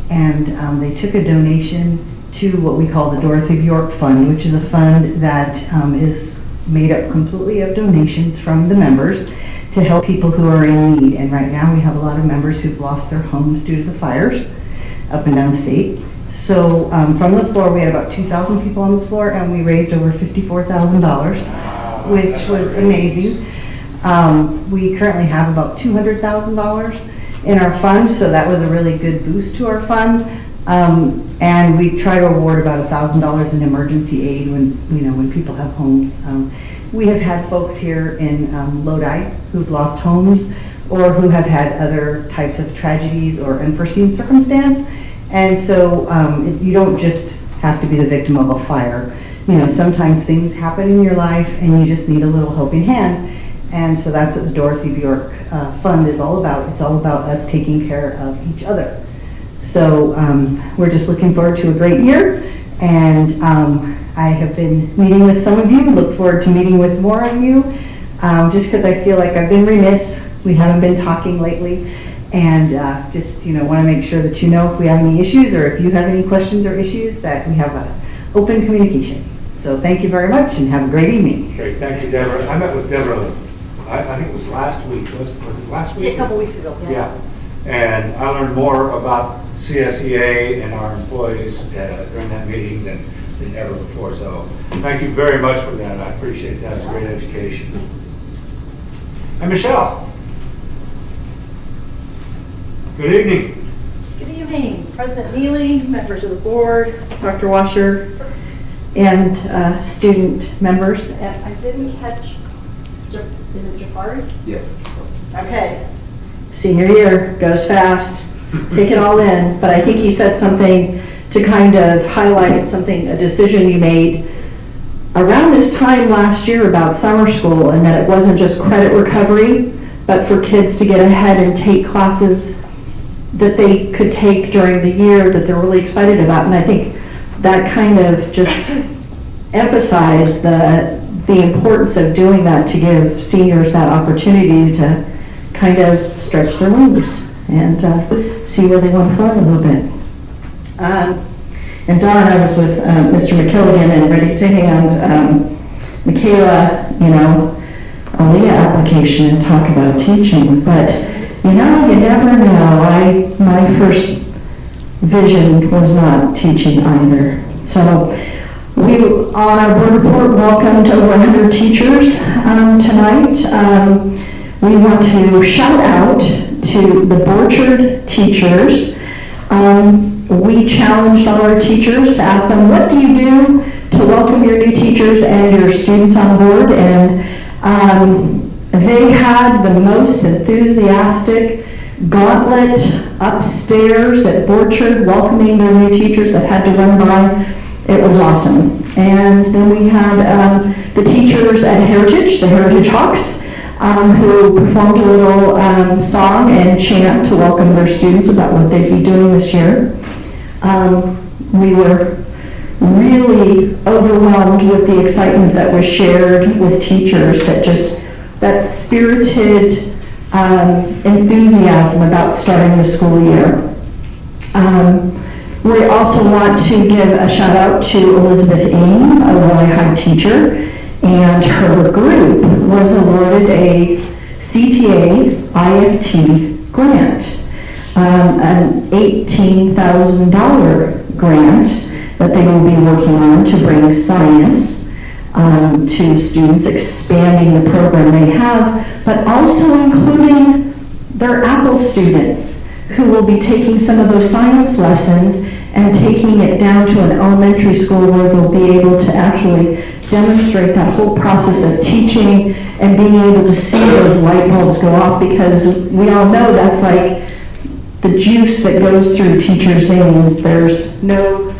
And they took a donation to what we call the Dorothy Bjork Fund, which is a fund that is made up completely of donations from the members to help people who are in need. And right now we have a lot of members who've lost their homes due to the fires up and down state. So from the floor, we had about 2,000 people on the floor, and we raised over $54,000, which was amazing. We currently have about $200,000 in our fund, so that was a really good boost to our fund. And we try to award about $1,000 in emergency aid when people have homes. We have had folks here in Lodi who've lost homes or who have had other types of tragedies or unforeseen circumstance. And so you don't just have to be the victim of a fire. Sometimes things happen in your life and you just need a little helping hand. And so that's what the Dorothy Bjork Fund is all about. It's all about us taking care of each other. So we're just looking forward to a great year. And I have been meeting with some of you, look forward to meeting with more of you, just because I feel like I've been remiss. We haven't been talking lately. And just want to make sure that you know if we have any issues or if you have any questions or issues, that we have open communication. So thank you very much and have a great evening. Great, thank you, Deborah. I met with Deborah, I think it was last week. Was it last week? Yeah, a couple weeks ago. Yeah. And I learned more about CSEA and our employees during that meeting than ever before. So thank you very much for that. I appreciate that. It's a great education. And Michelle. Good evening. Good evening, President Neely, members of the board, Dr. Washer, and student members. And I didn't catch, is it Jafari? Yes. Okay. Senior year goes fast. Take it all in. But I think he said something to kind of highlight something, a decision you made around this time last year about summer school, and that it wasn't just credit recovery, but for kids to get ahead and take classes that they could take during the year that they're really excited about. And I think that kind of just emphasized the importance of doing that to give seniors that opportunity to kind of stretch their wings and see where they want to fly a little bit. And Don and I was with Mr. McKilligan and ready to hand Michaela, a LEA application and talk about teaching. But you never know. My first vision was not teaching either. So we, on our board report, welcomed over 100 teachers tonight. We want to shout out to the Borchard teachers. We challenged all our teachers to ask them, what do you do to welcome your new teachers and your students on board? And they had the most enthusiastic gauntlet upstairs at Borchard welcoming their new teachers that had to run by. It was awesome. And then we had the teachers at Heritage, the Heritage Hawks, who performed a little song and chant to welcome their students about what they'd be doing this year. We were really overwhelmed with the excitement that was shared with teachers, that spirited enthusiasm about starting the school year. We also want to give a shout out to Elizabeth Ng, a Lodi High teacher, and her group was awarded a CTA IFT grant, an $18,000 grant that they will be working on to bring science to students, expanding the program they have, but also including their Apple students who will be taking some of those science lessons and taking it down to an elementary school where they'll be able to actually demonstrate that whole process of teaching and being able to see those light bulbs go off, because we all know that's like the juice that goes through teachers' veins. There's no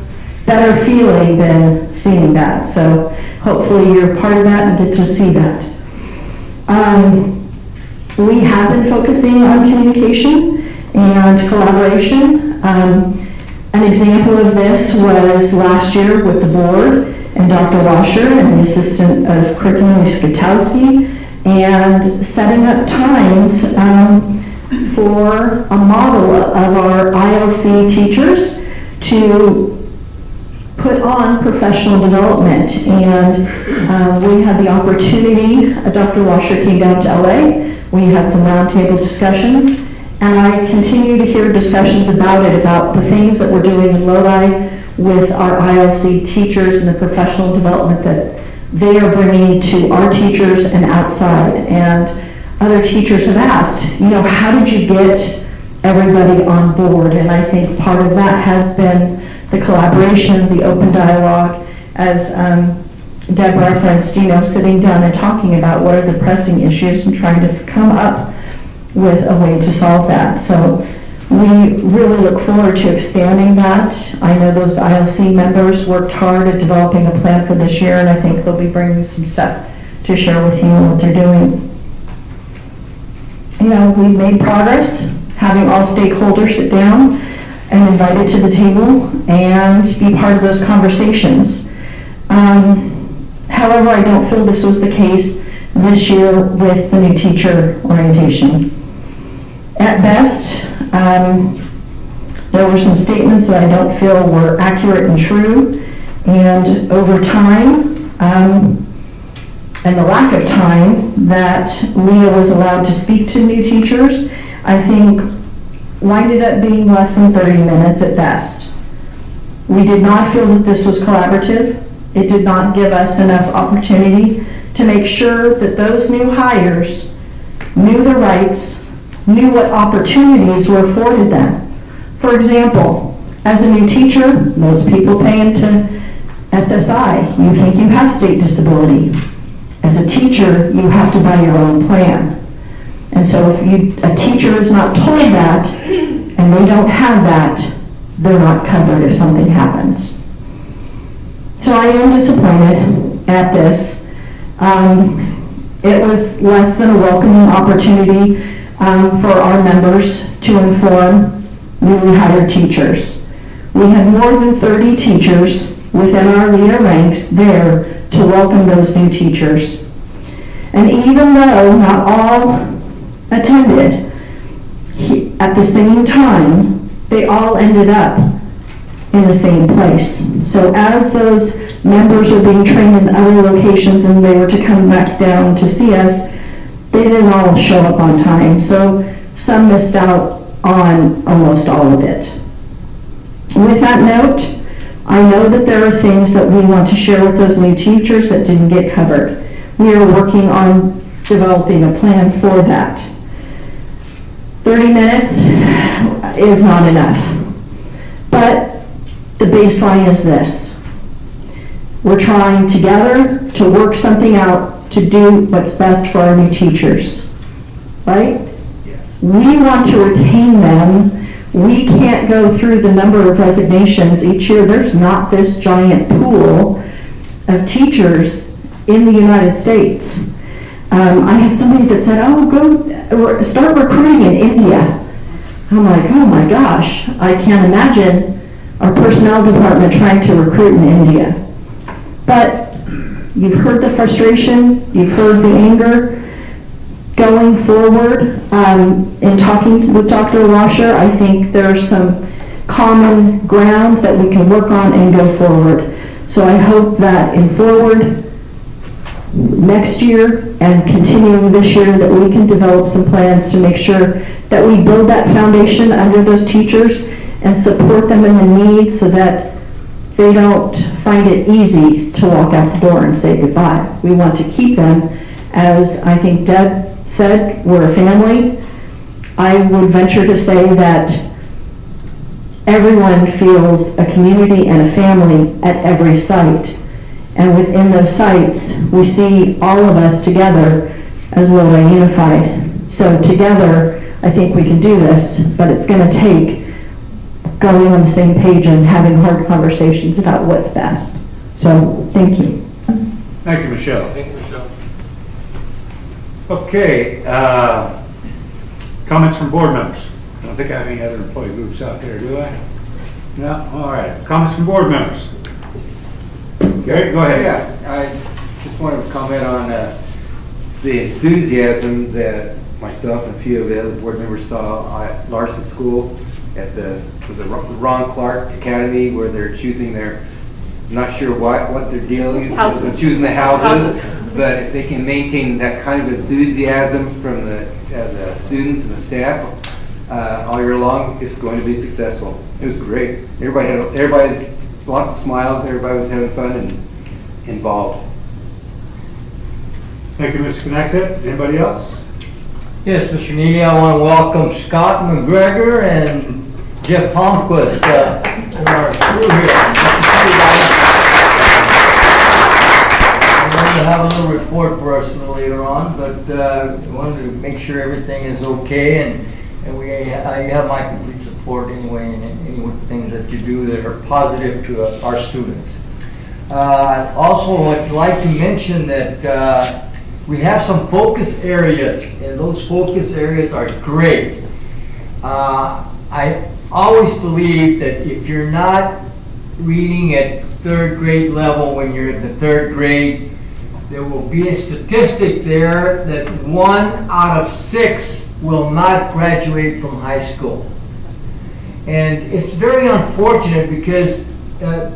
better feeling than seeing that. So hopefully you're part of that and get to see that. We have been focusing on communication and collaboration. An example of this was last year with the board and Dr. Washer and the assistant of curriculum, Skotowski, and setting up times for a model of our ILC teachers to put on professional development. And we had the opportunity, Dr. Washer came down to LA, we had some roundtable discussions, and I continue to hear discussions about it, about the things that we're doing in Lodi with our ILC teachers and the professional development that they are bringing to our teachers and outside. And other teachers have asked, how did you get everybody on board? And I think part of that has been the collaboration, the open dialogue, as Deb referenced, sitting down and talking about what are the pressing issues and trying to come up with a way to solve that. So we really look forward to expanding that. I know those ILC members worked hard at developing a plan for this year, and I think they'll be bringing some stuff to share with you on what they're doing. We've made progress, having all stakeholders sit down and invited to the table and be part of those conversations. However, I don't feel this was the case this year with the new teacher orientation. At best, there were some statements that I don't feel were accurate and true, and over time, and the lack of time that Leah was allowed to speak to new teachers, I think winded up being less than 30 minutes at best. We did not feel that this was collaborative. It did not give us enough opportunity to make sure that those new hires knew their rights, knew what opportunities were afforded them. For example, as a new teacher, most people pay into SSI. You think you have state disability. As a teacher, you have to buy your own plan. And so if a teacher is not told that, and they don't have that, they're not covered if something happens. So I am disappointed at this. It was less than a welcoming opportunity for our members to inform newly hired teachers. We had more than 30 teachers within our LEA ranks there to welcome those new teachers. And even though not all attended, at the same time, they all ended up in the same place. So as those members were being trained in other locations and they were to come back down to see us, they didn't all show up on time. So some missed out on almost all of it. With that note, I know that there are things that we want to share with those new teachers that didn't get covered. We are working on developing a plan for that. 30 minutes is not enough. But the baseline is this. We're trying together to work something out to do what's best for our new teachers, right? We want to retain them. We can't go through the number of resignations each year. There's not this giant pool of teachers in the United States. I had somebody that said, oh, go start recruiting in India. I'm like, oh my gosh, I can't imagine our personnel department trying to recruit in India. But you've heard the frustration, you've heard the anger. Going forward, in talking with Dr. Washer, I think there's some common ground that we can work on and go forward. So I hope that in forward, next year and continuing this year, that we can develop some plans to make sure that we build that foundation under those teachers and support them in the needs so that they don't find it easy to walk out the door and say goodbye. We want to keep them, as I think Deb said, we're a family. I would venture to say that everyone feels a community and a family at every site. And within those sites, we see all of us together as Lodi Unified. So together, I think we can do this, but it's going to take going on the same page and having hard conversations about what's best. So, thank you. Thank you, Michelle. Thank you, Michelle. Okay, comments from board members. I don't think I have any other employee groups out there, do I? No? All right. Comments from board members. Gary, go ahead. Yeah, I just wanted to comment on the enthusiasm that myself and a few of the other board members saw at Larson School at the Ron Clark Academy, where they're choosing their, I'm not sure what they're dealing with, choosing the houses, but if they can maintain that kind of enthusiasm from the students and the staff all year long, it's going to be successful. It was great. Everybody's lots of smiles. Everybody was having fun and involved. Thank you, Mr. Knaxet. Anybody else? Yes, Mr. Neely, I want to welcome Scott McGregor and Jeff Palmquist to our crew here. We're going to have a little report for us a little later on, but we wanted to make sure everything is okay, and you have my complete support anyway in any things that you do that are positive to our students. Also, I'd like to mention that we have some focus areas, and those focus areas are great. I always believe that if you're not reading at third grade level when you're in the third grade, there will be a statistic there that 1 out of 6 will not graduate from high school. And it's very unfortunate because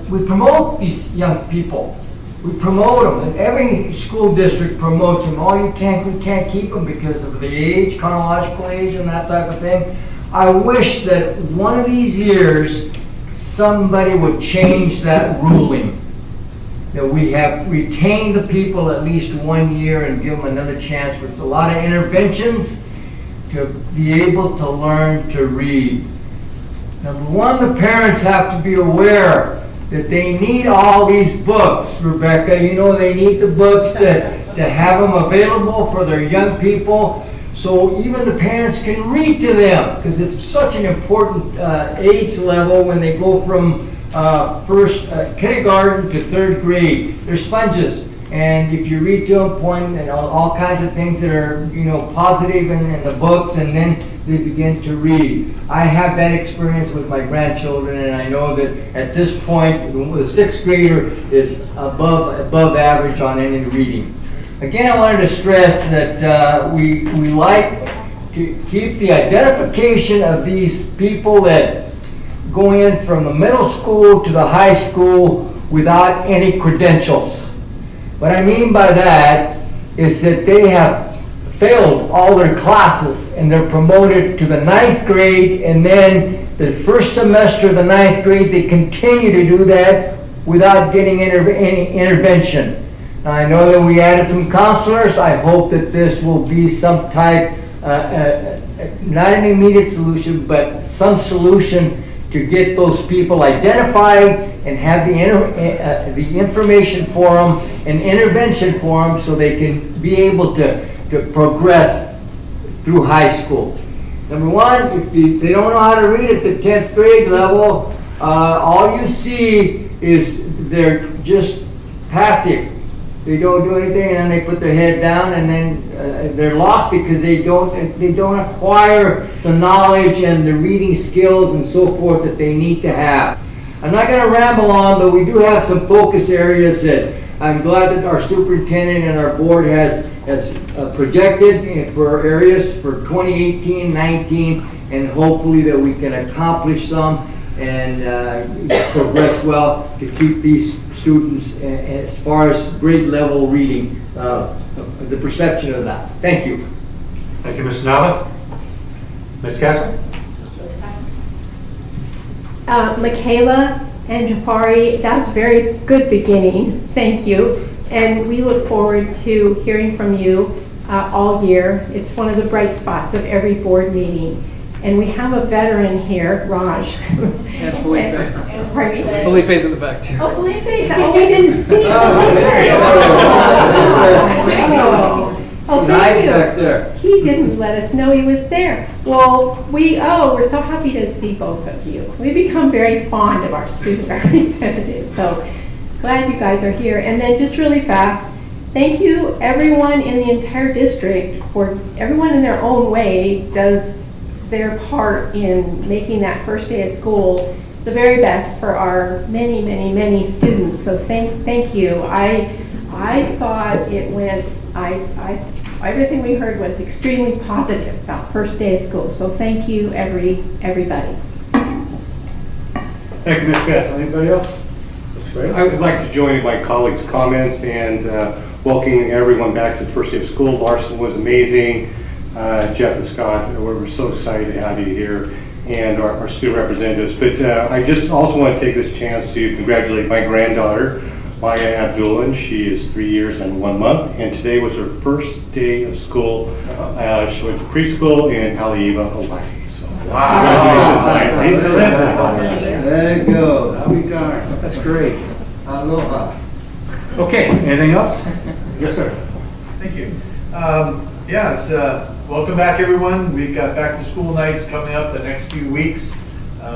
we promote these young people. We promote them, and every school district promotes them. Oh, we can't keep them because of the age, chronological age, and that type of thing. I wish that one of these years, somebody would change that ruling. That we have retained the people at least 1 year and give them another chance with a lot of interventions to be able to learn to read. Number one, the parents have to be aware that they need all these books, Rebecca. You know, they need the books to have them available for their young people, so even the parents can read to them, because it's such an important age level when they go from kindergarten to 3rd grade. They're sponges, and if you read to them, point and all kinds of things that are, you know, positive in the books, and then they begin to read. I have that experience with my grandchildren, and I know that at this point, the 6th grader is above average on any reading. Again, I wanted to stress that we like to keep the identification of these people that go in from the middle school to the high school without any credentials. What I mean by that is that they have failed all their classes and they're promoted to the 9th grade, and then the first semester of the 9th grade they continue to do that without getting any intervention. Now, I know that we added some counselors. I hope that this will be some type, not an immediate solution, but some solution to get those people identified and have the information for them and intervention for them so they can be able to progress through high school. Number one, if they don't know how to read at the 10th grade level, all you see is they're just passive. They don't do anything, and then they put their head down, and then they're lost because they don't acquire the knowledge and the reading skills and so forth that they need to have. I'm not going to ramble on, but we do have some focus areas that I'm glad that our superintendent and our board has projected for areas for 2018-19, and hopefully that we can accomplish some and progress well to keep these students as far as grade level reading, the perception of that. Thank you. Thank you, Mr. Nava. Ms. Castle? Michaela and Jafari, that was a very good beginning. Thank you. And we look forward to hearing from you all year. It's one of the bright spots of every board meeting. And we have a veteran here, Raj. And Felipe. Pardon me? Felipe's in the back too. Oh, Felipe's, oh, we didn't see him. Oh, thank you. Back there. He didn't let us know he was there. Well, we're so happy to see both of you. So we become very fond of our student representatives. So glad you guys are here. And then just really fast, thank you everyone in the entire district for everyone in their own way does their part in making that first day of school the very best for our many, many, many students. So thank you. I thought it went, everything we heard was extremely positive about first day of school. So thank you, everybody. Thank you, Ms. Castle. Anybody else? I would like to join my colleagues' comments and welcoming everyone back to the first day of school. Larson was amazing. Jeff and Scott, we're so excited to have you here, and our student representatives. But I just also want to take this chance to congratulate my granddaughter, Maya Abdullah. She is 3 years and 1 month, and today was her first day of school. She went to preschool in Haleiwa, Hawaii. So, congratulations, Maya. There you go. How we darn. That's great. Aloha. Okay, anything else? Yes, sir. Thank you. Welcome back, everyone. We've got back to school nights coming up the next few weeks,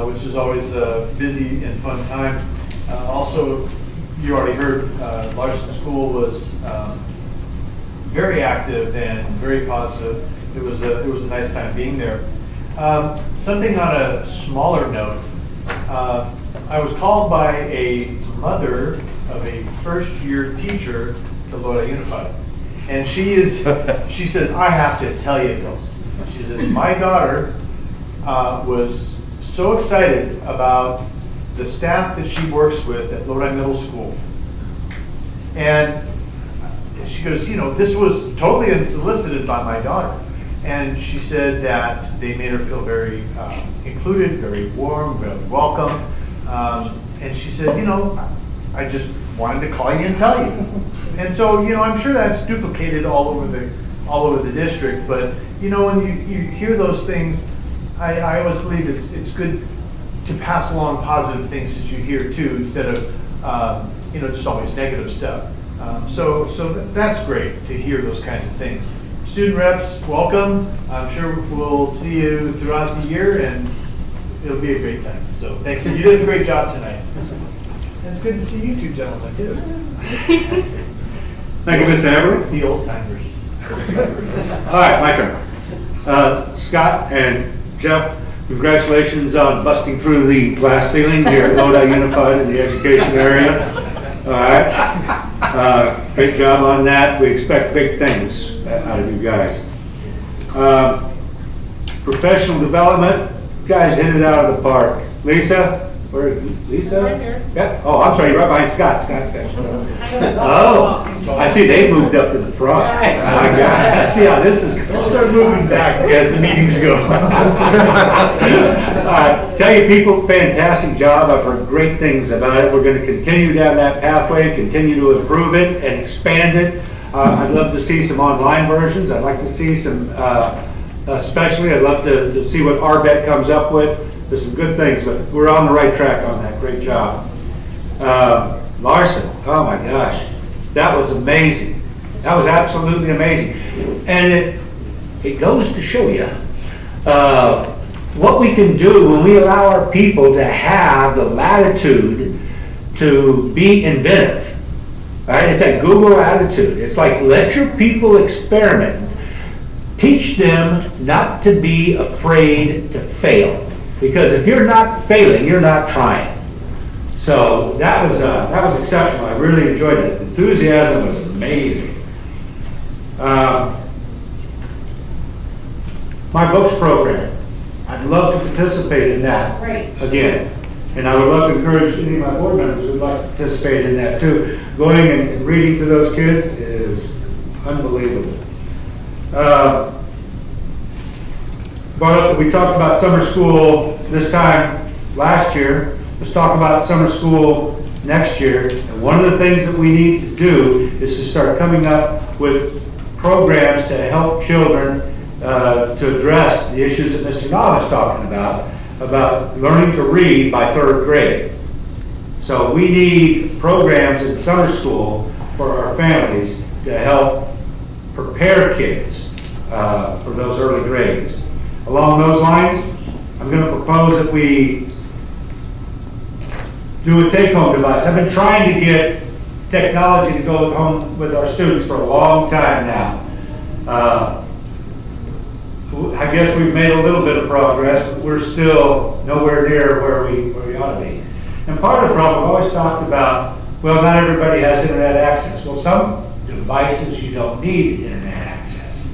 which is always a busy and fun time. Also, you already heard Larson School was very active and very positive. It was a nice time being there. Something on a smaller note. I was called by a mother of a first-year teacher to Lodi Unified. And she says, I have to tell you this. She says, my daughter was so excited about the staff that she works with at Lodi Middle School. And she goes, this was totally unsolicited by my daughter. And she said that they made her feel very included, very warm, very welcome. And she said, you know, I just wanted to call you and tell you. And so, you know, I'm sure that's duplicated all over the district. But you know, when you hear those things, I always believe it's good to pass along positive things that you hear too, instead of you know, just always negative stuff. So that's great to hear those kinds of things. Student reps, welcome. I'm sure we'll see you throughout the year, and it'll be a great time. So thank you. You did a great job tonight. It's good to see you two gentlemen too. Thank you, Mr. Everett. The old timers. All right, my turn. Scott and Jeff, congratulations on busting through the glass ceiling here at Lodi Unified in the education area. All right. Great job on that. We expect big things out of you guys. Professional development, you guys hit it out of the park. Lisa? Where is Lisa? Right here. Yeah. Oh, I'm sorry, you're right behind Scott. Scott's got you. Oh, I see they moved up to the front. Oh, my God. I see how this is going. We'll start moving back as the meetings go. Tell you people, fantastic job. I've heard great things about it. We're going to continue down that pathway, continue to improve it and expand it. I'd love to see some online versions. I'd like to see some, especially, I'd love to see what RBET comes up with. There's some good things, but we're on the right track on that. Great job. Larson, oh my gosh, that was amazing. That was absolutely amazing. And it goes to show you what we can do when we allow our people to have the latitude to be inventive. Right? It's that Google attitude. It's like, let your people experiment. Teach them not to be afraid to fail. Because if you're not failing, you're not trying. So that was exceptional. I really enjoyed it. The enthusiasm was amazing. My books program. I'd love to participate in that again. And I would love to encourage any of my board members who would like to participate in that too. Going and reading to those kids is unbelievable. We talked about summer school this time last year. Let's talk about summer school next year. And one of the things that we need to do is to start coming up with programs to help children to address the issues that Mr. Knob was talking about learning to read by 3rd grade. So we need programs in summer school for our families to help prepare kids for those early grades. Along those lines, I'm going to propose that we do a take-home device. I've been trying to get technology to go home with our students for a long time now. I guess we've made a little bit of progress, but we're still nowhere near where we ought to be. And part of the problem, we've always talked about, well, not everybody has internet access. Well, some devices you don't need internet access.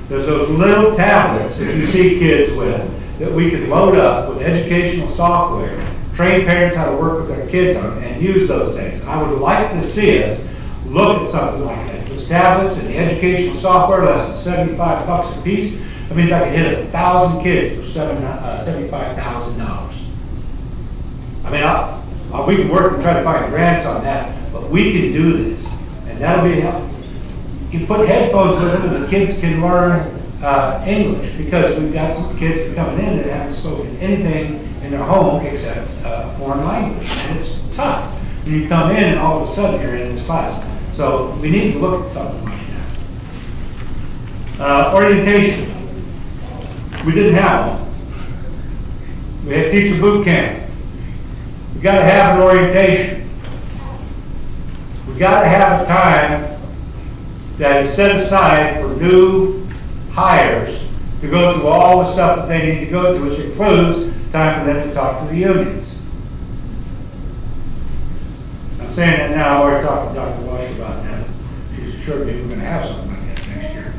There's those little tablets that you see kids with that we can load up with educational software, train parents how to work with their kids on, and use those things. I would like to see us look at something like that. Those tablets and the educational software, less than $75 a piece. That means I can hit 1,000 kids for $75,000. I mean, we can work and try to find grants on that, but we can do this, and that'll be helpful. You put headphones with them, and the kids can learn English, because we've got some kids coming in that haven't spoken anything in their home except a foreign language, and it's tough. And you come in, and all of a sudden you're in this class. So we need to look at something like that. Orientation. We didn't have one. We had teacher boot camp. We got to have an orientation. We got to have a time that is set aside for new hires to go through all the stuff that they need to go through, which includes time for them to talk to the unions. I'm saying that now. I already talked to Dr. Wash about that. She's assured me we're going to have something like that next year.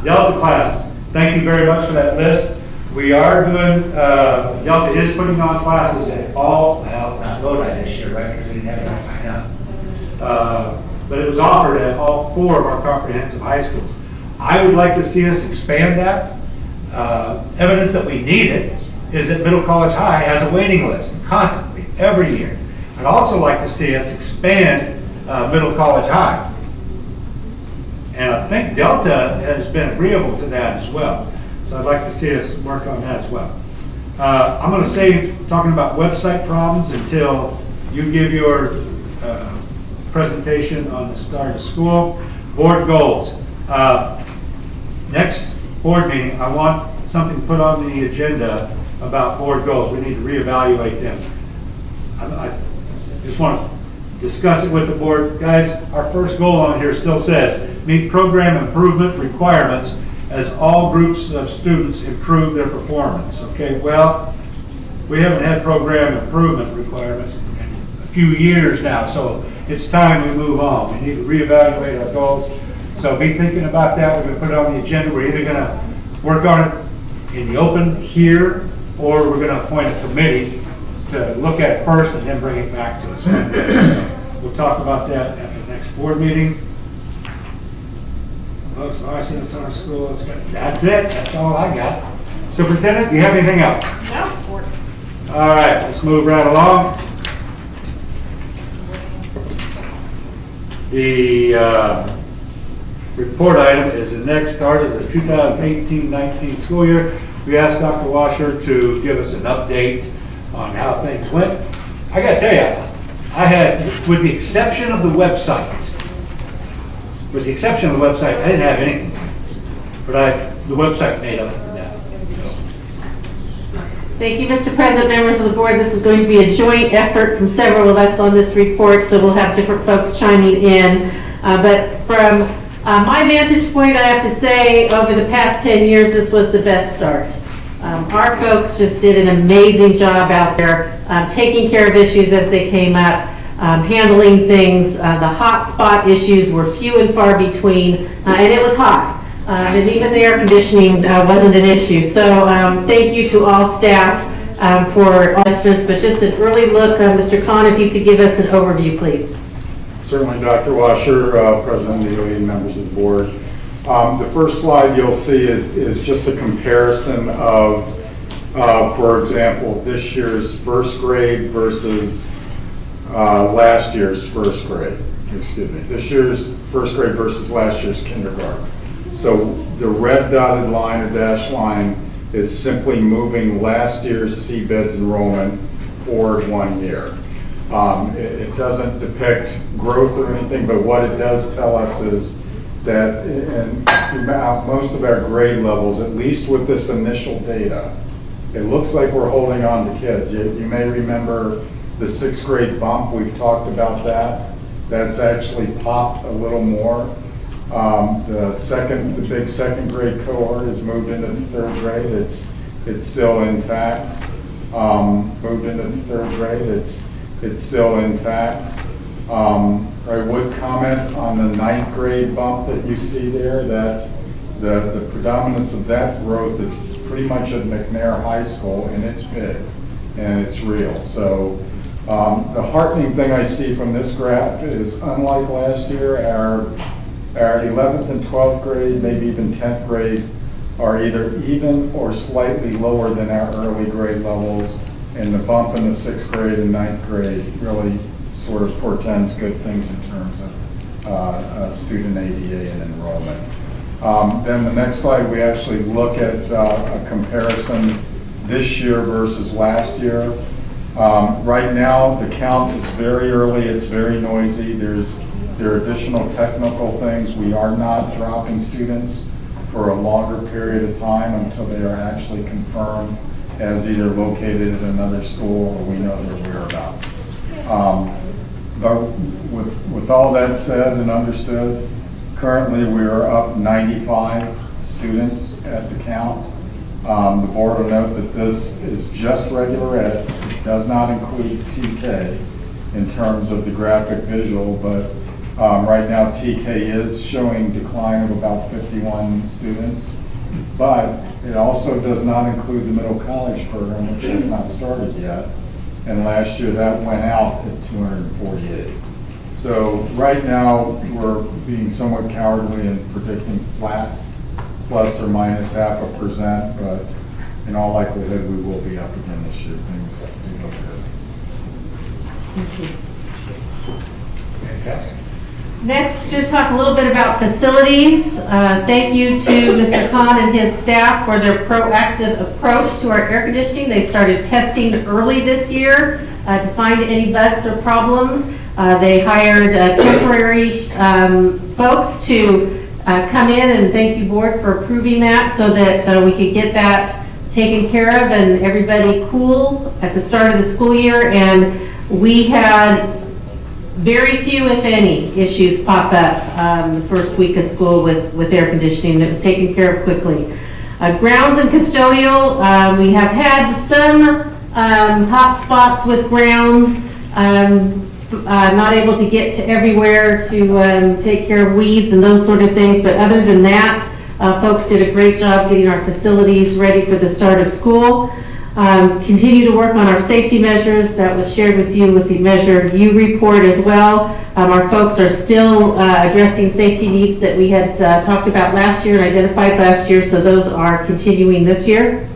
Delta classes. Thank you very much for that list. We are doing, Delta is putting on classes at not Lodi this year, right? Because we didn't have enough time up. But it was offered at all 4 of our comprehensive high schools. I would like to see us expand that. Evidence that we need it is that Middle College High has a waiting list constantly, every year. I'd also like to see us expand Middle College High. And I think Delta has been agreeable to that as well. So I'd like to see us work on that as well. I'm going to save talking about website problems until you give your presentation on the start of school. Board goals. Next board meeting, I want something put on the agenda about board goals. We need to reevaluate them. I just want to discuss it with the board. Guys, our first goal on here still says, meet program improvement requirements as all groups of students improve their performance. Okay, well, we haven't had program improvement requirements in a few years now, so it's time we move on. We need to reevaluate our goals. So be thinking about that. We're going to put it on the agenda. We're either going to work on it in the open here, or we're going to appoint a committee to look at it first and then bring it back to us. So we'll talk about that at the next board meeting. Most of our students in our schools. That's it. That's all I got. Superintendent, do you have anything else? No. All right, let's move right along. The report item is the next start of the 2018-19 school year. We asked Dr. Washer to give us an update on how things went. I got to tell you, I had, with the exception of the website, I didn't have any complaints, but the website made up for that. Thank you, Mr. President, members of the board. This is going to be a joint effort from several of us on this report, so we'll have different folks chiming in. But from my vantage point, I have to say, over the past 10 years, this was the best start. Our folks just did an amazing job out there, taking care of issues as they came up, handling things. The hot spot issues were few and far between, and it was hot. And even the air conditioning wasn't an issue. So thank you to all staff for all estimates, but just an early look. Mr. Kahn, if you could give us an overview, please. Certainly, Dr. Washer, President Neely, and members of the board. The first slide you'll see is just a comparison of, for example, this year's first grade versus last year's first grade. Excuse me. This year's first grade versus last year's kindergarten. So the red dotted line or dashed line is simply moving last year's CBEDS enrollment forward 1 year. It doesn't depict growth or anything, but what it does tell us is that in most of our grade levels, at least with this initial data, it looks like we're holding on to kids. You may remember the 6th grade bump. We've talked about that. That's actually popped a little more. The big second grade cohort has moved into the 3rd grade. It's still intact. Moved into the 3rd grade. It's still intact. I would comment on the 9th grade bump that you see there, that the predominance of that growth is pretty much at McNair High School, and it's big, and it's real. So the heartening thing I see from this graph is, unlike last year, our 11th and 12th grade, maybe even 10th grade, are either even or slightly lower than our early grade levels, and the bump in the 6th grade and 9th grade really sort of portends good things in terms of student ADA and enrollment. Then the next slide, we actually look at a comparison this year versus last year. Right now, the count is very early, it's very noisy. There are additional technical things. We are not dropping students for a longer period of time until they are actually confirmed as either located at another school or we know their whereabouts. But with all that said and understood, currently we are up 95 students at the count. The board will note that this is just regular ed. It does not include TK in terms of the graphic visual, but right now TK is showing decline of about 51 students. But it also does not include the middle college program, which has not started yet. And last year that went out at 248. So right now, we're being somewhat cowardly in predicting flat, plus or minus 0.5%, but in all likelihood, we will be up again this year. Things do look good. Fantastic. Next, to talk a little bit about facilities. Thank you to Mr. Khan and his staff for their proactive approach to our air conditioning. They started testing early this year to find any bugs or problems. They hired temporary folks to come in, and thank you, board, for approving that so that we could get that taken care of and everybody cool at the start of the school year. And we had very few, if any, issues pop up the first week of school with air conditioning. That was taken care of quickly. Grounds and custodial, we have had some hot spots with grounds. Not able to get to everywhere to take care of weeds and those sort of things, but other than that, folks did a great job getting our facilities ready for the start of school. Continue to work on our safety measures. That was shared with you with the Measure U report as well. Our folks are still addressing safety needs that we had talked about last year and identified last year, so those are continuing this year.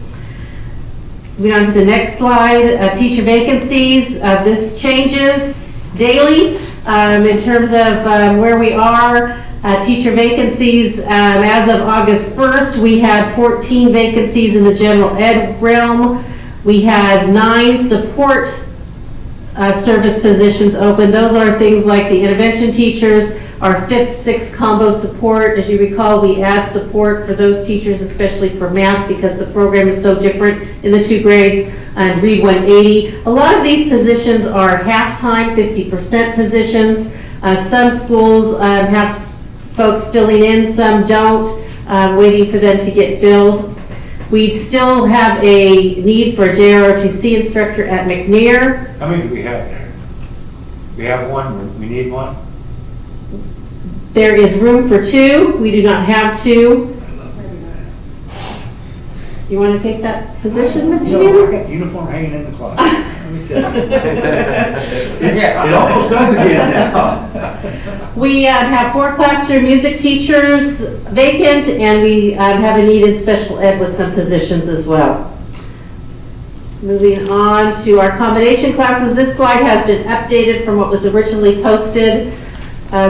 Moving on to the next slide, teacher vacancies. This changes daily in terms of where we are. Teacher vacancies, as of August 1st, we had 14 vacancies in the general ed realm. We had 9 support service positions open. Those are things like the intervention teachers, our 5th, 6th combo support. As you recall, we add support for those teachers, especially for math, because the program is so different in the 2 grades, and Read 180. A lot of these positions are half-time, 50% positions. Some schools have folks filling in, some don't, waiting for them to get filled. We still have a need for a JROTC instructor at McNair. How many do we have there? We have one, we need one? There is room for 2. We do not have 2. You want to take that position, Mr. No, I got the uniform hanging in the closet. Let me tell you. It almost does again now. We have 4 classroom music teachers vacant, and we have a need in special ed with some positions as well. Moving on to our combination classes. This slide has been updated from what was originally posted.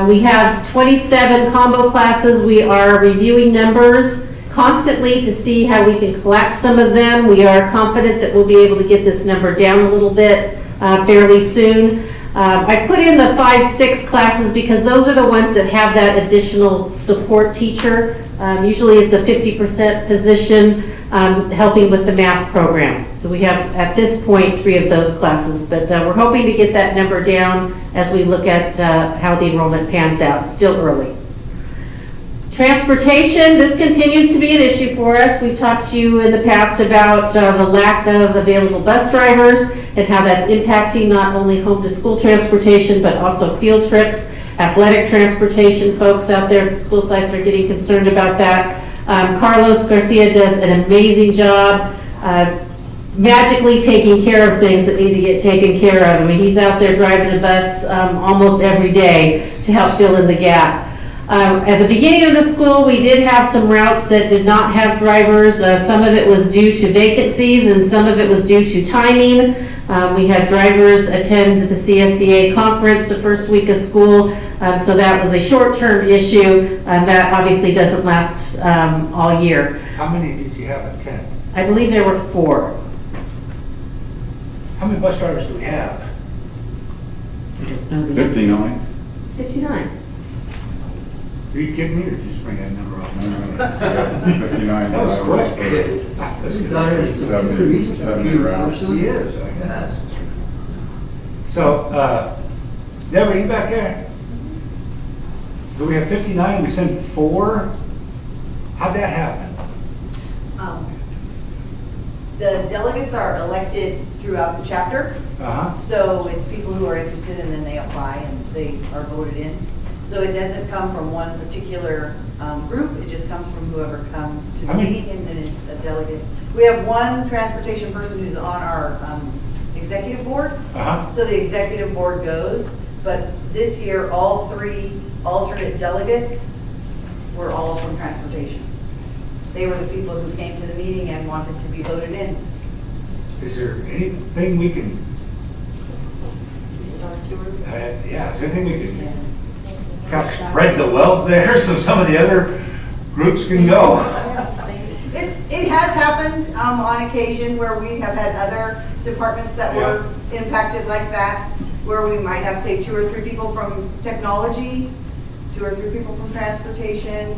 We have 27 combo classes. We are reviewing numbers constantly to see how we can collapse some of them. We are confident that we'll be able to get this number down a little bit fairly soon. I put in the 5, 6 classes because those are the ones that have that additional support teacher. Usually it's a 50% position helping with the math program. So we have, at this point, 3 of those classes, but we're hoping to get that number down as we look at how the enrollment pans out. It's still early. Transportation, this continues to be an issue for us. We've talked to you in the past about the lack of available bus drivers and how that's impacting not only home to school transportation, but also field trips, athletic transportation. Folks out there at the school sites are getting concerned about that. Carlos Garcia does an amazing job magically taking care of things that need to get taken care of. I mean, he's out there driving a bus almost every day to help fill in the gap. At the beginning of the school, we did have some routes that did not have drivers. Some of it was due to vacancies and some of it was due to timing. We had drivers attend the CSEA conference the first week of school, so that was a short-term issue that obviously doesn't last all year. How many did you have attend? I believe there were 4. How many bus drivers do we have? 59. 59. Are you kidding me, or just bring that number off? 59. That was quick. That's good. 70 routes. He is, I guess. So, Deborah, you back there? Do we have 59, we sent 4? How'd that happen? The delegates are elected throughout the chapter. So it's people who are interested and then they apply and they are voted in. So it doesn't come from one particular group, it just comes from whoever comes to the meeting and then is a delegate. We have one transportation person who's on our executive board. So the executive board goes, But this year, all 3 alternate delegates were all from transportation. They were the people who came to the meeting and wanted to be voted in. Is there anything we can, Start a tour? yeah, is there anything we can kind of spread the wealth there so some of the other groups can go? It has happened on occasion where we have had other departments that were impacted like that, where we might have, say, 2 or 3 people from technology, 2 or 3 people from transportation,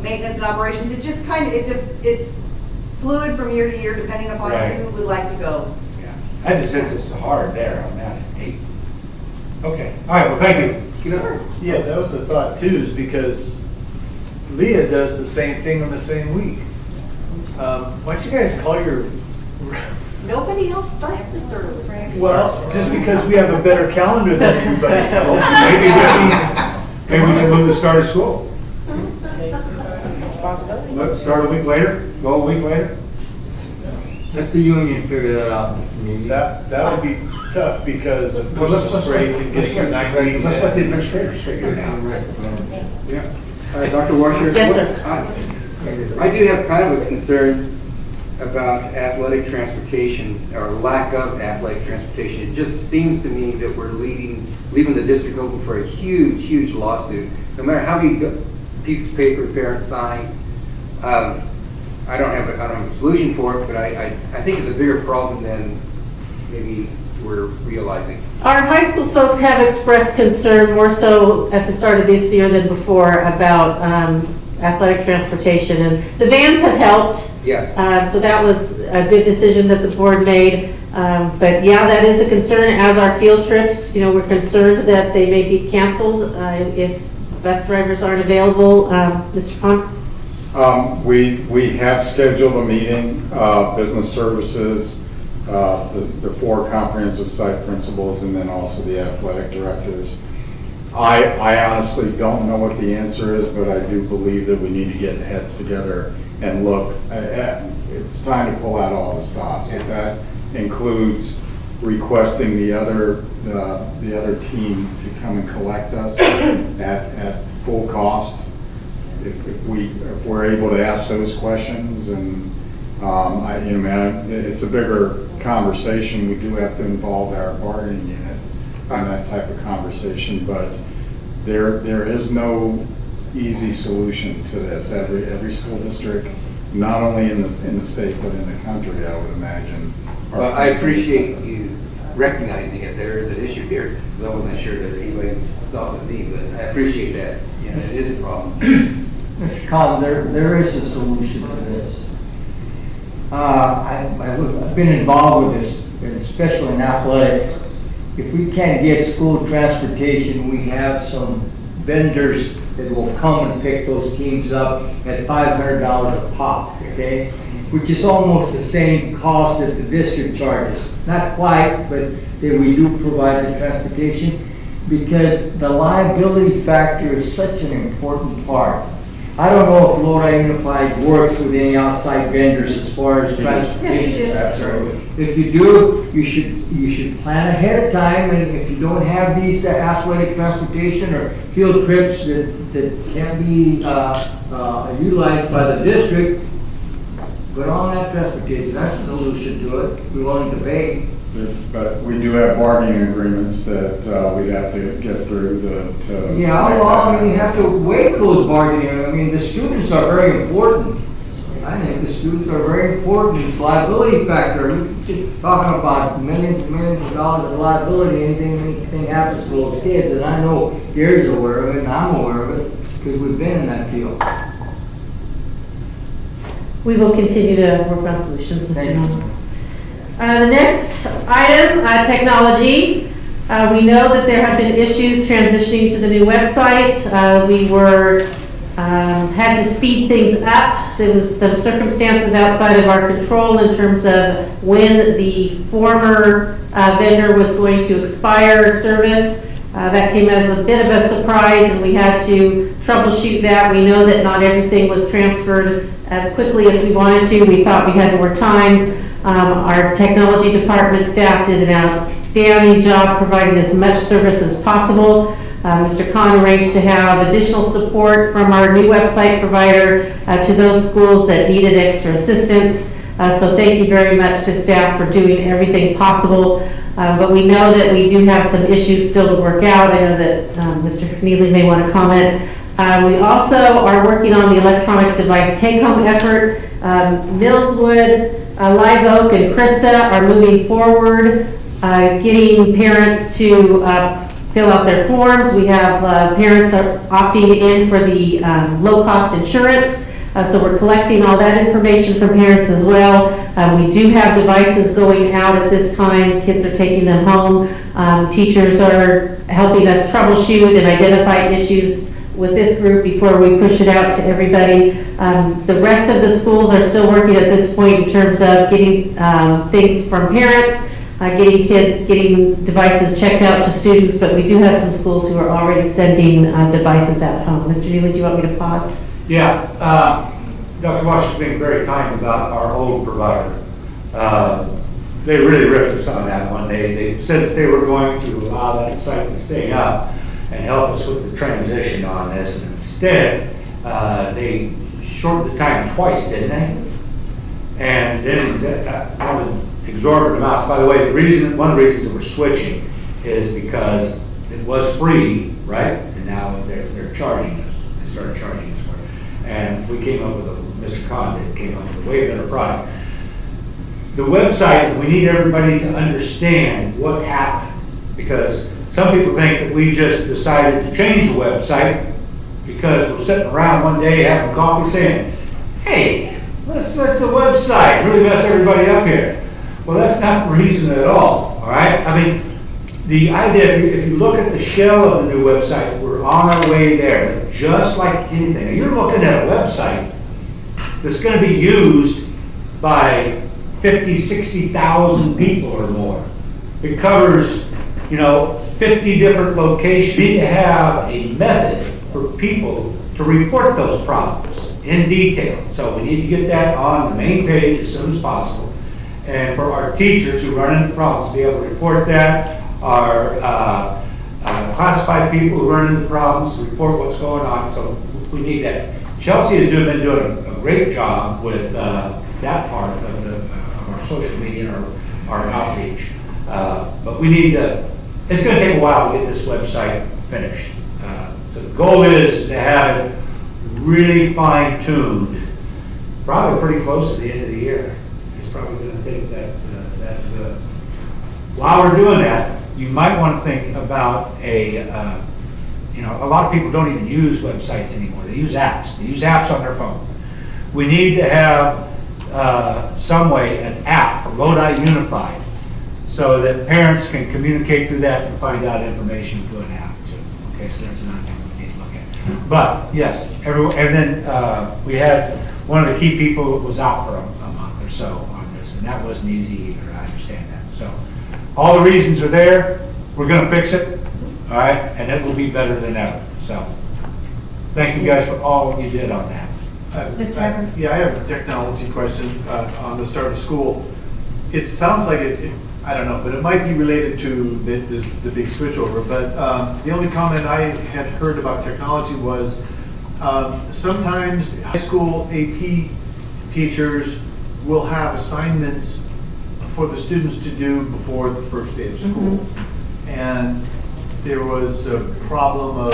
maintenance and operations. It just kind of, it's fluid from year to year depending upon who would like to go. Yeah, I just sense it's hard there on that. Okay, all right, well, thank you. Yeah, that was the thought too, is because Leah does the same thing on the same week. Why don't you guys call your... Nobody else starts this early. Well, just because we have a better calendar than everybody else. Maybe we should move the start of school. Let's start a week later, go a week later. Let the union figure that out, Mr. Meany. That would be tough because of Christmas break and getting your 9 weeks Let's let the in. administrators figure it out. Yeah. Dr. Washer? Yes, sir. I do have kind of a concern about athletic transportation, or lack of athletic transportation. It just seems to me that we're leaving the district open for a huge, huge lawsuit. No matter how many pieces of paper parents sign, I don't have a solution for it, but I think it's a bigger problem than maybe we're realizing. Our high school folks have expressed concern more so at the start of this year than before about athletic transportation, and the vans have helped. Yes. So that was a good decision that the board made. But yeah, that is a concern, as our field trips. You know, we're concerned that they may be canceled if bus drivers aren't available. Mr. Pond? We have scheduled a meeting, business services, the 4 comprehensive site principals, and then also the athletic directors. I honestly don't know what the answer is, but I do believe that we need to get heads together and look. It's time to pull out all the stops. If that includes requesting the other team to come and collect us at full cost, if we're able to ask those questions, and it's a bigger conversation. We do have to involve our bargaining unit on that type of conversation, but there is no easy solution to this. Every school district, not only in the state but in the country, I would imagine. Well, I appreciate you recognizing it. There is an issue here, because I wasn't sure that anybody saw it with me, but I appreciate that. You know, it is a problem. Mr. Collins, there is a solution to this. I've been involved with this, especially in athletics. If we can't get school transportation, we have some vendors that will come and pick those teams up at $500 a pop, okay? Which is almost the same cost that the district charges. Not quite, but we do provide the transportation, because the liability factor is such an important part. I don't know if Lodi Unified works with any outside vendors as far as transportation. If you do, you should plan ahead of time, and if you don't have these athletic transportation or field trips that can be utilized by the district, put on that transportation. That's the solution to it. We're willing to pay. But we do have bargaining agreements that we'd have to get through to Yeah, how long we have to wait those bargaining? I mean, the students are very important. I think the students are very important. It's liability factor. We're talking about millions and millions of dollars of liability. Anything happens to those kids, and I know Gary's aware of it, and I'm aware of it, because we've been in that field. We will continue to work on solutions, Mr. Thank you. Nolan. The next item, technology. We know that there have been issues transitioning to the new website. We had to speed things up. There was some circumstances outside of our control in terms of when the former vendor was going to expire service. That came as a bit of a surprise, and we had to try troubleshoot that. We know that not everything was transferred as quickly as we wanted to. We thought we had more time. Our technology department staff did an outstanding job providing as much service as possible. Mr. Khan arranged to have additional support from our new website provider to those schools that needed extra assistance. So thank you very much to staff for doing everything possible. But we know that we do have some issues still to work out. I know that Mr. Neely may want to comment. We also are working on the electronic device take-home effort. Millswood, Live Oak, and Krista are moving forward, getting parents to fill out their forms. We have parents are opting in for the low-cost insurance. So we're collecting all that information from parents as well. We do have devices going out at this time. Kids are taking them home. Teachers are helping us troubleshoot and identify issues with this group before we push it out to everybody. The rest of the schools are still working at this point in terms of getting things from parents, getting devices checked out to students, but we do have some schools who are already sending devices at home. Mr. Neely, do you want me to pause? Yeah, Dr. Walsh has been very kind about our old provider. They really ripped us on that one. They said that they were going to allow that site to stay up and help us with the transition on this. And instead, they shortened the time twice, didn't they? And then wanted exorbitant amounts. By the way, one of the reasons that we're switching is because it was free, right? And now they're charging us. They started charging us for it. And we came up with Mr. Condit came up with a way better product. The website, we need everybody to understand what happened, because some people think that we just decided to change the website because we're sitting around one day having coffee saying, hey, let's switch the website, really mess everybody up here. Well, that's not the reason at all right? I mean, the idea, if you look at the shell of the new website, we're on our way there, just like anything. Now, you're looking at a website that's going to be used by 50, 60,000 people or more. It covers, 50 different locations. You need to have a method for people to report those problems in detail. So we need to get that on the main page as soon as possible. And for our teachers who run into problems to be able to report that, our classified people who run into problems to report what's going on. So we need that. Chelsea has been doing a great job with that part of our social media and our outreach. But we need to, it's going to take a while to get this website finished. So the goal is to have it really fine-tuned, probably pretty close to the end of the year. It's probably going to take that. While we're doing that, you might want to think about a lot of people don't even use websites anymore. They use apps. They use apps on their phone. We need to have some way, an app for Lodi Unified, so that parents can communicate through that and find out information through an app too. Okay, so that's another thing we need to look at. But yes, and then we had one of the key people was out for a month or so on this, and that wasn't easy either. I understand that. So all the reasons are there. We're going to fix it, all right, and it will be better than ever. So thank you guys for all you did on that. I have a technology question on the start of school. It sounds like I don't know, but it might be related to the big switchover. But the only comment I had heard about technology was sometimes high school AP teachers will have assignments for the students to do before the first day of school. Mm-hmm. And there was a problem of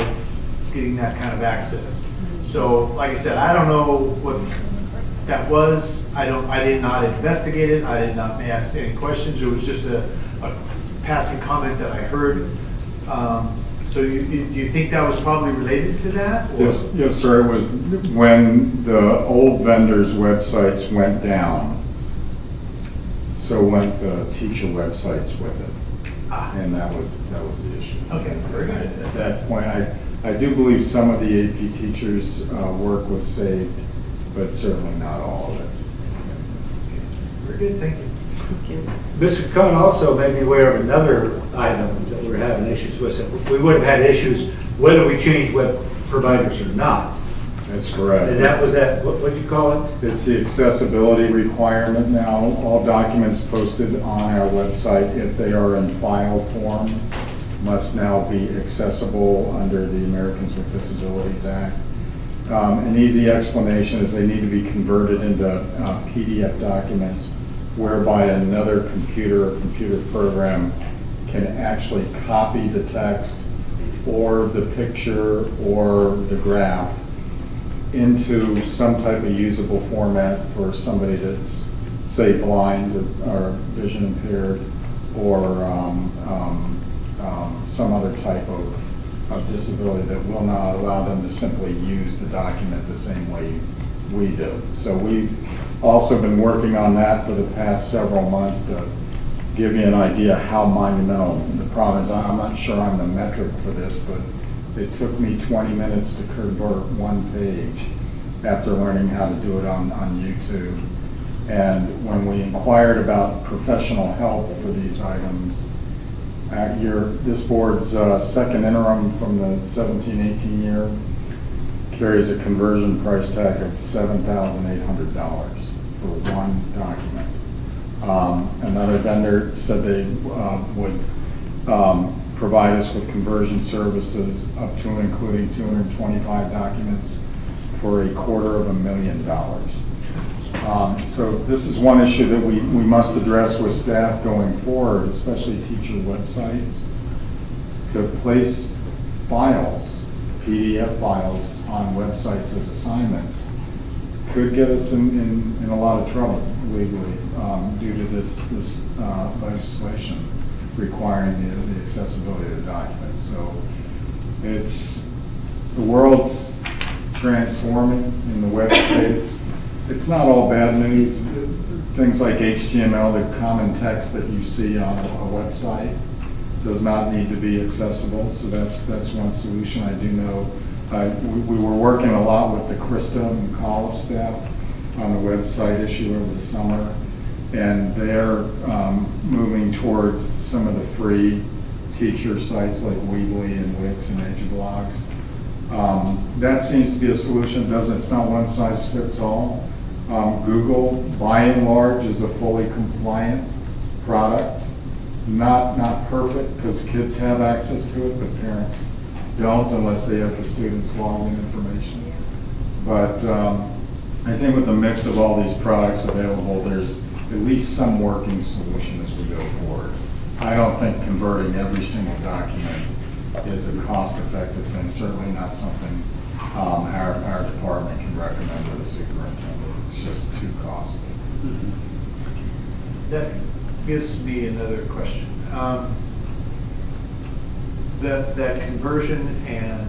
getting that kind of access. So, like I said, I don't know what that was. I did not investigate it. I did not ask any questions. It was just a passing comment that I heard. So, do you think that was probably related to that? Or? Yes, sir. It was when the old vendors' websites went down. So went the teacher websites with it, and that was the issue. Okay, very good. At that point, I do believe some of the AP teachers' work was saved, but certainly not all of it. Very good, thank you. Mr. Cohn also made me aware of another item that we're having issues with. We would have had issues whether we change providers are not. That's correct. And that was that, what'd you call it? It's the accessibility requirement now. All documents posted on our website, if they are in file form, must now be accessible under the Americans with Disabilities Act. An easy explanation is they need to be converted into PDF documents whereby another computer or computer program can actually copy the text or the picture or the graph into some type of usable format for somebody that's, say, blind or vision impaired or some other type of disability that will not allow them to simply use the document the same way we do. So we've also been working on that for the past several months to give you an idea how monumental. The problem is I'm not sure I'm the metric for this, but it took me 20 minutes to convert one page after learning how to do it on YouTube. And when we inquired about professional help for these items, this board's second interim from the 17-18 year carries a conversion price tag of $7,800 for one document. Another vendor said they would provide us with conversion services up to and including 225 documents for $250,000. So this is one issue that we must address with staff going forward, especially teacher websites, to place files, PDF files on websites as assignments could get us in a lot of trouble legally due to this legislation requiring the accessibility of the documents. So the world's transforming in the web space. It's not all bad news. Things like HTML, the common text that you see on a website, does not need to be accessible. So that's one solution. I do know we were working a lot with the Krista and college staff on the website issue over the summer, and they're moving towards some of the free teacher sites like Weebly and Wix and EduBlogs. That seems to be a solution. It's not one size fits all. Google, by and large, is a fully compliant product. Not perfect, because kids have access to it, but parents don't unless they have the students' login information. But I think with a mix of all these products available, there's at least some working solution as we go forward. I don't think converting every single document is a cost-effective thing, certainly not something our department can recommend to the superintendent. It's just too costly. That gives me another question. That conversion and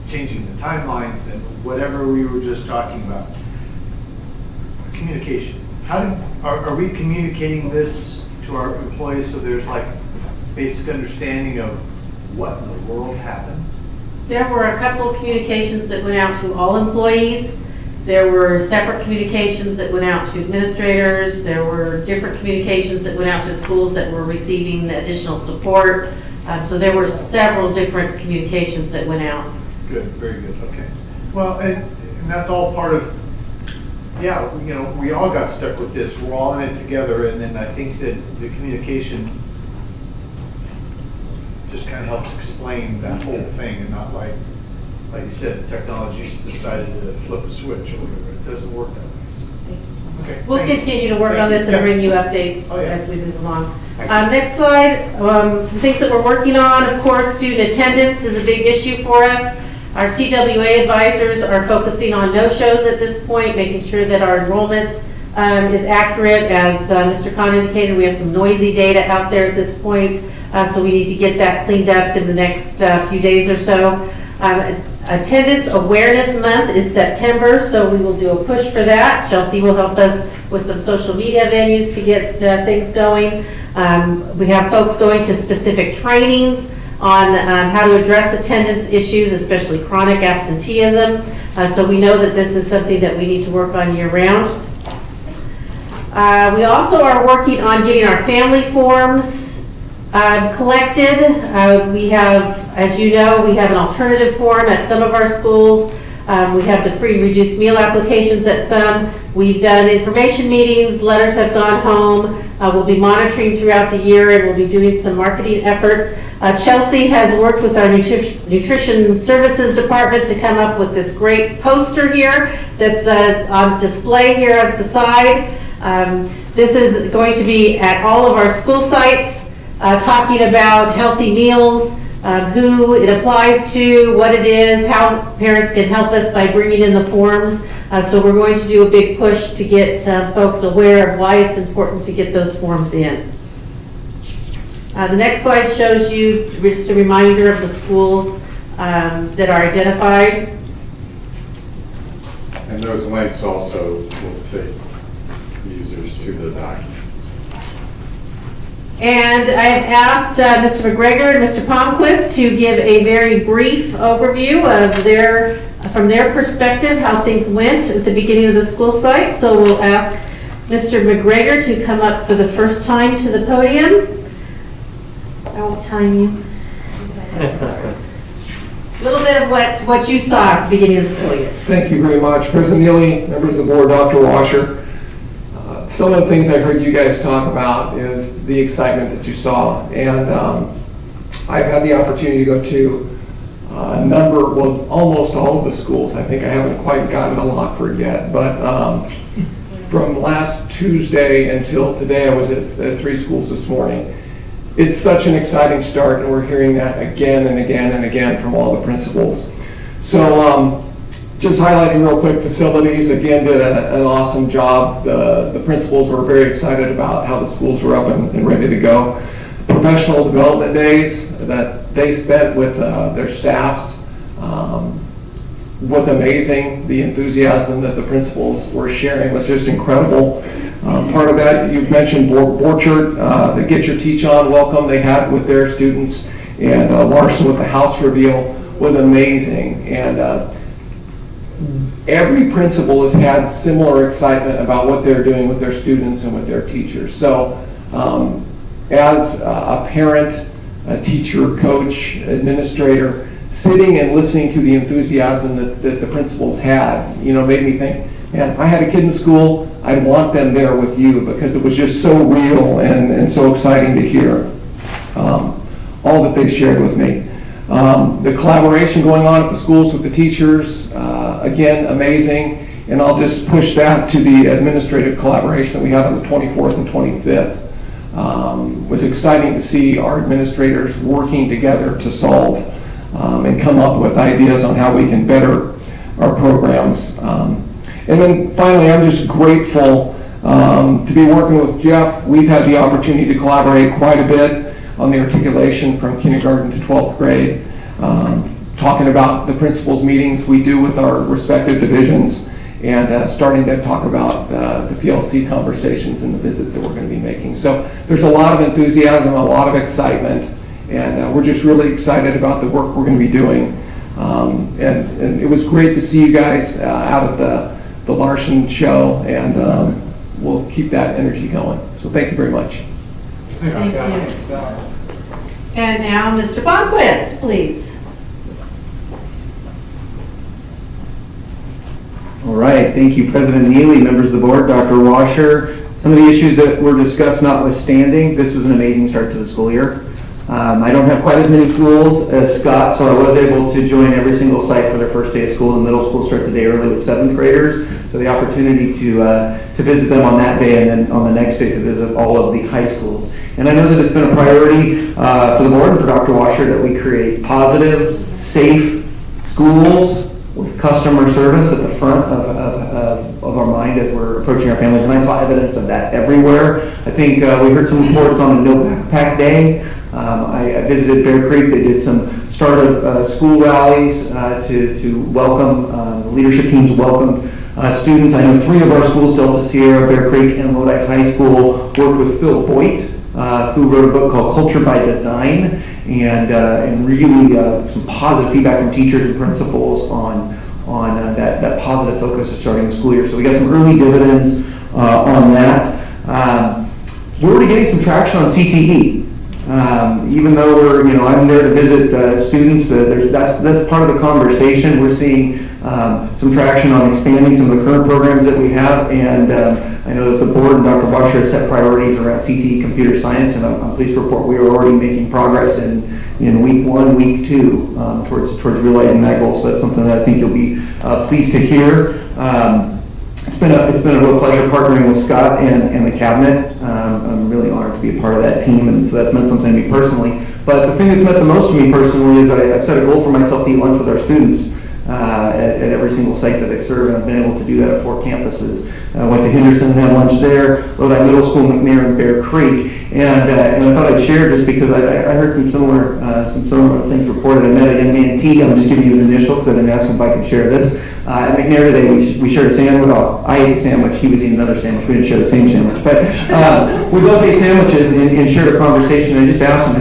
changing the timelines and whatever we were just talking about, communication. Are we communicating this to our employees so there's like basic understanding of what in the world happened? There were a couple of communications that went out to all employees. There were separate communications that went out to administrators. There were different communications that went out to schools that were receiving additional support. So there were several different communications that went out. Good, very good, okay. Well, and that's all part of, yeah, you know, we all got stuck with this. We're all in it together, and then I think that the communication just kind of helps explain that whole thing, and not like you said, technology's decided to flip a switch or whatever. It doesn't work that way. So. Okay, We'll thanks. continue to work on this and bring you updates Oh, yeah. as we move along. Next slide, some things that we're working on. Of course, student attendance is a big issue for us. Our CWA advisors are focusing on no-shows at this point, making sure that our enrollment is accurate. As Mr. Khan indicated, we have some noisy data out there at this point, so we need to get that cleaned up in the next few days or so. Attendance Awareness Month is September, so we will do a push for that. Chelsea will help us with some social media venues to get things going. We have folks going to specific trainings on how to address attendance issues, especially chronic absenteeism. So we know that this is something that we need to work on year-round. We also are working on getting our family forms collected. We have As you know, we have an alternative form at some of our schools. We have the free reduced meal applications at some. We've done information meetings, letters have gone home. We'll be monitoring throughout the year, and we'll be doing some marketing efforts. Chelsea has worked with our nutrition services department to come up with this great poster here that's on display here at the side. This is going to be at all of our school sites, talking about healthy meals, who it applies to, what it is, how parents can help us by bringing in the forms. So we're going to do a big push to get folks aware of why it's important to get those forms in. The next slide shows you just a reminder of the schools that are identified. And those links also will take users to the documents. And I've asked Mr. McGregor and Mr. Palmquist to give a very brief overview of from their perspective, how things went at the beginning of the school site. So we'll ask Mr. McGregor to come up for the first time to the podium. I won't time you. A little bit of what you saw at the beginning of the school year. Thank you very much. President Neely, members of the board, Dr. Washer. Some of the things I heard you guys talk about is the excitement that you saw. And I've had the opportunity to go to almost all of the schools. I think I haven't quite gotten to Lockford yet, but from last Tuesday until today, I was at 3 schools this morning. It's such an exciting start, and we're hearing that again and again and again from all the principals. So just highlighting real quick, facilities, again, did an awesome job. The principals were very excited about how the schools were up and ready to go. Professional development days that they spent with their staffs was amazing. The enthusiasm that the principals were sharing was just incredible. Part of that, you've mentioned Borchert, the Get Your Teach On welcome they had with their students, and Larson with the house reveal was amazing. And every principal has had similar excitement about what they're doing with their students and with their teachers. So as a parent, a teacher, coach, administrator, sitting and listening to the enthusiasm that the principals had, made me think, man, if I had a kid in school, I'd want them there with you, because it was just so real and so exciting to hear all that they shared with me. The collaboration going on at the schools with the teachers, again, amazing. And I'll just push that to the administrative collaboration that we had on the 24th and 25th. It was exciting to see our administrators working together to solve and come up with ideas on how we can better our programs. And then finally, I'm just grateful to be working with Jeff. We've had the opportunity to collaborate quite a bit on the articulation from kindergarten to 12th grade, talking about the principals meetings we do with our respective divisions, and starting to talk about the PLC conversations and the visits that we're going to be making. So there's a lot of enthusiasm, a lot of excitement, and we're just really excited about the work we're going to be doing. And it was great to see you guys out at the Larson show, and we'll keep that energy going. So thank you very much. Thank you. And now Mr. Bonquist, please. All right, thank you, President Neely, members of the board, Dr. Washer. Some of the issues that were discussed notwithstanding, this was an amazing start to the school year. I don't have quite as many schools as Scott, so I was able to join every single site for their first day of school. The middle school starts a day early with 7th graders, so the opportunity to visit them on that day, and then on the next day to visit all of the high schools. And I know that it's been a priority for the board and for Dr. Washer that we create positive, safe schools with customer service at the front of our mind as we're approaching our families. And I saw evidence of that everywhere. I think we heard some reports on No Backpack Day. I visited Bear Creek. They did some start of school rallies to welcome, the leadership teams welcomed students. I know 3 of our schools, Delta Sierra, Bear Creek, and Lodi High School, worked with Phil Boyd, who wrote a book called Culture by Design, and really some positive feedback from teachers and principals on that positive focus of starting the school year. So we got some early dividends on that. We're already getting some traction on CTE. Even though I'm there to visit students, that's part of the conversation. We're seeing some traction on expanding some of the current programs that we have, and I know that the board and Dr. Washer have set priorities around CTE computer science, and I'm pleased to report we are already making progress in week 1, week 2 towards realizing that goal. So that's something that I think you'll be pleased to hear. It's been a real pleasure partnering with Scott and the cabinet. I'm really honored to be a part of that team, and so that's meant something to me personally. But the thing that's meant the most to me personally is I've set a goal for myself to eat lunch with our students at every single site that I serve, and I've been able to do that at 4 campuses. I went to Henderson and had lunch there, Lodi Middle School, McNair, and Bear Creek, and I thought I'd share just because I heard some similar things reported. I met a young man, T. I'm just giving you his initial because I didn't ask him if I could share this. At McNair today, we shared a sandwich. Well, I ate a sandwich. He was eating another sandwich. We didn't share the same sandwich, but we both ate sandwiches and shared a conversation. And I just asked him,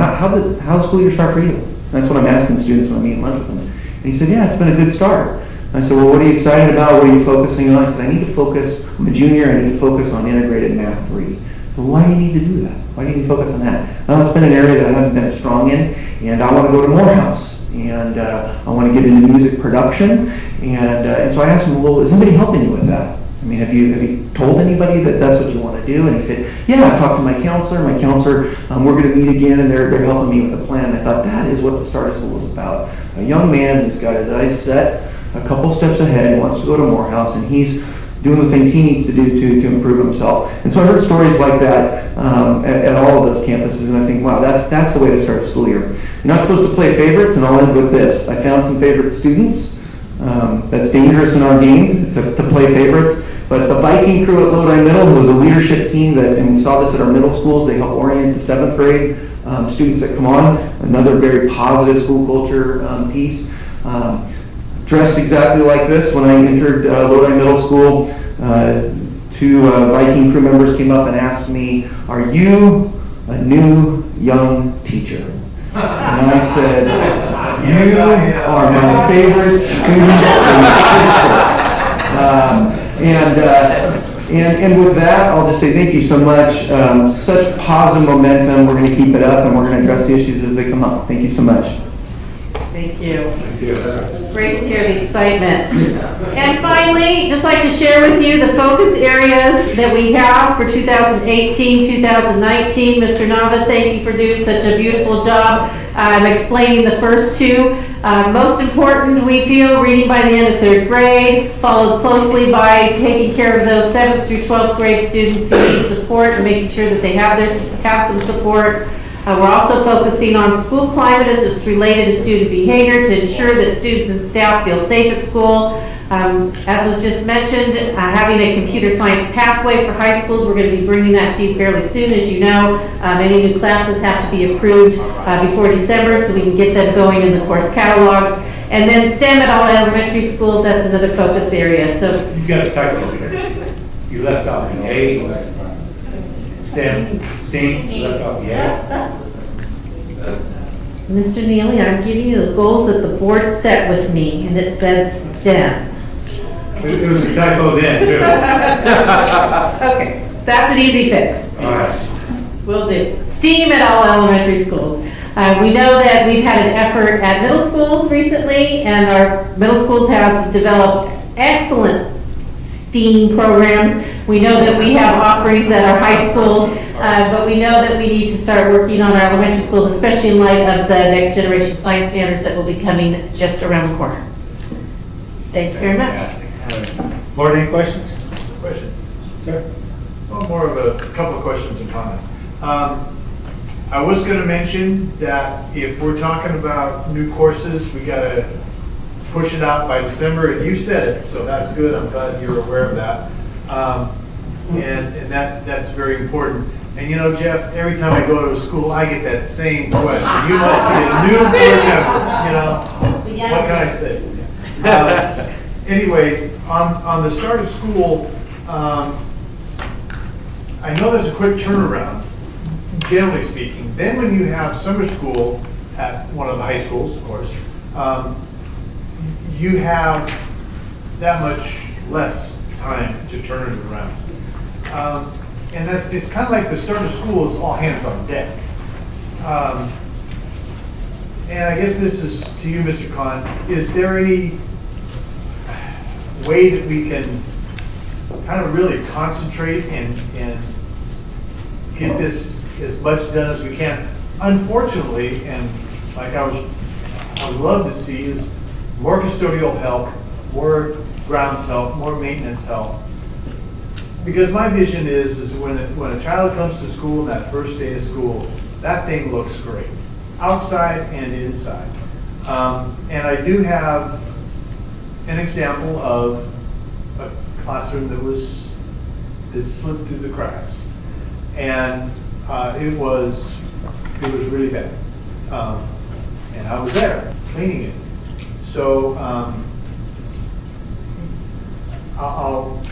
how's school year start for you? That's what I'm asking students when I'm eating lunch with them. And he said, yeah, it's been a good start. I said, well, what are you excited about? What are you focusing on? I said, I need to focus. I'm a junior. I need to focus on integrated math 3. So why do you need to do that? Why do you need to focus on that? Well, it's been an area that I haven't been as strong in, and I want to go to Morehouse. And I want to get into music production, and so I asked him, well, is anybody helping you with that? I mean, have you told anybody that that's what you want to do? And he said, yeah, I talked to my counselor. My counselor, we're going to meet again, and they're helping me with a plan. I thought that is what the start of school is about. A young man who's got his eyes set a couple steps ahead, wants to go to Morehouse, and he's doing the things he needs to do to improve himself. And so I heard stories like that at all of those campuses, and I think, wow, that's the way to start a school year. You're not supposed to play favorites, and I'll end with this. I found some favorite students. That's dangerous in our game to play favorites. But the Viking crew at Lodi Middle, who was a leadership team and we saw this at our middle schools, they help orient the 7th grade students that come on. Another very positive school culture piece. Dressed exactly like this when I entered Lodi Middle School. 2 Viking crew members came up and asked me, are you a new young teacher? And I said, you are my favorite student in the district. And with that, I'll just say thank you so much. Such positive momentum. We're going to keep it up, and we're going to address the issues as they come up. Thank you so much. Thank you. Thank you. Great to hear the excitement. And finally, just like to share with you the focus areas that we have for 2018, 2019. Mr. Nava, thank you for doing such a beautiful job explaining the first 2. Most important, we feel, reading by the end of 3rd grade, followed closely by taking care of those 7th through 12th grade students who need support and making sure that they have some support. We're also focusing on school climate as it's related to student behavior to ensure that students and staff feel safe at school. As was just mentioned, having a computer science pathway for high schools, we're going to be bringing that to you fairly soon. As you know, any new classes have to be approved before December so we can get them going in the course catalogs. And then STEM at all elementary schools, that's another focus area. So you've got a typo here. You left off the A. STEM, you left off the A. Mr. Neely, I'm giving you the goals that the board set with me, and it says STEM. It was a typo then, too. Okay, that's an easy fix. All right. Will do. STEAM at all elementary schools. We know that we've had an effort at middle schools recently, and our middle schools have developed excellent STEAM programs. We know that we have offerings at our high schools, but we know that we need to start working on our elementary schools, especially in light of the next generation science standards that will be coming just around the corner. Thank you very much. Board, any questions? Question. Sir? Well, more of a couple of questions and comments. I was going to mention that if we're talking about new courses, we got to push it out by December. And you said it, so that's good. I'm glad you're aware of that. And that's very important. And you know, Jeff, every time I go to a school, I get that same question. You must be a new board member, you know? What can I say? Anyway, on the start of school, I know there's a quick turnaround, generally speaking. Then when you have summer school at one of the high schools, of course, you have that much less time to turn it around. And it's kind of like the start of school is all hands on deck. And I guess this is to you, Mr. Khan, is there any way that we can kind of really concentrate and get this as much done as we can? Unfortunately, and like I would love to see, is more custodial help, more grounds help, more maintenance help. Because my vision is when a child comes to school, that first day of school, that thing looks great, outside and inside. And I do have an example of a classroom that slipped through the cracks, and it was really bad. And I was there cleaning it. So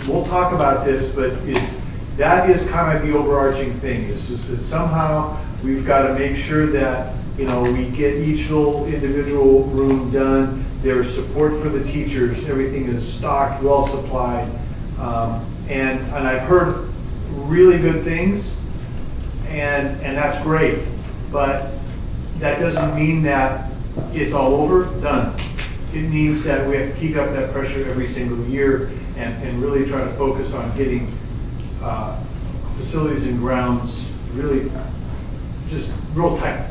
we'll talk about this, but that is kind of the overarching thing. Is just that somehow we've got to make sure that we get each little individual room done. There's support for the teachers. Everything is stocked, well supplied, and I've heard really good things, and that's great. But that doesn't mean that it's all over, done. It means that we have to keep up that pressure every single year and really try to focus on getting facilities and grounds really just real tight.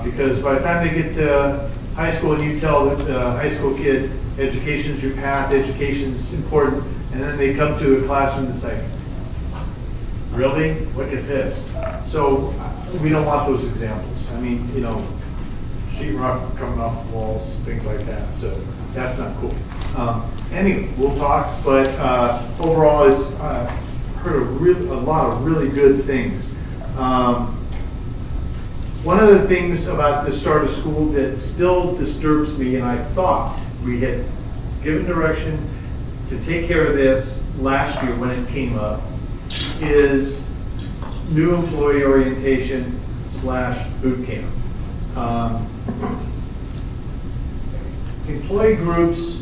Because by the time they get to high school and you tell the high school kid, education's your path, education's important, and then they come to a classroom that's like, really? Look at this. So we don't want those examples. I mean, sheetrock coming off the walls, things like that. So that's not cool. Anyway, we'll talk, but overall, it's heard a lot of really good things. One of the things about the start of school that still disturbs me, and I thought we had given direction to take care of this last year when it came up, is new employee orientation / boot camp. Employee groups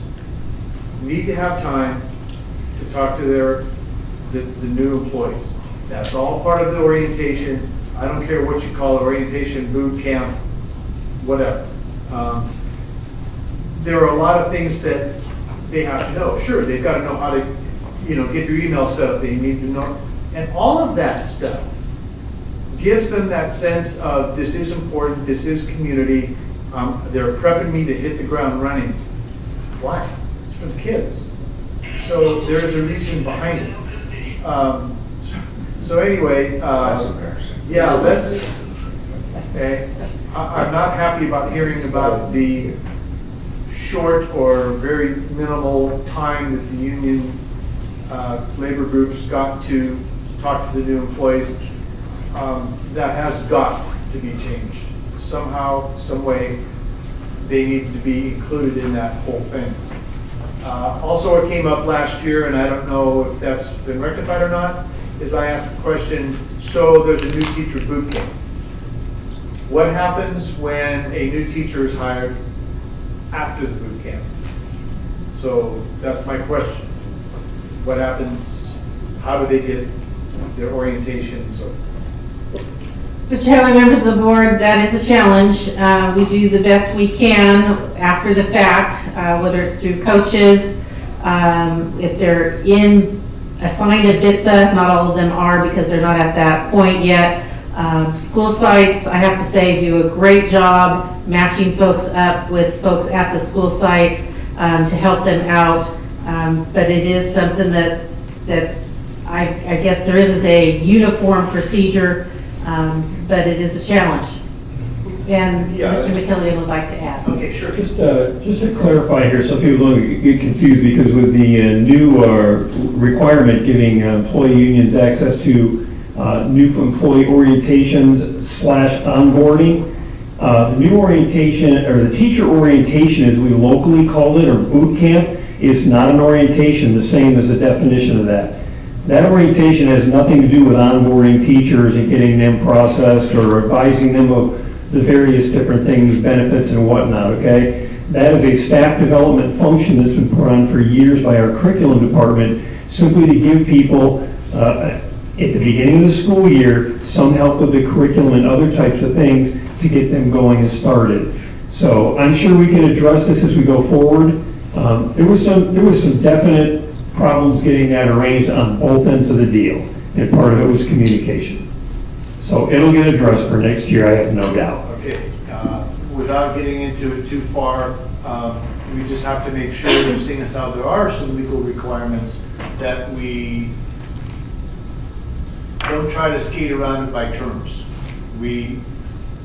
need to have time to talk to the new employees. That's all part of the orientation. I don't care what you call it, orientation, boot camp, whatever. There are a lot of things that they have to know. Sure, they've got to know how to, get their email set up. They need to know, and all of that stuff gives them that sense of this is important, this is community. They're prepping me to hit the ground running. Why? It's for the kids. So there's a reason behind it. So anyway, yeah, I'm not happy about hearing about the short or very minimal time that the union labor groups got to talk to the new employees. That has got to be changed. Somehow, some way, they need to be included in that whole thing. Also, it came up last year, and I don't know if that's been rectified or not, is I asked the question, so there's a new teacher boot camp. What happens when a new teacher is hired after the boot camp? So that's my question. What happens? How do they get their orientation and so forth? Mr. Haley, members of the board, that is a challenge. We do the best we can after the fact, whether it's through coaches, if they're assigned a BITSA, not all of them are because they're not at that point yet. School sites, I have to say, do a great job matching folks up with folks at the school site to help them out. But it is something that's, I guess there isn't a uniform procedure, but it is a challenge. And Mr. McKellian would like to add. Okay, sure. Just to clarify here, some people don't get confused because with the new requirement giving employee unions access to new employee orientations / onboarding, the new orientation, or the teacher orientation as we locally called it, or boot camp, is not an orientation the same as the definition of that. That orientation has nothing to do with onboarding teachers and getting them processed or advising them of the various different things, benefits and whatnot, okay? That is a staff development function that's been put on for years by our curriculum department, simply to give people at the beginning of the school year, some help with the curriculum and other types of things to get them going and started. So I'm sure we can address this as we go forward. There was some definite problems getting that arranged on both ends of the deal, and part of it was communication. So it'll get addressed for next year, I have no doubt. Okay, without getting into it too far, we just have to make sure, seeing as how there are some legal requirements, that we don't try to skate around it by terms. We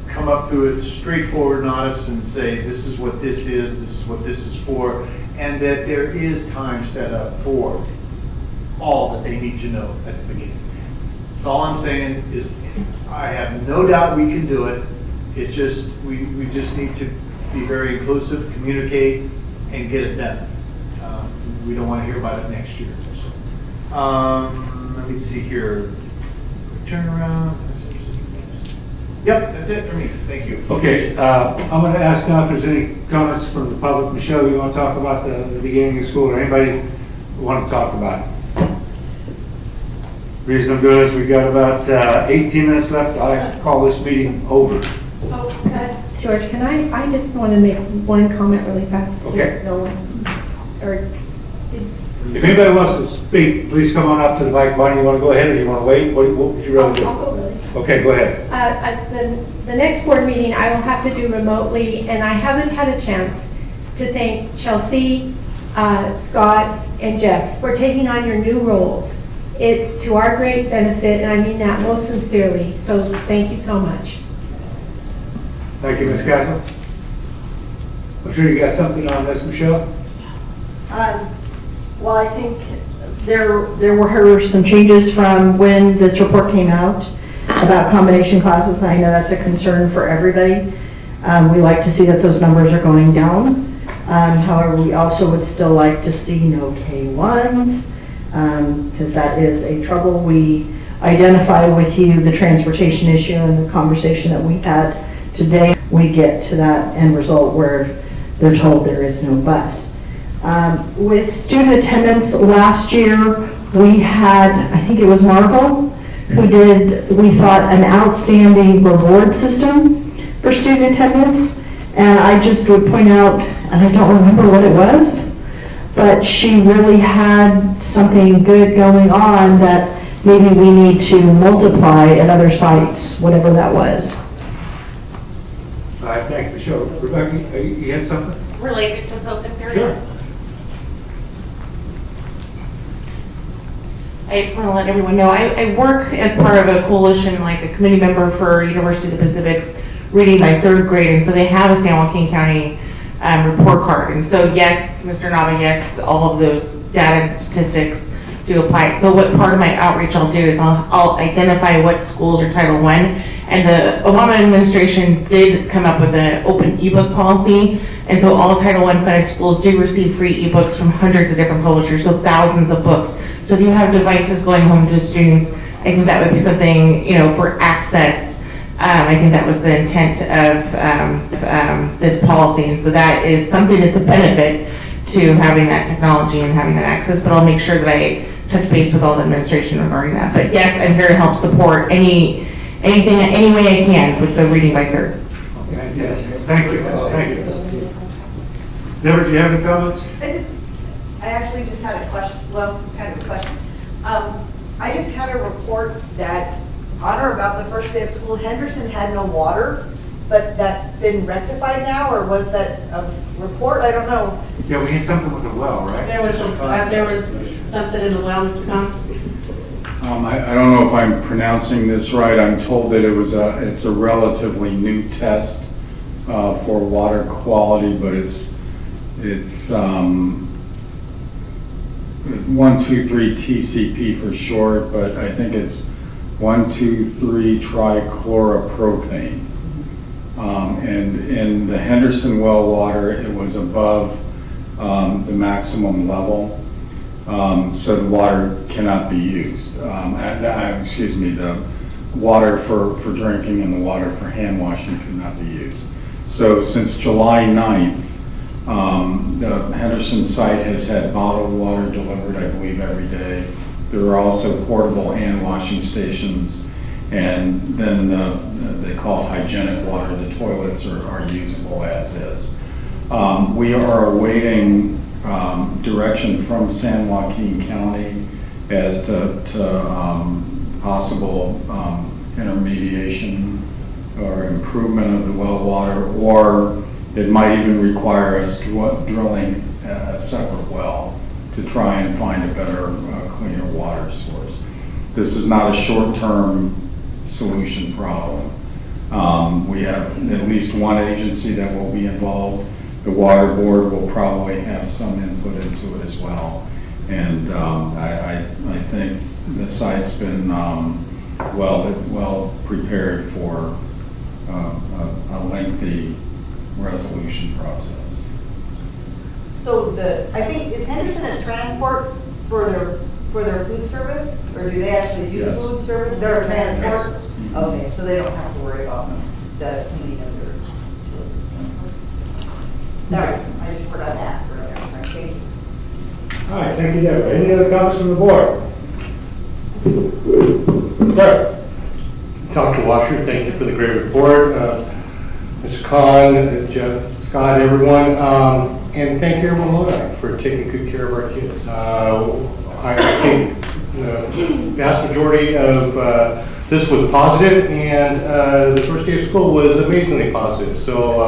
come up through it straightforward and honest and say, this is what this is what this is for, and that there is time set up for all that they need to know at the beginning. That's all I'm saying is, I have no doubt we can do it. It's just, we just need to be very inclusive, communicate, and get it done. We don't want to hear about it next year. So, let me see here. Turn around. Yep, that's it for me. Thank you. Okay, I'm going to ask now if there's any comments from the public. Michelle, you want to talk about the beginning of school, or anybody want to talk about it? Reason I'm doing this, we've got about 18 minutes left. I call this meeting over. George, can I just want to make one comment really fast? Okay. No one, or, If anybody wants to speak, please come on up to the mic. Bonnie, you want to go ahead, or you want to wait? What would you rather do? I'll go really. Okay, go ahead. The next board meeting I will have to do remotely, and I haven't had a chance to thank Chelsea, Scott, and Jeff for taking on your new roles. It's to our great benefit, and I mean that most sincerely, so thank you so much. Thank you, Ms. Castle. I'm sure you got something on this, Michelle? Well, I think there were some changes from when this report came out about combination classes. I know that's a concern for everybody. We like to see that those numbers are going down. However, we also would still like to see no K1s, because that is a trouble. We identify with you the transportation issue and the conversation that we had today. We get to that end result where they're told there is no bus. With student attendance last year, we had, I think it was Marvel, who did, we thought, an outstanding reward system for student attendance. And I just would point out, and I don't remember what it was, but she really had something good going on that maybe we need to multiply at other sites, whatever that was. All right, thank you, Michelle. Rebecca, you had something? Related to focus area? Sure. I just want to let everyone know, I work as part of a coalition, like a committee member for University of the Pacific's Reading by Third Grade, and so they have a San Joaquin County report card. And so yes, Mr. Nava, yes, all of those data and statistics do apply. So what part of my outreach I'll do is I'll identify what schools are Title I, and the Obama administration did come up with an open ebook policy, and so all Title I funded schools do receive free ebooks from hundreds of different publishers, so thousands of books. So if you have devices going home to students, I think that would be something, for access. I think that was the intent of this policy, and so that is something that's a benefit to having that technology and having that access, but I'll make sure that I touch base with all the administration regarding that. But yes, I'm here to help support any way I can with the Reading by Third. Fantastic. Thank you. Thank you. Deborah, do you have any comments? I actually just had a question, well, kind of a question. I just had a report that on or about the first day of school, Henderson had no water, but that's been rectified now, or was that a report? I don't know. Yeah, we had something with the well, right? There was something in the well, Mr. Conn? I don't know if I'm pronouncing this right. I'm told that it's a relatively new test for water quality, but it's 1,2,3 TCP for short, but I think it's 1,2,3 trichloropropane. And in the Henderson well water, it was above the maximum level. So the water cannot be used. The water for drinking and the water for hand washing could not be used. So since July 9th, the Henderson site has had bottled water delivered, I believe, every day. There are also portable hand washing stations, and then they call it hygienic water. The toilets are usable as is. We are awaiting direction from San Joaquin County as to possible intermediation or improvement of the well water, or it might even require us drilling a separate well to try and find a better, cleaner water source. This is not a short-term solution problem. We have at least one agency that will be involved. The water board will probably have some input into it as well. And I think the site's been well prepared for a lengthy resolution process. So I think, is Henderson a transport for their food service? Or do they actually do Yes. food service? They're a transport? Yes. Okay, so they don't have to worry about the cleaning of their. All right, I just forgot to ask earlier. Thank you. All right, thank you, Deborah. Any other comments from the board? Sir? Dr. Washer, thank you for the great report. Mr. Khan, Jeff, Scott, everyone, and thank you everyone Lodi for taking good care of our kids. I think the vast majority of this was positive, and the first day of school was amazingly positive. So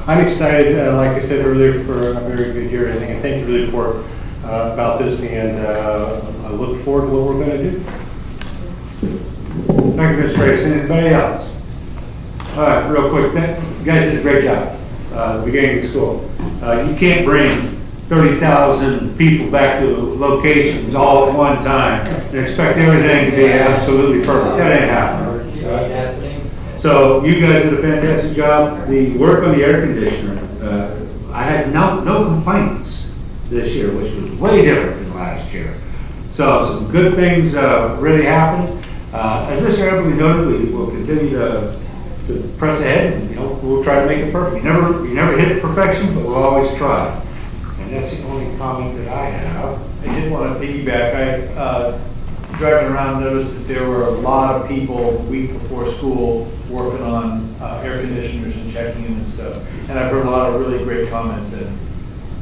I'm excited, like I said earlier, for a very good year. I think, and thank you for the report about this, and I look forward to what we're going to do. Thank you, Ms. Tracy. Anybody else? All right, real quick. You guys did a great job at the beginning of school. You can't bring 30,000 people back to locations all at one time and expect everything to be absolutely perfect. That ain't happening. So you guys did a fantastic job. The work on the air conditioner, I had no complaints this year, which was way different than last year. So some good things really happened. As Mr. Everly noted, we will continue to press ahead, and we'll try to make it perfect. You never hit perfection, but we'll always try. And that's the only comment that I have. I did want to piggyback. I, driving around, noticed that there were a lot of people the week before school working on air conditioners and checking them and stuff. And I've heard a lot of really great comments. And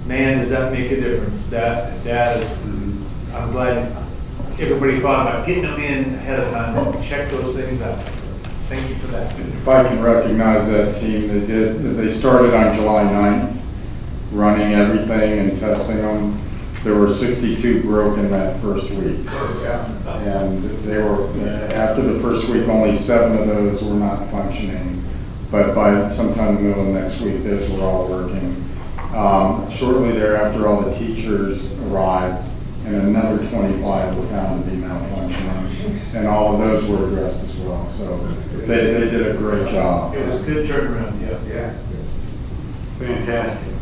man, does that make a difference? That is, I'm glad everybody thought about getting them in ahead of time and check those things out. So thank you for that. If I can recognize that team, they started on July 9th, running everything and testing them. There were 62 broken that first week. And they were, after the first week, only 7 of those were not functioning. But by sometime in the middle of next week, those were all working. Shortly thereafter, all the teachers arrived, and another 25 were found to be malfunctioning. And all of those were addressed as well. So they did a great job. It was a good turnaround, yeah. Fantastic.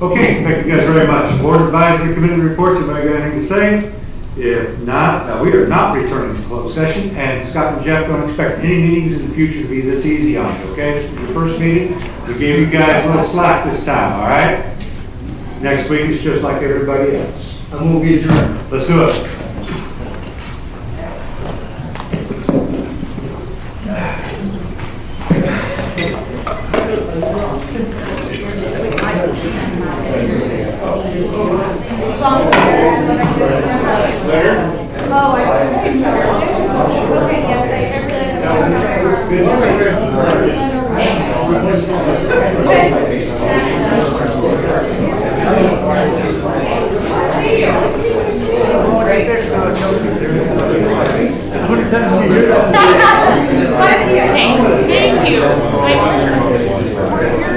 Okay, thank you guys very much. Board Advisory Committee reports, anybody got anything to say? If not, we are not returning to closed session, and Scott and Jeff don't expect any meetings in the future to be this easy on you, okay? This is your first meeting. We gave you guys a little slack this time, all right? Next week is just like everybody else. I'm going to be adjourned. Let's do it. How many times do you